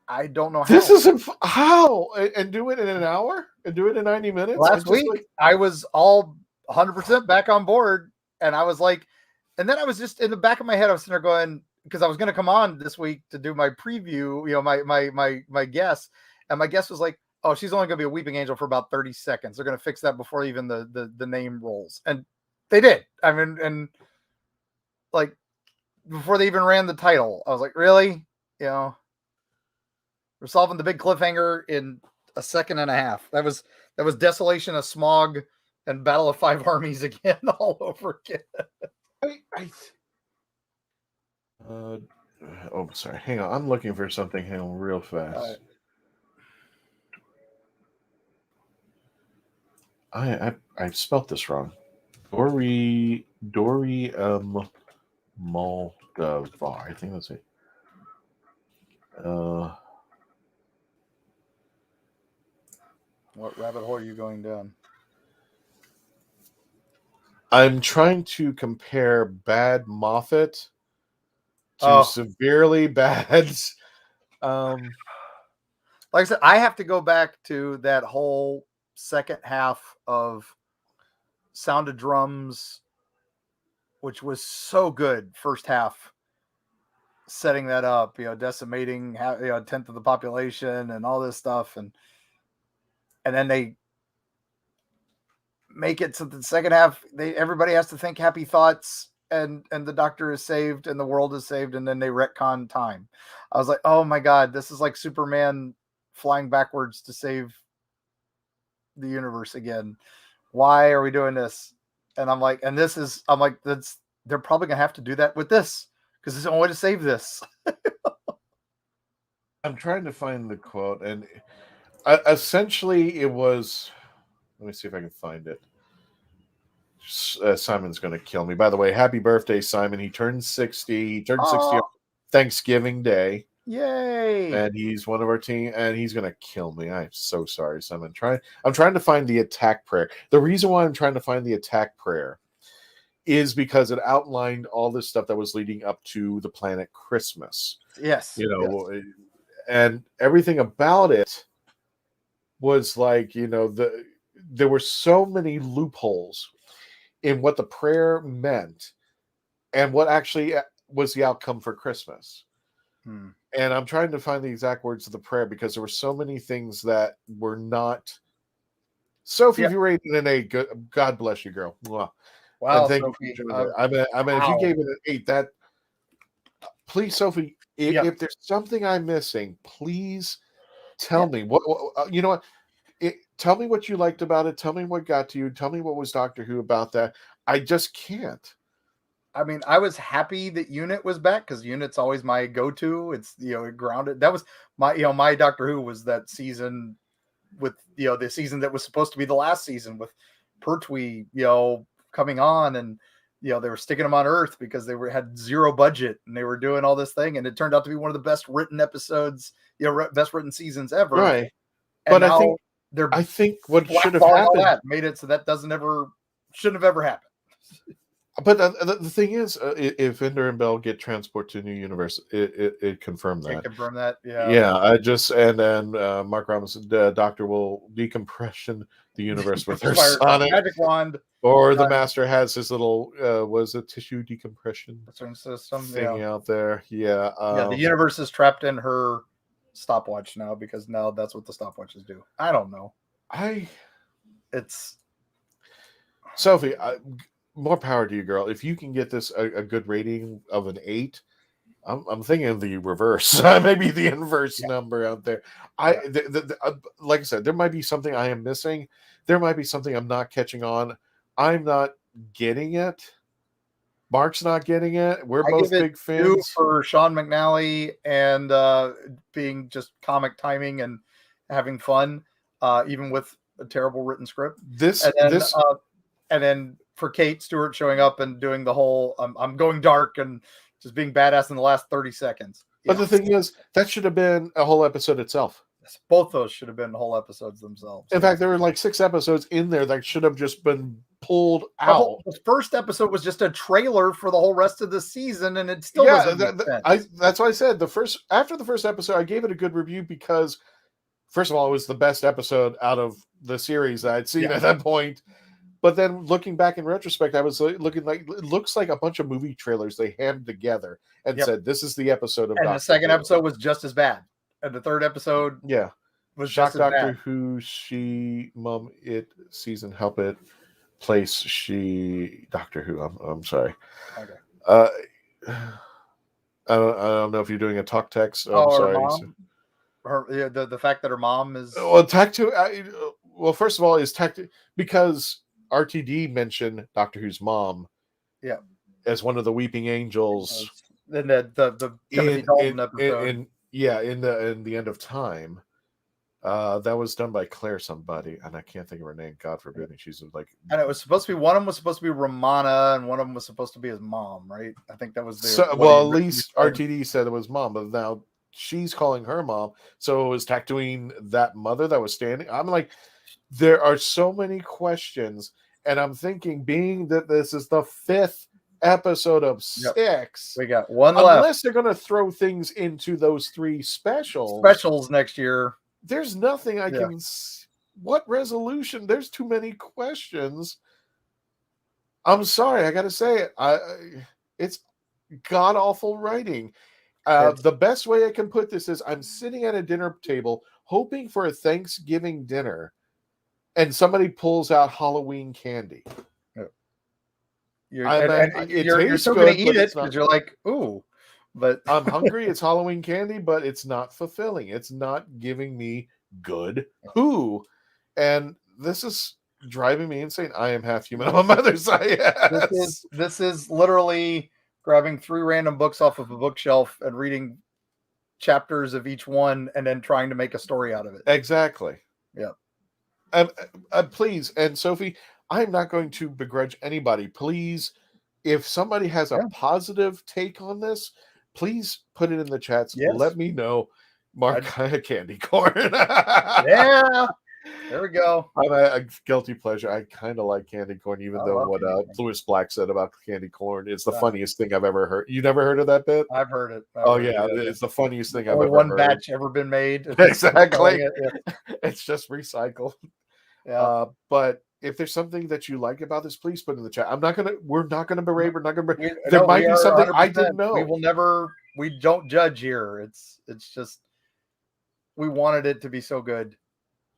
I don't know how. This isn't how and do it in an hour and do it in 90 minutes. Last week, I was all 100% back on board, and I was like, and then I was just in the back of my head, I was sitting there going, because I was going to come on this week to do my preview, you know, my guest, and my guest was like, oh, she's only going to be a weeping angel for about 30 seconds. They're going to fix that before even the name rolls, and they did. I mean, and like before they even ran the title, I was like, really, you know. We're solving the big cliffhanger in a second and a half. That was Desolation of Smog and Battle of Five Armies again, all over again. Oh, sorry. Hang on. I'm looking for something. Hang on, real fast. I spelt this wrong. Dory Moldovar. I think that's it. What rabbit hole are you going down? I'm trying to compare bad Moffat to severely bad. Like I said, I have to go back to that whole second half of Sound of Drums, which was so good. First half, setting that up, you know, decimating, a tenth of the population and all this stuff, and then they make it so the second half, everybody has to think happy thoughts, and the Doctor is saved and the world is saved, and then they retcon time. I was like, oh my God, this is like Superman flying backwards to save the universe again. Why are we doing this? And I'm like, they're probably gonna have to do that with this because there's no way to save this. I'm trying to find the quote, and essentially it was, let me see if I can find it. Simon's going to kill me. By the way, happy birthday, Simon. He turned 60. He turned 60 on Thanksgiving Day. Yay. And he's one of our team, and he's going to kill me. I'm so sorry, Simon. I'm trying to find the attack prayer. The reason why I'm trying to find the attack prayer is because it outlined all this stuff that was leading up to the planet Christmas. Yes. You know, yes. And everything about it was like, you know, there were so many loopholes in what the prayer meant and what actually was the outcome for Christmas. And I'm trying to find the exact words of the prayer because there were so many things that were not. Sophie, if you rated an 8, God bless you, girl. Wow, Sophie. I mean, if you gave it an 8, that please, Sophie, if there's something I'm missing, please tell me. What you know what? Tell me what you liked about it. Tell me what got to you. Tell me what was Doctor Who about that. I just can't. I mean, I was happy that Unit was back because Unit's always my go-to. It's, it grounded. That was my Doctor Who was that season with, the season that was supposed to be the last season with Pertwee, coming on, and, they were sticking him on Earth because they had zero budget and they were doing all this thing. And it turned out to be one of the best written episodes, best written seasons ever. Right. And but I think what should have happened made it so that shouldn't have ever happened. But the thing is, if Ender and Bell get transport to New Universe, it confirmed that. Confirm that, yeah. Yeah, and then Mark Robinson, Doctor will decompression the universe with her sonic magic wand, or the Master has his little was it tissue decompression system thing out there. Yeah, the universe is trapped in her stopwatch now because now that's what the stopwatches do. I don't know. It's Sophie. More power to you, girl. If you can get this a good rating of an 8, I'm thinking of the reverse, maybe the inverse number out there. Like I said, there might be something I am missing. There might be something I'm not catching on. I'm not getting it. Mark's not getting it. We're both big fans. For Sean McNally and being just comic timing and having fun, even with a terrible written script. And then for Kate Stewart showing up and doing the whole I'm going dark and just being badass in the last 30 seconds. But the thing is, that should have been a whole episode itself. Both those should have been whole episodes themselves. In fact, there were like 6 episodes in there that should have just been pulled out. The first episode was just a trailer for the whole rest of the season, and it still doesn't make sense. That's why I said after the first episode, I gave it a good review because, first of all, it was the best episode out of the series that I'd seen at that point. But then looking back in retrospect, I was looking like it looks like a bunch of movie trailers they hammed together and said, "This is the episode of." And the second episode was just as bad, and the third episode, was Shock just as Doctor bad. Who she mum it season help it place she Doctor Who. I'm sorry. Okay. I don't know if you're doing a talk text. I'm sorry. The fact that her mom is well, first of all, is because RTD mentioned Doctor Who's mom, as one of the weeping angels. In the Timothy Dalton episode, in the End of Time, that was done by Claire somebody, and I can't think of her name. God forbid. And she's like, and it was supposed to be one of them was supposed to be Romana, and one of them was supposed to be his mom, right? I think that was at least RTD said it was mom, but now she's calling her mom. So it was Tatooine that mother that was standing. I'm like, there are so many questions, and I'm thinking, being that this is the 5th episode of 6, we got one left. Unless they're going to throw things into those 3 specials next year. There's nothing I can. What resolution? There's too many questions. I'm sorry, I got to say it. It's god awful writing. The best way I can put this is I'm sitting at a dinner table hoping for a Thanksgiving dinner, and somebody pulls out Halloween candy. You're still going to eat it because you're like, ooh. But I'm hungry. It's Halloween candy, but it's not fulfilling. It's not giving me good Who. And this is driving me insane. I am half human on my mother's side. Yes. This is literally grabbing 3 random books off of a bookshelf and reading chapters of each one and then trying to make a story out of it. Exactly. Yeah. Please, and Sophie, I'm not going to begrudge anybody. Please, if somebody has a positive take on this, please put it in the chats. Let me know. Mark candy corn. Yeah. There we go. I'm a guilty pleasure. I kind of like candy corn, even though what Lewis Black said about candy corn is the funniest thing I've ever heard. You never heard of that bit? I've heard it. It's the funniest thing I've ever heard. One batch ever been made. Exactly. It's just recycled. Yeah. But if there's something that you like about this, please put it in the chat. We're not gonna berate. We're not gonna berate. There might be something 100%. I didn't know. We don't judge here. It's just we wanted it to be so good.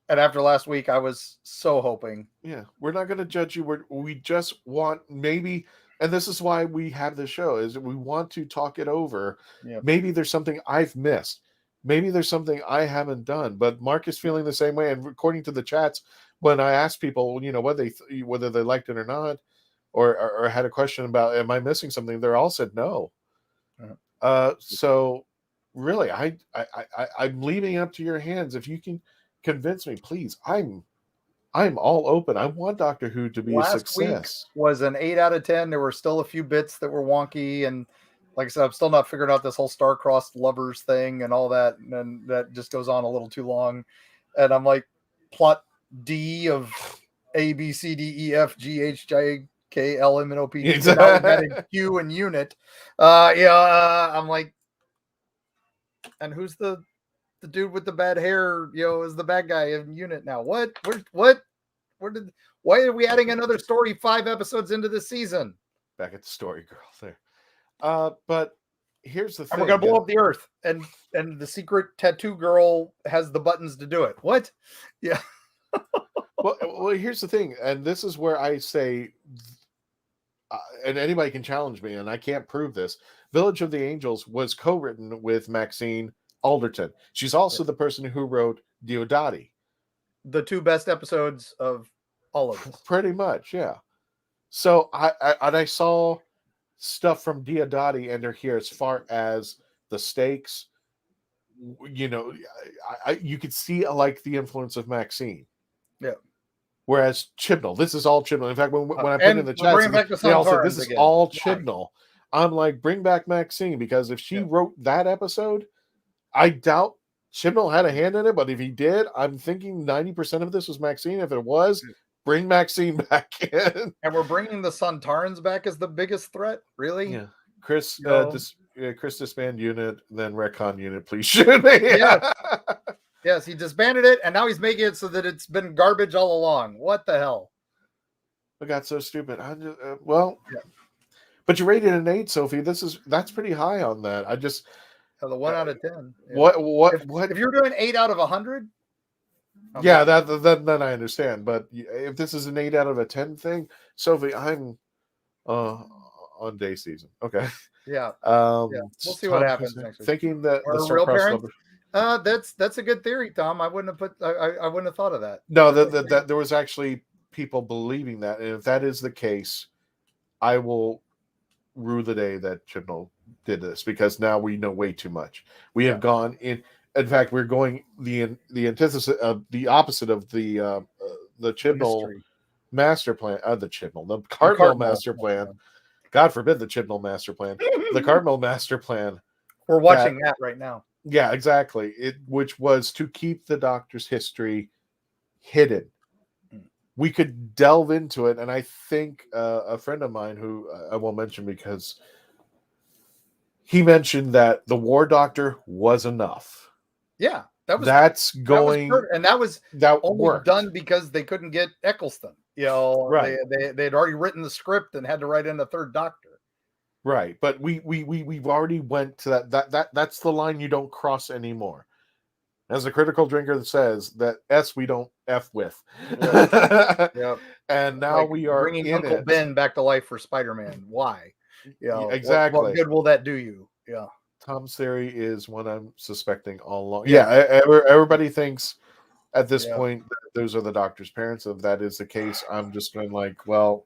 And after last week, I was so hoping. Yeah, we're not going to judge you. We just want maybe, and this is why we have the show, is we want to talk it over. Yep. Maybe there's something I've missed. Maybe there's something I haven't done. But Mark is feeling the same way. And according to the chats, when I asked people, whether they liked it or not, or had a question about, am I missing something? They're all said no. So really, I'm leaving it up to your hands. If you can convince me, please, I'm all open. I want Doctor Who to be a success. Week was an 8 out of 10. There were still a few bits that were wonky, and like I said, I'm still not figuring out this whole star-crossed lovers thing and all that, and that just goes on a little too long. And I'm like, plot D of A, B, C, D, E, F, G, H, J, K, L, M, N, O, P, Q, and Q and unit. I'm like, and who's the dude with the bad hair? Is the bad guy in unit now? What? Why are we adding another story 5 episodes into the season? Back at the story girl there. But here's the thing. And we're gonna blow up the Earth, and the secret tattoo girl has the buttons to do it. What? Yeah. well, here's the thing, and this is where I say, and anybody can challenge me, and I can't prove this. Village of the Angels was co-written with Maxine Alderton. She's also the person who wrote Diodati. The 2 best episodes of all of this. Pretty much, yeah. So I saw stuff from Diodati and here as far as the stakes. You could see like the influence of Maxine. Yeah. Whereas Chibnall, this is all Chibnall. In fact, when I put in the chat, they all said this is all Chibnall. I'm like, bring back Maxine, because if she wrote that episode, I doubt Chibnall had a hand in it, but if he did, I'm thinking 90% of this was Maxine. If it was, bring Maxine back in. And we're bringing the Sontarans back as the biggest threat, really? Yeah. Chris disband unit, then retcon unit, please shoot me. Yeah. Yes, he disbanded it, and now he's making it so that it's been garbage all along. What the hell? I got so stupid. But you rated an 8, Sophie. That's pretty high on that. I just the 1 out of 10. Yeah. What? If you're doing 8 out of 100? Okay. Yeah, then I understand. But if this is an 8 out of a 10 thing, Sophie, I'm on day season. Okay. Yeah. We'll see what happens next week. Thinking that the real parents. That's a good theory, Tom. I wouldn't have thought of that. No, that there was actually people believing that, and if that is the case, I will rue the day that Chibnall did this, because now we know way too much. We have gone in. In fact, we're going the antithesis of the opposite of the Chibnall master plan. The Cardinal master plan. God forbid the Chibnall master plan. The Cardinal master plan. We're watching that right now. Yeah, exactly. Which was to keep the Doctor's history hidden. We could delve into it, and I think a friend of mine, who I won't mention because he mentioned that the War Doctor was enough. Yeah, that was only done because they couldn't get Eccleston. Right? They had already written the script and had to write in a 3rd Doctor. Right, but we've already went to that's the line you don't cross anymore. As a critical drinker says, that S we don't F with. Yeah. And now we are bringing Uncle Ben back to life for Spider-Man. Why? Exactly. What good will that do you? Yeah. Tom's theory is what I'm suspecting all along. Yeah, everybody thinks at this point that those are the Doctor's parents. If that is the case, I'm just going like, well,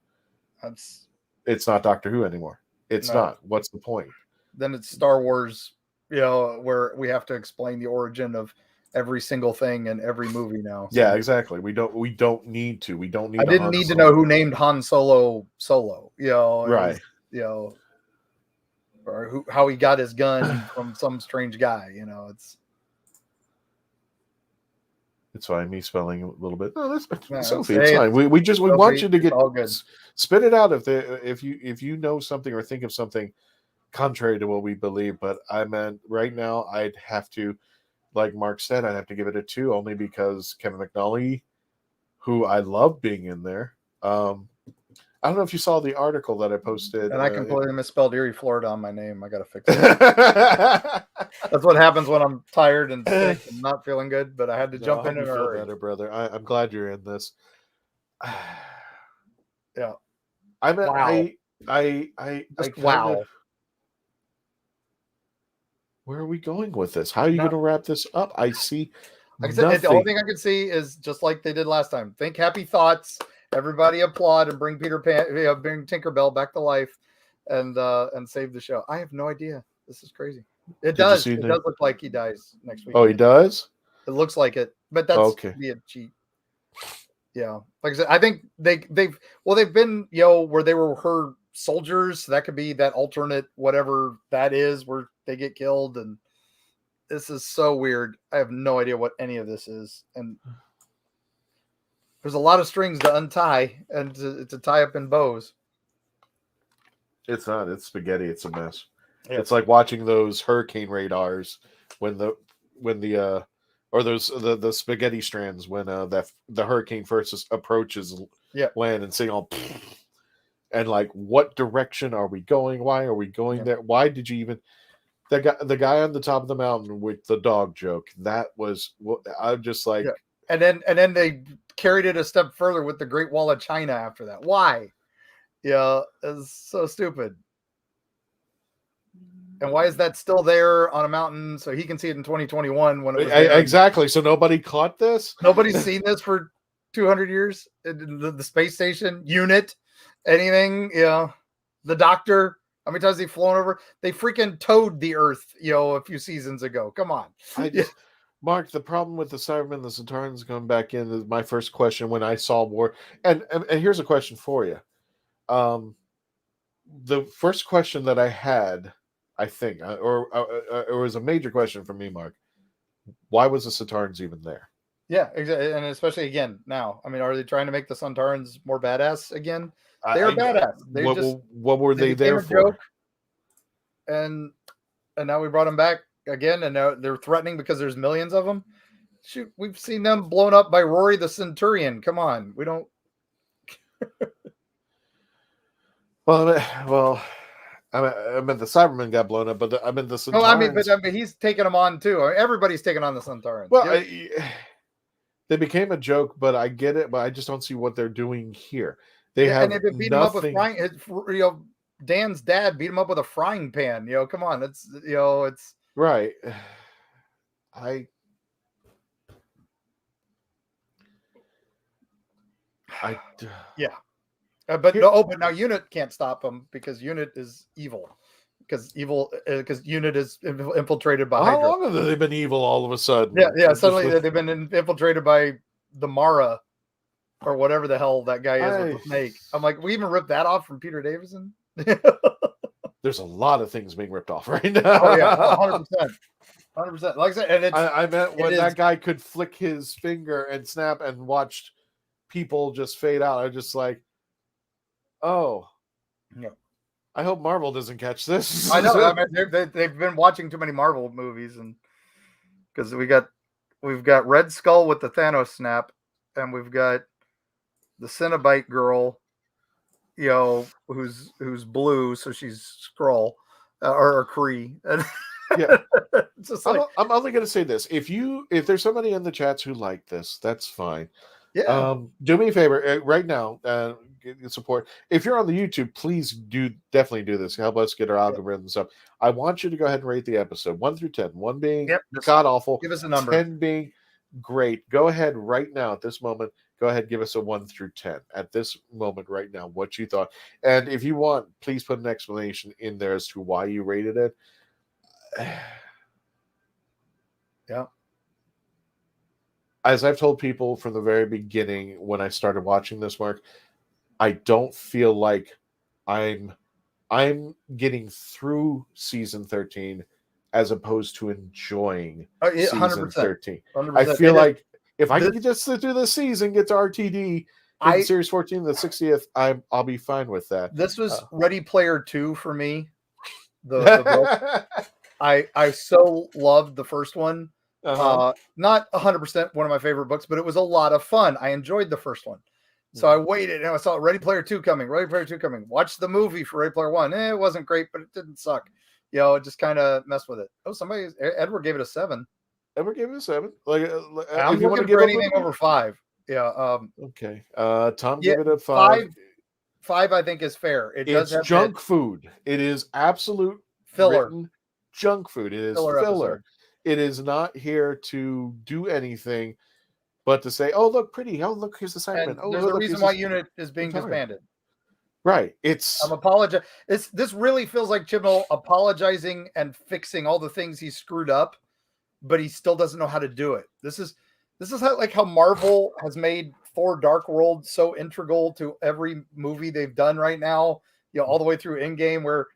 it's not Doctor Who anymore. It's not. What's the point? Then it's Star Wars, where we have to explain the origin of every single thing in every movie now. So. Yeah, exactly. We don't need to. We don't need. I didn't need to know who named Han Solo. Right. Or how he got his gun from some strange guy. It's fine. Me spelling a little bit. No, that's Sophie. It's fine. We want you to get all good. Spit it out if you know something or think of something contrary to what we believe. But I meant right now, I'd have to, like Mark said, I'd have to give it a 2, only because Kevin McNally, who I love being in there. I don't know if you saw the article that I posted. And I completely misspelled Erie, Florida on my name. I got to fix it. That's what happens when I'm tired and sick and not feeling good, but I had to jump in and hurry. Better, brother. I'm glad you're in this. Yeah. I mean, wow. Where are we going with this? How are you going to wrap this up? I see. Like I said, the only thing I can see is just like they did last time. Think happy thoughts Everybody applaud and bring bring Tinkerbell back to life, and save the show. I have no idea. This is crazy. It does look like he dies next week. Oh, he does? It looks like it, but that's be a cheat. Yeah, like I said, I think they've been where they were her soldiers. So that could be that alternate whatever that is where they get killed, and this is so weird. I have no idea what any of this is, and there's a lot of strings to untie and to tie up in bows. It's not. It's spaghetti. It's a mess. Yeah. It's like watching those hurricane radars when the spaghetti strands when the hurricane first approaches land and seeing all and like, what direction are we going? Why are we going there? Why did you even the guy on the top of the mountain with the dog joke? That was I'm just like, and then they carried it a step further with the Great Wall of China after that. Why? Yeah, it's so stupid. And why is that still there on a mountain so he can see it in 2021 when it was exactly? So nobody caught this? Nobody's seen this for 200 years? The space station, unit, anything, the Doctor, how many times they've flown over? They freaking towed the Earth, a few seasons ago. Come on. Mark, the problem with the Cybermen, the Sontarans going back in is my first question when I saw war. And here's a question for you. The first question that I had, I think, or it was a major question for me, Mark. Why was the Sontarans even there? Yeah, exactly, and especially again now. I mean, are they trying to make the Sontarans more badass again? They're badass. What were they there for? And now we brought them back again, and now they're threatening because there's millions of them. Shoot, we've seen them blown up by Rory the Centurion. Come on, we don't. Well. I mean, the Cybermen got blown up, but the Sontarans. Oh, I mean, but he's taking them on too. Everybody's taking on the Sontarans. Well, they became a joke, but I get it. But I just don't see what they're doing here. They have and they beat him up with frying. Dan's dad beat him up with a frying pan. Come on, it's right. But now Unit can't stop them because Unit is evil. Because Unit is infiltrated by Hydra. How long have they been evil all of a sudden? Yeah. Suddenly they've been infiltrated by the Mara or whatever the hell that guy is with the snake. I'm like, we even ripped that off from Peter Davison. There's a lot of things being ripped off right now. Oh yeah, 100%. Like I said, and I meant when that guy could flick his finger and snap and watched people just fade out. I was just like, oh, yeah. I hope Marvel doesn't catch this. I know. I mean, they've been watching too many Marvel movies, and because we've got Red Skull with the Thanos snap, and we've got the Cenobite girl, who's blue, so she's Skrull or Kree. Yeah, it's just like, I'm only going to say this: if there's somebody in the chats who like this, that's fine. Yeah. Do me a favor right now. Support. If you're on the YouTube, please definitely do this. Help us get our algorithms up. I want you to go ahead and rate the episode 1 through 10. 1 being god awful. Give us a number. 10 being great. Go ahead right now at this moment. Go ahead, give us a 1 through 10 at this moment right now. What you thought, and if you want, please put an explanation in there as to why you rated it. Yeah. As I've told people from the very beginning when I started watching this, Mark, I don't feel like I'm getting through season 13 as opposed to enjoying season 100%. 13. 100%. I feel like if I can just sit through the season, get to RTD in series 14, the 60th, I'll be fine with that. This was Ready Player 2 for me. The book. I so loved the first one. Not 100% one of my favorite books, but it was a lot of fun. I enjoyed the first one. So I waited and I saw Ready Player 2 coming. Watched the movie for Ready Player 1. It wasn't great, but it didn't suck. It just kind of messed with it. Oh, Edward gave it a 7. Edward gave it a 7. Like, I'm looking for anything over 5. Yeah. Okay. Tom gave it a 5. 5, I think, is fair. It's junk food. It is absolute filler. Junk food. It is filler. It is not here to do anything. But to say, oh, look, pretty. Oh, look, here's the Cyberman. Oh, there's look, a reason why Unit is being disbanded. Right. I'm apologizing. This really feels like Chibnall apologizing and fixing all the things he screwed up, but he still doesn't know how to do it. This is how Marvel has made Thor: Dark World so integral to every movie they've done right now. All the way through Endgame, where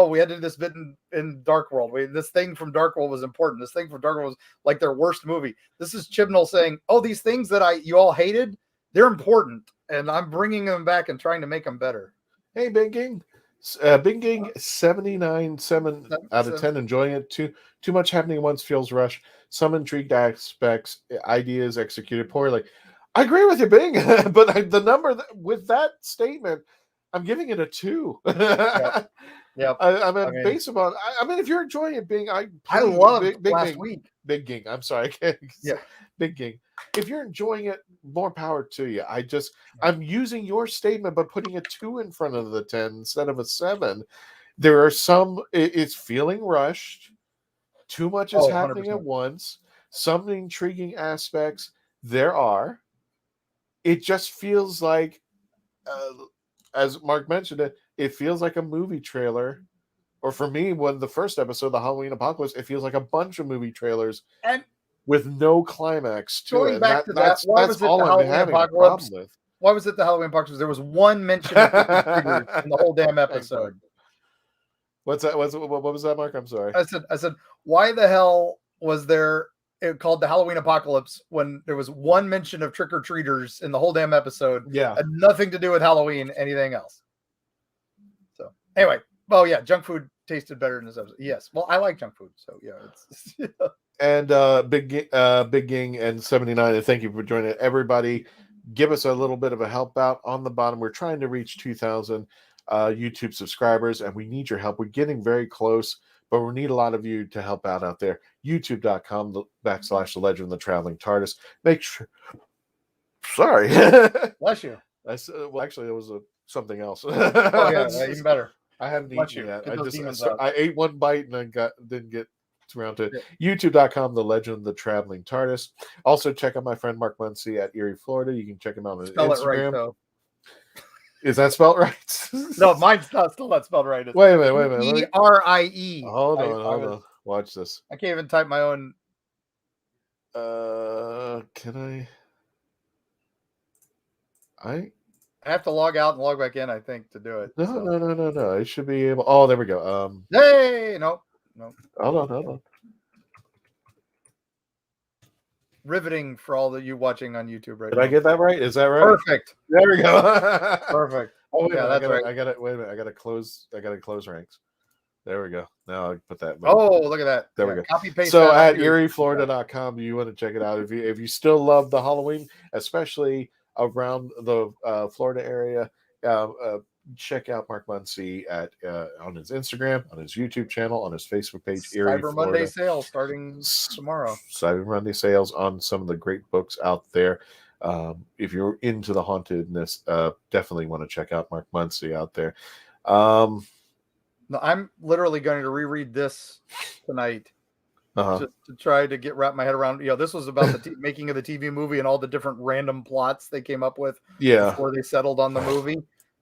we had to do this bit in Dark World. This thing from Dark World was important. This thing from Dark World was like their worst movie. This is Chibnall saying, "Oh, these things that you all hated, they're important, and I'm bringing them back and trying to make them better." Hey, Big Ging. Big Ging, 7 out of 10, enjoying it. Too much happening at once, feels rushed. Some intrigued aspects, ideas executed poorly. I agree with you, Bing, but the number with that statement, I'm giving it a 2. Yeah. Based upon, if you're enjoying it, Bing, I love Big last Ging, week. Big Ging. I'm sorry, yeah, Big Ging. If you're enjoying it, more power to you. I'm using your statement, but putting a 2 in front of the 10 instead of a 7. There are some. It's feeling rushed. Too much is happening 100%. at once. Some intriguing aspects there are. It just feels like, as Mark mentioned it feels like a movie trailer. Or for me, when the first episode, the Halloween Apocalypse, it feels like a bunch of movie trailers with no climax to going it. back to that, why was it the Halloween Apocalypse? Why was it the Halloween Apocalypse? There was one mention of triggers in the whole damn episode. What's that? What was that, Mark? I'm sorry. I said, why the hell was there it called the Halloween Apocalypse when there was one mention of trick-or-treaters in the whole damn episode? Yeah. And nothing to do with Halloween, anything else. So anyway, junk food tasted better in this episode. Yes. Well, I like junk food, so yeah. It's And Big Ging and 79, and thank you for joining everybody. Give us a little bit of a help out on the bottom. We're trying to reach 2,000 YouTube subscribers, and we need your help. We're getting very close, but we need a lot of you to help out there. YouTube.com/The Legend of the Traveling TARDIS. Make sure. Sorry. Bless you. Actually, it was something else. Oh yeah, even better. I haven't eaten yet. I ate one bite and I didn't get around to it. YouTube.com/The Legend of the Traveling TARDIS. Also, check out my friend Mark Muncie at Erie, Florida. You can check him out on Spell Instagram. it right, though. Is that spelled right? No, mine's still not spelled right. It's wait a minute. E-R-I-E. Hold on. Watch this. I can't even type my own. Can I have to log out and log back in, I think, to do it. No. I should be able. Oh, there we go. Hey, no. Hold on. Riveting for all that you watching on YouTube right now. Did I get that right? Is that right? Perfect. There we go. Perfect. Oh, yeah, that's right. I got it. Wait a minute. I got to close ranks. There we go. Now I put that. Oh, look at that. There we go. Copy paste. So at EerieFlorida.com, you want to check it out. If you still love the Halloween, especially around the Florida area, check out Mark Muncie on his Instagram, on his YouTube channel, on his Facebook page. Cyber Monday sales starting tomorrow. Cyber Monday sales on some of the great books out there. If you're into the hauntedness, definitely want to check out Mark Muncie out there. No, I'm literally going to reread this tonight. Just to try to wrap my head around. This was about the making of the TV movie and all the different random plots they came up with before they settled on the movie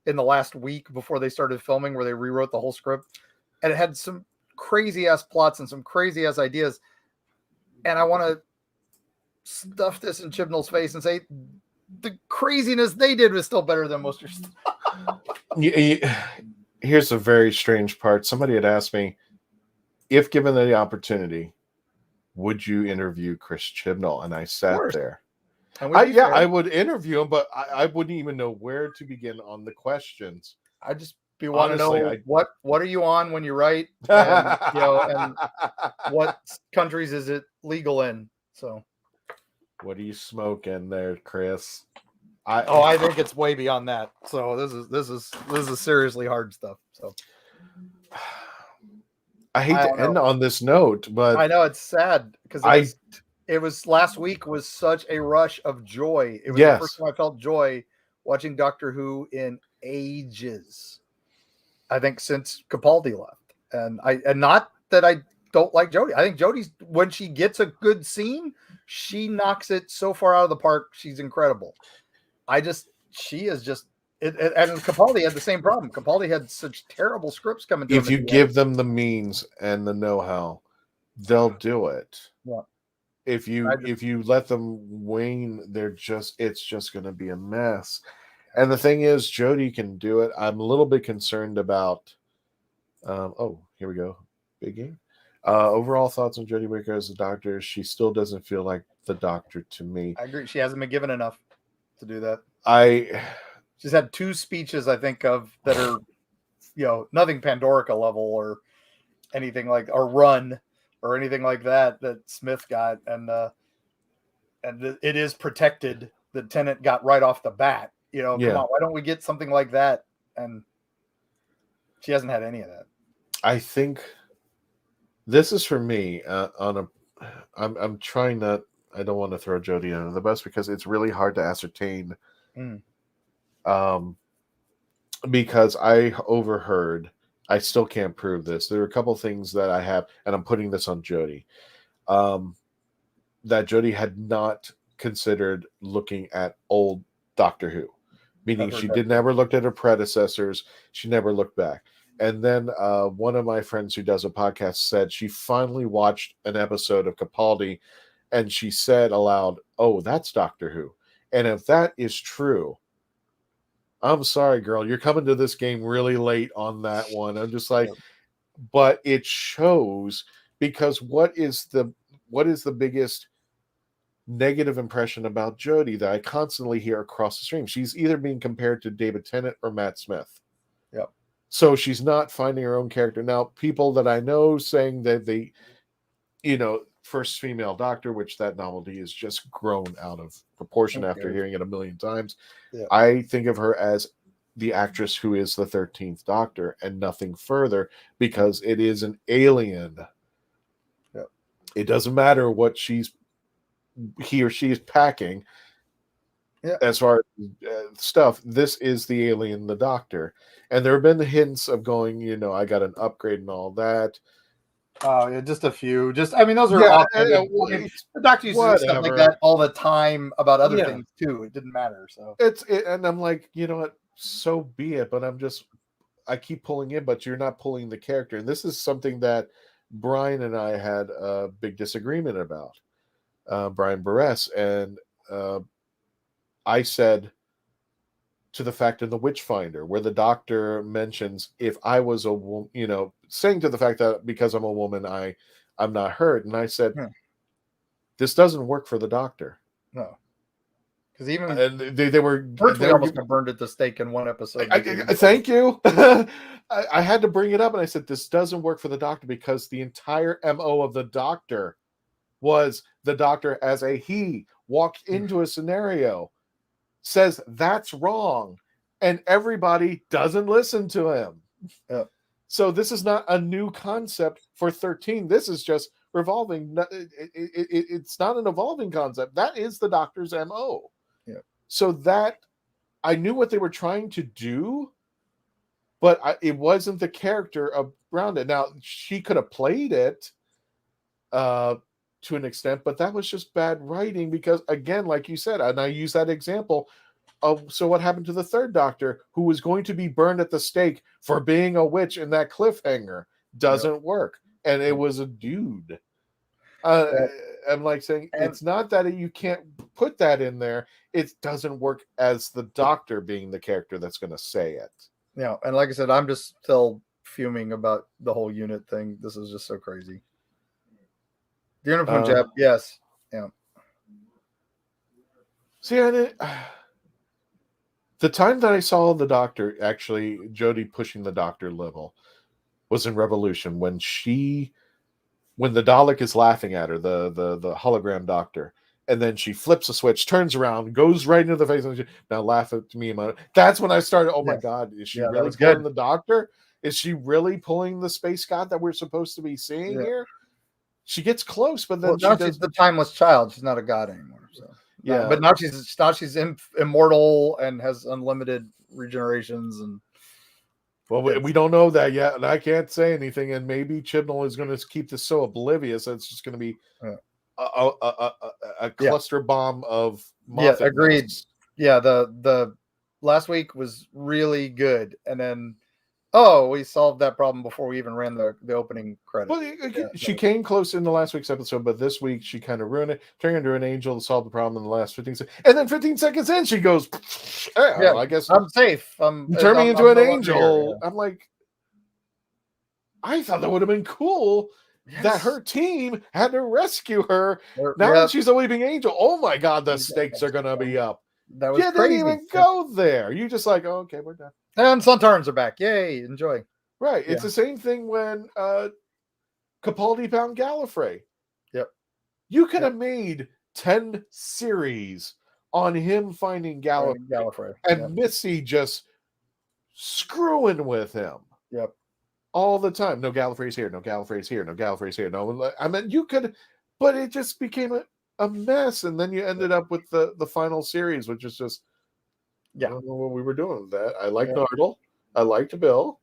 in the last week before they started filming, where they rewrote the whole script. And it had some crazy ass plots and some crazy ass ideas. And I want to stuff this in Chibnall's face and say the craziness they did was still better than most of your stuff. Here's a very strange part. Somebody had asked me, if given the opportunity, would you interview Chris Chibnall? And I sat there. I would interview him, but I wouldn't even know where to begin on the questions. I just want to know what are you on when you write, and, and what countries is it legal in? So, what are you smoking there, Chris? I think it's way beyond that. So this is seriously hard stuff. So I hate to end on this note, but I know it's sad because it was last week was such a rush of joy. It was the first time I felt joy watching Doctor Who in ages. I think since Capaldi left, and not that I don't like Jodie. I think Jodie's, when she gets a good scene, she knocks it so far out of the park. She's incredible. She is just. And Capaldi had the same problem. Capaldi had such terrible scripts coming to him. If you give them the means and the know-how, they'll do it. Yeah. If you let them wane, it's just going to be a mess. And the thing is, Jodie can do it. I'm a little bit concerned about. Here we go. Big game. Overall thoughts on Jodie Whittaker as the Doctor? She still doesn't feel like the Doctor to me. I agree. She hasn't been given enough to do that. She's had 2 speeches, I think, of that are, nothing Pandorica level or anything like, or Run or anything like that Smith got, and it is protected. The Tennant got right off the bat. Come on, why don't we get something like that? And she hasn't had any of that. I think this is for me. I'm trying not. I don't want to throw Jodie under the bus because it's really hard to ascertain. Because I overheard, I still can't prove this. There are a couple things that I have, and I'm putting this on Jodie, that Jodie had not considered looking at old Doctor Who, meaning she did never looked at her predecessors. She never looked back. And then one of my friends who does a podcast said she finally watched an episode of Capaldi, and she said aloud, "Oh, that's Doctor Who." And if that is true, I'm sorry, girl, you're coming to this game really late on that one. I'm just like, but it shows, because what is the biggest negative impression about Jodie that I constantly hear across the stream? She's either being compared to David Tennant or Matt Smith. Yep. So she's not finding her own character. Now, people that I know saying that they, first female Doctor, which that novelty is just grown out of proportion after hearing it a million times. Yeah. I think of her as the actress who is the 13th Doctor and nothing further, because it is an alien. Yeah. It doesn't matter what he or she is packing. Yeah. As far as stuff, this is the alien, the Doctor. And there have been the hints of going, I got an upgrade and all that. Oh, yeah, just a few. Those are the Doctor used to do stuff like that all the time about other things too. It didn't matter. So and I'm like, you know what? So be it. But I keep pulling in, but you're not pulling the character. And this is something that Brian and I had a big disagreement about. Brian Barres, and I said to the fact in the Witchfinder, where the Doctor mentions, if I was a woman, saying to the fact that because I'm a woman, I'm not hurt. And I said, this doesn't work for the Doctor. No. Because even they were almost burned at the stake in one episode. Thank you. I had to bring it up, and I said, this doesn't work for the Doctor, because the entire MO of the Doctor was the Doctor as a he walked into a scenario, says that's wrong, and everybody doesn't listen to him. Yeah. So this is not a new concept for 13. This is just revolving. It's not an evolving concept. That is the Doctor's MO. Yeah. So that I knew what they were trying to do, but it wasn't the character around it. Now, she could have played it to an extent, but that was just bad writing, because, again, like you said, and I use that example of, so what happened to the third Doctor, who was going to be burned at the stake for being a witch, in that cliffhanger doesn't work, and it was a dude. I'm like saying, it's not that you can't put that in there, it doesn't work as the Doctor being the character that's going to say it. Yeah, and like I said, I'm just still fuming about the whole unit thing. This is just so crazy. The uniform jab, yes. Yeah. See, the time that I saw the Doctor, actually, Jodie pushing the Doctor level, was in Revolution, when the Dalek is laughing at her, the hologram Doctor, and then she flips a switch, turns around, goes right into the face, and now laugh at me. That's when I started, my God, is she really pulling the Doctor? Is she really pulling the space god that we're supposed to be seeing here? She gets close, but then she's the timeless child. She's not a god anymore. So yeah, but now she's immortal and has unlimited regenerations. And we don't know that yet, and I can't say anything. And maybe Chibnall is going to keep this so oblivious that it's just going to be a cluster bomb of Moffat agreed. Masks. Yeah, the last week was really good, and then we solved that problem before we even ran the opening credits. Well, she came close in the last week's episode, but this week she kind of ruined it, turned into an angel to solve the problem in the last 15 seconds. And then 15 seconds in, she goes, I guess I'm safe. You turn me into an angel. I'm like, I thought that would have been cool. Yes. That her team had to rescue her. Now that she's a weeping angel, oh my God, the stakes are going to be up. That was crazy. Didn't even go there. You just like, okay, we're done. And Suntarns are back. Yay, enjoy. Right. It's the same thing when Capaldi found Gallifrey. Yep. You could have made 10 series on him finding Gallifrey. And Missy just screwing with him. Yep. All the time. No, Gallifrey's here. No, Gallifrey's here. No, Gallifrey's here. No, I mean, you could, but it just became a mess. And then you ended up with the final series, which is just, I don't know what we were doing with that. I liked Nardole. I liked Bill.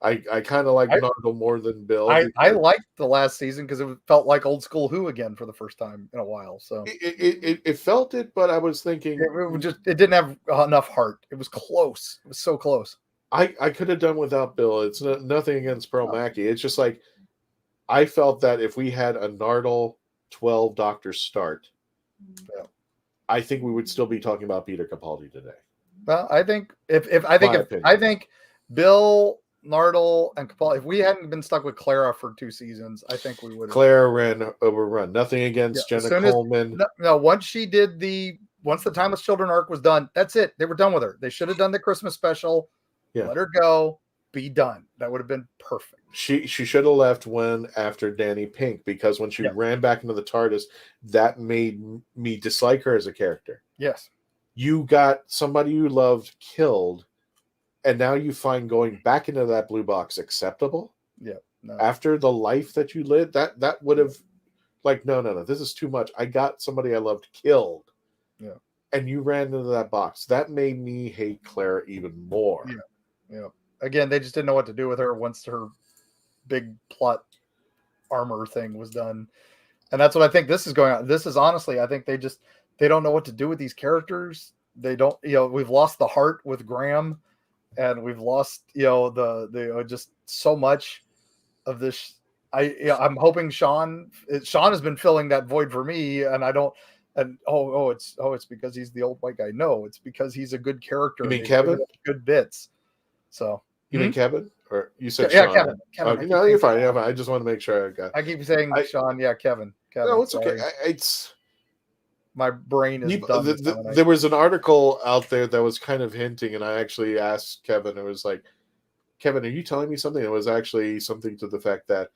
I kind of liked Nardole more than Bill. I liked the last season because it felt like old school Who again for the first time in a while. So it felt it, but I was thinking it didn't have enough heart. It was close. It was so close. I could have done without Bill. It's nothing against Pearl Mackie. It's just like I felt that if we had a Nardole 12 Doctor start, I think we would still be talking about Peter Capaldi today. Well, I think I think Bill, Nardole, and Capaldi, if we hadn't been stuck with Clara for 2 seasons, I think we would have. Clara ran overrun. Nothing against Jenna Coleman. Once the Timeless Children arc was done, that's it. They were done with her. They should have done the Christmas special. Yeah. Let her go. Be done. That would have been perfect. She should have left after Danny Pink, because when she ran back into the TARDIS, that made me dislike her as a character. Yes. You got somebody you loved killed, and now you find going back into that blue box acceptable? Yeah. No. After the life that you lived, that would have no, this is too much. I got somebody I loved killed. Yeah. And you ran into that box. That made me hate Claire even more. Yeah. Yeah. Again, they just didn't know what to do with her once her big plot armor thing was done. And that's what I think this is going on. This is honestly, I think they don't know what to do with these characters. They don't, we've lost the heart with Graham, and we've lost, the just so much of this. I'm hoping Sean has been filling that void for me, and I don't. And it's because he's the old white guy. No, it's because he's a good character. You mean Kevin? Good bits. So you mean Kevin, or you said Sean? Kevin. Okay, no, you're fine. Yeah, I just want to make sure I got. I keep saying Sean. Yeah, Kevin. No, it's okay. It's my brain is done. There was an article out there that was kind of hinting, and I actually asked Kevin. It was like, Kevin, are you telling me something? It was actually something to the fact that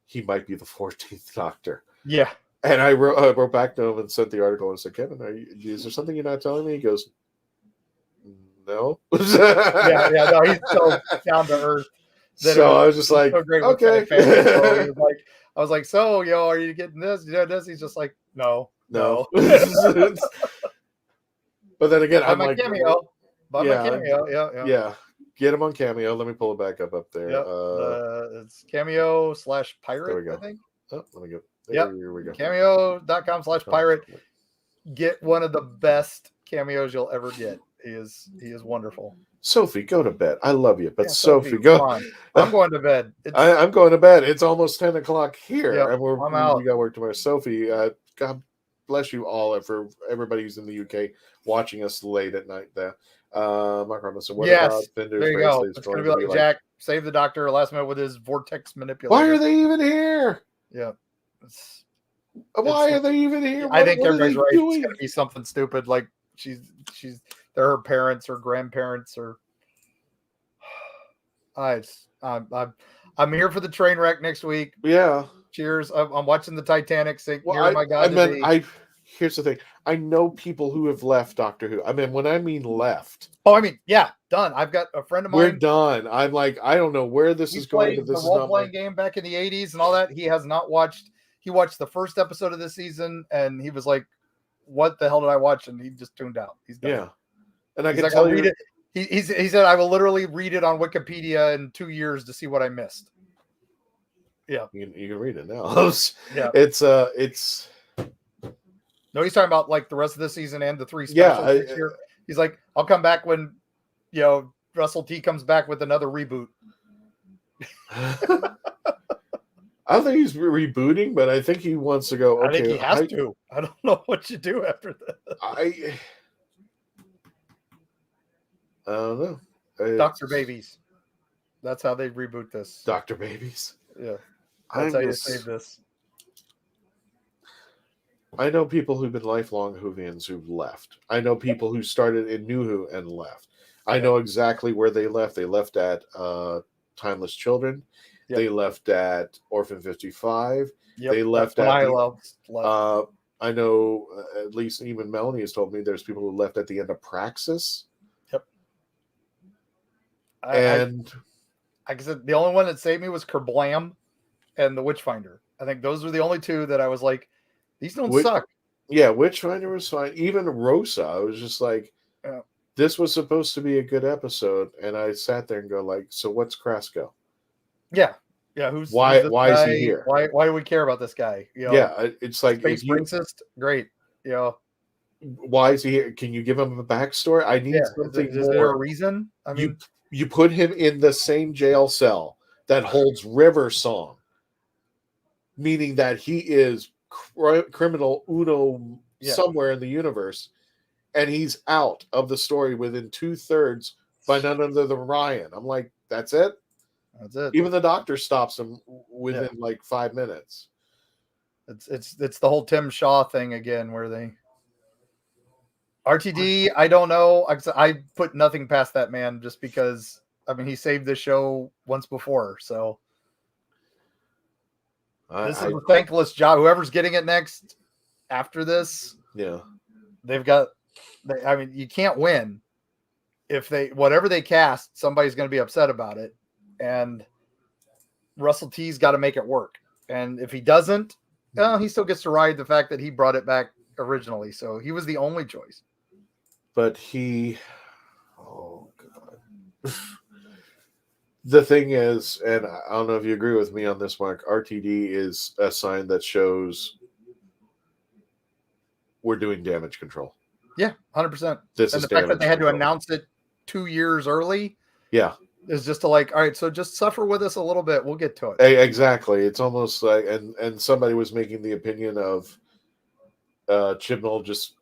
he might be the 14th Doctor. Yeah. And I wrote back to him and sent the article and said, Kevin, is there something you're not telling me? He goes, no. No, he's so down to earth. So I was just like, okay. So I was like, so, are you getting this? This? He's just like, no. But then again, I'm like, Cameo. My Cameo. Yeah. Get him on Cameo. Let me pull it back up there. Yep. It's Cameo/pirate, I think. Oh, let me go. Here we go. Cameo.com/pirate. Get one of the best cameos you'll ever get. He is wonderful. Sophie, go to bed. I love you, but Sophie, go. On. I'm going to bed. I'm going to bed. It's almost 10 o'clock here, and I'm out. We got work tomorrow. Sophie, God bless you all, for everybody who's in the UK watching us late at night. There, Mark Robinson. What about Fender's there you go. It's going to be like Jack save the Doctor last minute with his vortex manipulator. Why are they even here? Yeah. Why are they even here? I think everybody's right. Doing? It's going to be something stupid like they're her parents or grandparents or. I'm here for the train wreck next week. Yeah. Cheers. I'm watching the Titanic sink. My God. Here's the thing. I know people who have left Doctor Who. I mean, when I mean left. Done. I've got a friend of mine. We're done. I'm like, I don't know where this is going. But this is a role-playing game back in the 80s and all that. He has not watched. He watched the first episode of this season, and he was like, what the hell did I watch? And he just tuned out. He's done. Yeah. And I can tell you. He said, I will literally read it on Wikipedia in 2 years to see what I missed. Yeah, you can read it now. Yeah, it's no, he's talking about like the rest of the season and the 3 specials next year. He's like, I'll come back when Russell T comes back with another reboot. I don't think he's rebooting, but I think he wants to go. Okay, I think he has to. I don't know what you do after that. I don't know. Dr. Babies. That's how they reboot this. Dr. Babies. Yeah. That's how you save this. I know people who've been lifelong Whovians who've left. I know people who started in New Who and left. I know exactly where they left. They left at Timeless Children. Yep. They left at Orphan 55. Yep. They left at I know at least even Melanie has told me there's people who left at the end of Praxis. Yep. And like I said, the only one that saved me was Kerblam and the Witchfinder. I think those were the only 2 that I was like, these don't suck. Yeah, Witchfinder was fine. Even Rosa, I was just like, this was supposed to be a good episode, and I sat there and go like, so what's Krasko? Yeah. Why is he here? Why do we care about this guy? It's like Space Princess, great. Why is he here? Can you give him a backstory? I need something more. Is there a reason? I mean, you put him in the same jail cell that holds River Song, meaning that he is criminal uno somewhere in the universe, and he's out of the story within 2/3 by none other than Ryan. I'm like, that's it. That's it. Even the Doctor stops him within like 5 minutes. It's the whole Tim Shaw thing again, where they RTD. I don't know. I put nothing past that man just because. I mean, he saved the show once before, so this is a thankless job. Whoever's getting it next after this, they've got. I mean, you can't win if whatever they cast, somebody's going to be upset about it. And Russell T's got to make it work. And if he doesn't, he still gets to ride the fact that he brought it back originally. So he was the only choice. But oh God. The thing is, and I don't know if you agree with me on this, Mark, RTD is a sign that shows we're doing damage control. Yeah, 100%. This and is the fact that they had to control. announce it 2 years early. Yeah. Is just to like, all right, so just suffer with us a little bit. We'll get to it. Exactly. It's almost like, and somebody was making the opinion of Chibnall just,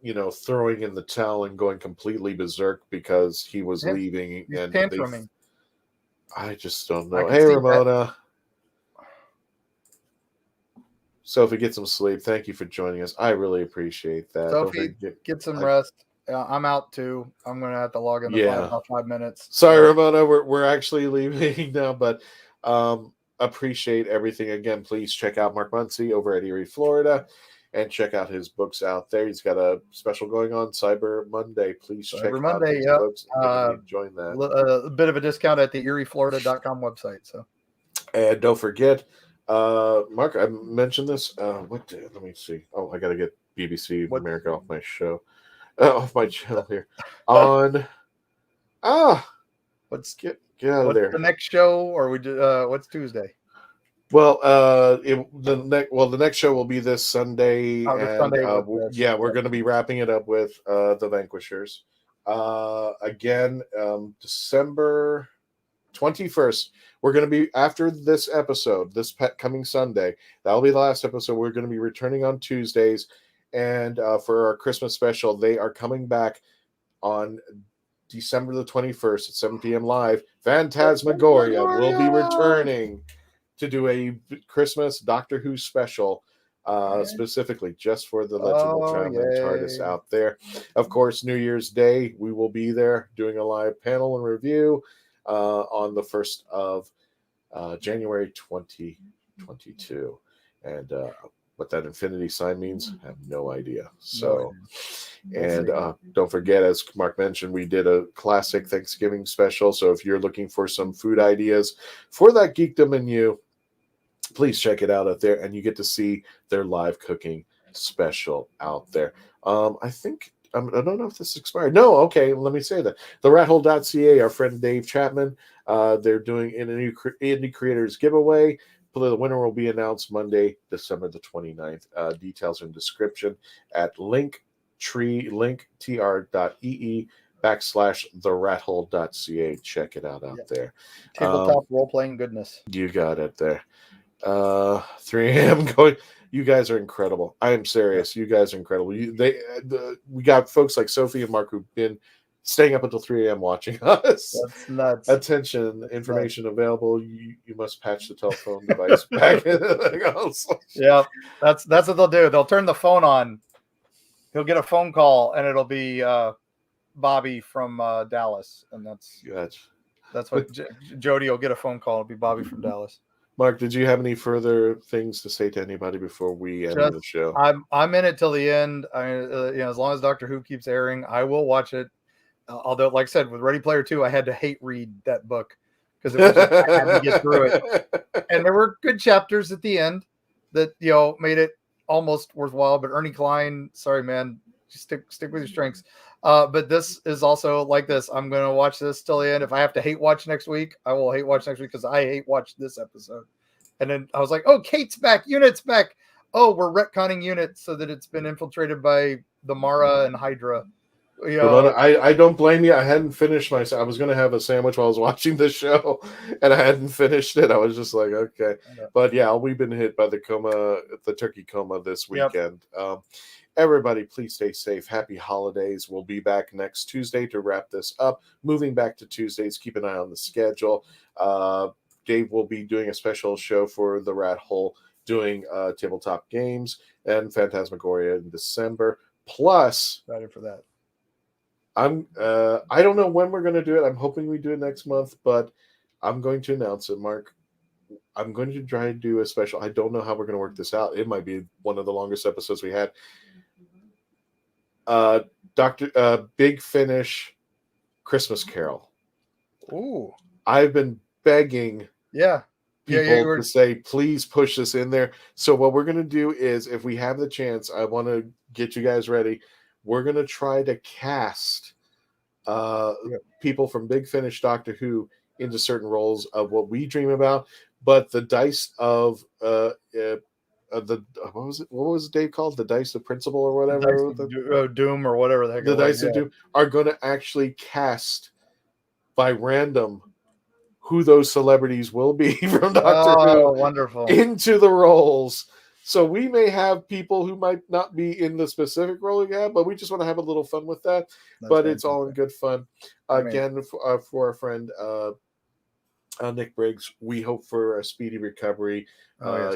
throwing in the towel and going completely berserk because he was leaving. He's and tantruming. I just don't know. Hey, Ramona. Sophie, get some sleep. Thank you for joining us. I really appreciate that. Sophie, get some rest. I'm out too. I'm going to have to log in about 5 minutes. Sorry, Ramona. We're actually leaving now, but appreciate everything. Again, please check out Mark Muncy over at Erie, Florida, and check out his books out there. He's got a special going on, Cyber Monday. Please check out his books. Join that. A bit of a discount at the erieflorida.com website. So, and don't forget, Mark, I mentioned this. What day? Let me see. Oh, I got to get BBC America off my show. Off my channel here. On let's get out of there. The next show, or we do what's Tuesday? Well, the next show will be this Sunday. We're going to be wrapping it up with The Vanquishers. Again, December 21st. We're going to be, after this episode, this coming Sunday, that'll be the last episode. We're going to be returning on Tuesdays. And for our Christmas special, they are coming back on December the 21st at 7 p.m. live. Phantasmagoria will be returning to do a Christmas Doctor Who special, specifically just for the Legend of the Traveling TARDIS out there. Of course, New Year's Day, we will be there doing a live panel and review on the 1st of January 2022. And what that infinity sign means, I have no idea. So, and don't forget, as Mark mentioned, we did a classic Thanksgiving special. So if you're looking for some food ideas for that geekdom in you, please check it out there, and you get to see their live cooking special out there. I think, I don't know if this expired. No, okay, let me say that. The rathole.ca, our friend Dave Chapman, they're doing an Indie Creators giveaway. The winner will be announced Monday, December the 29th. Details in description at linktr.ee/therathole.ca. Check it out there. Tabletop role-playing goodness. You got it there. 3 a.m. going. You guys are incredible. I am serious. You guys are incredible. We got folks like Sophie and Mark who've been staying up until 3 a.m. watching us. That's nuts. Attention, That's information nuts. available. You must patch the telephone device back in. Yeah, that's what they'll do. They'll turn the phone on. He'll get a phone call, and it'll be Bobby from Dallas, and that's what Jodie will get a phone call. It'll be Bobby from Dallas. Mark, did you have any further things to say to anybody before we end the show? I'm in it till the end. As long as Doctor Who keeps airing, I will watch it. Although, like I said, with Ready Player 2, I had to hate read that book because I had to get through it. And there were good chapters at the end that made it almost worthwhile. But Ernie Klein, sorry man, just stick with your strengths. But this is also like this. I'm going to watch this till the end. If I have to hate watch next week, I will hate watch next week because I hate watch this episode. And then I was like, oh, Kate's back. Unit's back. Oh, we're retconning Unit so that it's been infiltrated by the Mara and Hydra. I don't blame you. I hadn't finished I was going to have a sandwich while I was watching this show, and I hadn't finished it. I was just like, okay. But yeah, we've been hit by the turkey coma this weekend. Yep. Everybody, please stay safe. Happy holidays. We'll be back next Tuesday to wrap this up. Moving back to Tuesdays, keep an eye on the schedule. Dave will be doing a special show for the Rat Hole, doing tabletop games and Phantasmagoria in December. Plus, excited for that. I don't know when we're going to do it. I'm hoping we do it next month, but I'm going to announce it, Mark. I'm going to try to do a special. I don't know how we're going to work this out. It might be one of the longest episodes we had. Big Finish Christmas Carol. Ooh. I've been begging people to say, please push this in there. So what we're going to do is, if we have the chance, I want to get you guys ready. We're going to try to cast people from Big Finish Doctor Who into certain roles of what we dream about. But the dice of what was Dave called? The dice of principle or whatever. Doom or whatever the heck. The dice of Doom are going to actually cast by random who those celebrities will be from Doctor Who. Wonderful. Into the roles. So we may have people who might not be in the specific role you have, but we just want to have a little fun with that. But it's all in good fun. Again, for our friend Nick Briggs, we hope for a speedy recovery.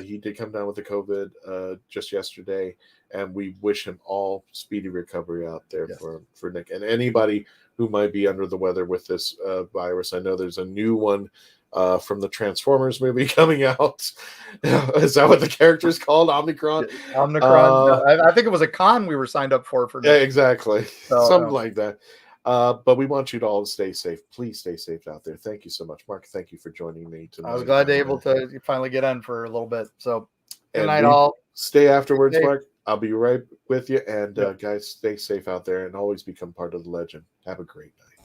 He did come down with the COVID just yesterday, and we wish him all speedy recovery out there for Nick. And anybody who might be under the weather with this virus. I know there's a new one from the Transformers movie coming out. Is that what the character is called? Omicron? Omicron. I think it was a con we were signed up for. Yeah, exactly. Something like that. But we want you to all stay safe. Please stay safe out there. Thank you so much, Mark. Thank you for joining me tonight. I was glad to be able to finally get on for a little bit. So good night, all. Stay afterwards, Mark. I'll be right with you. And guys, stay safe out there and always become part of the legend. Have a great night.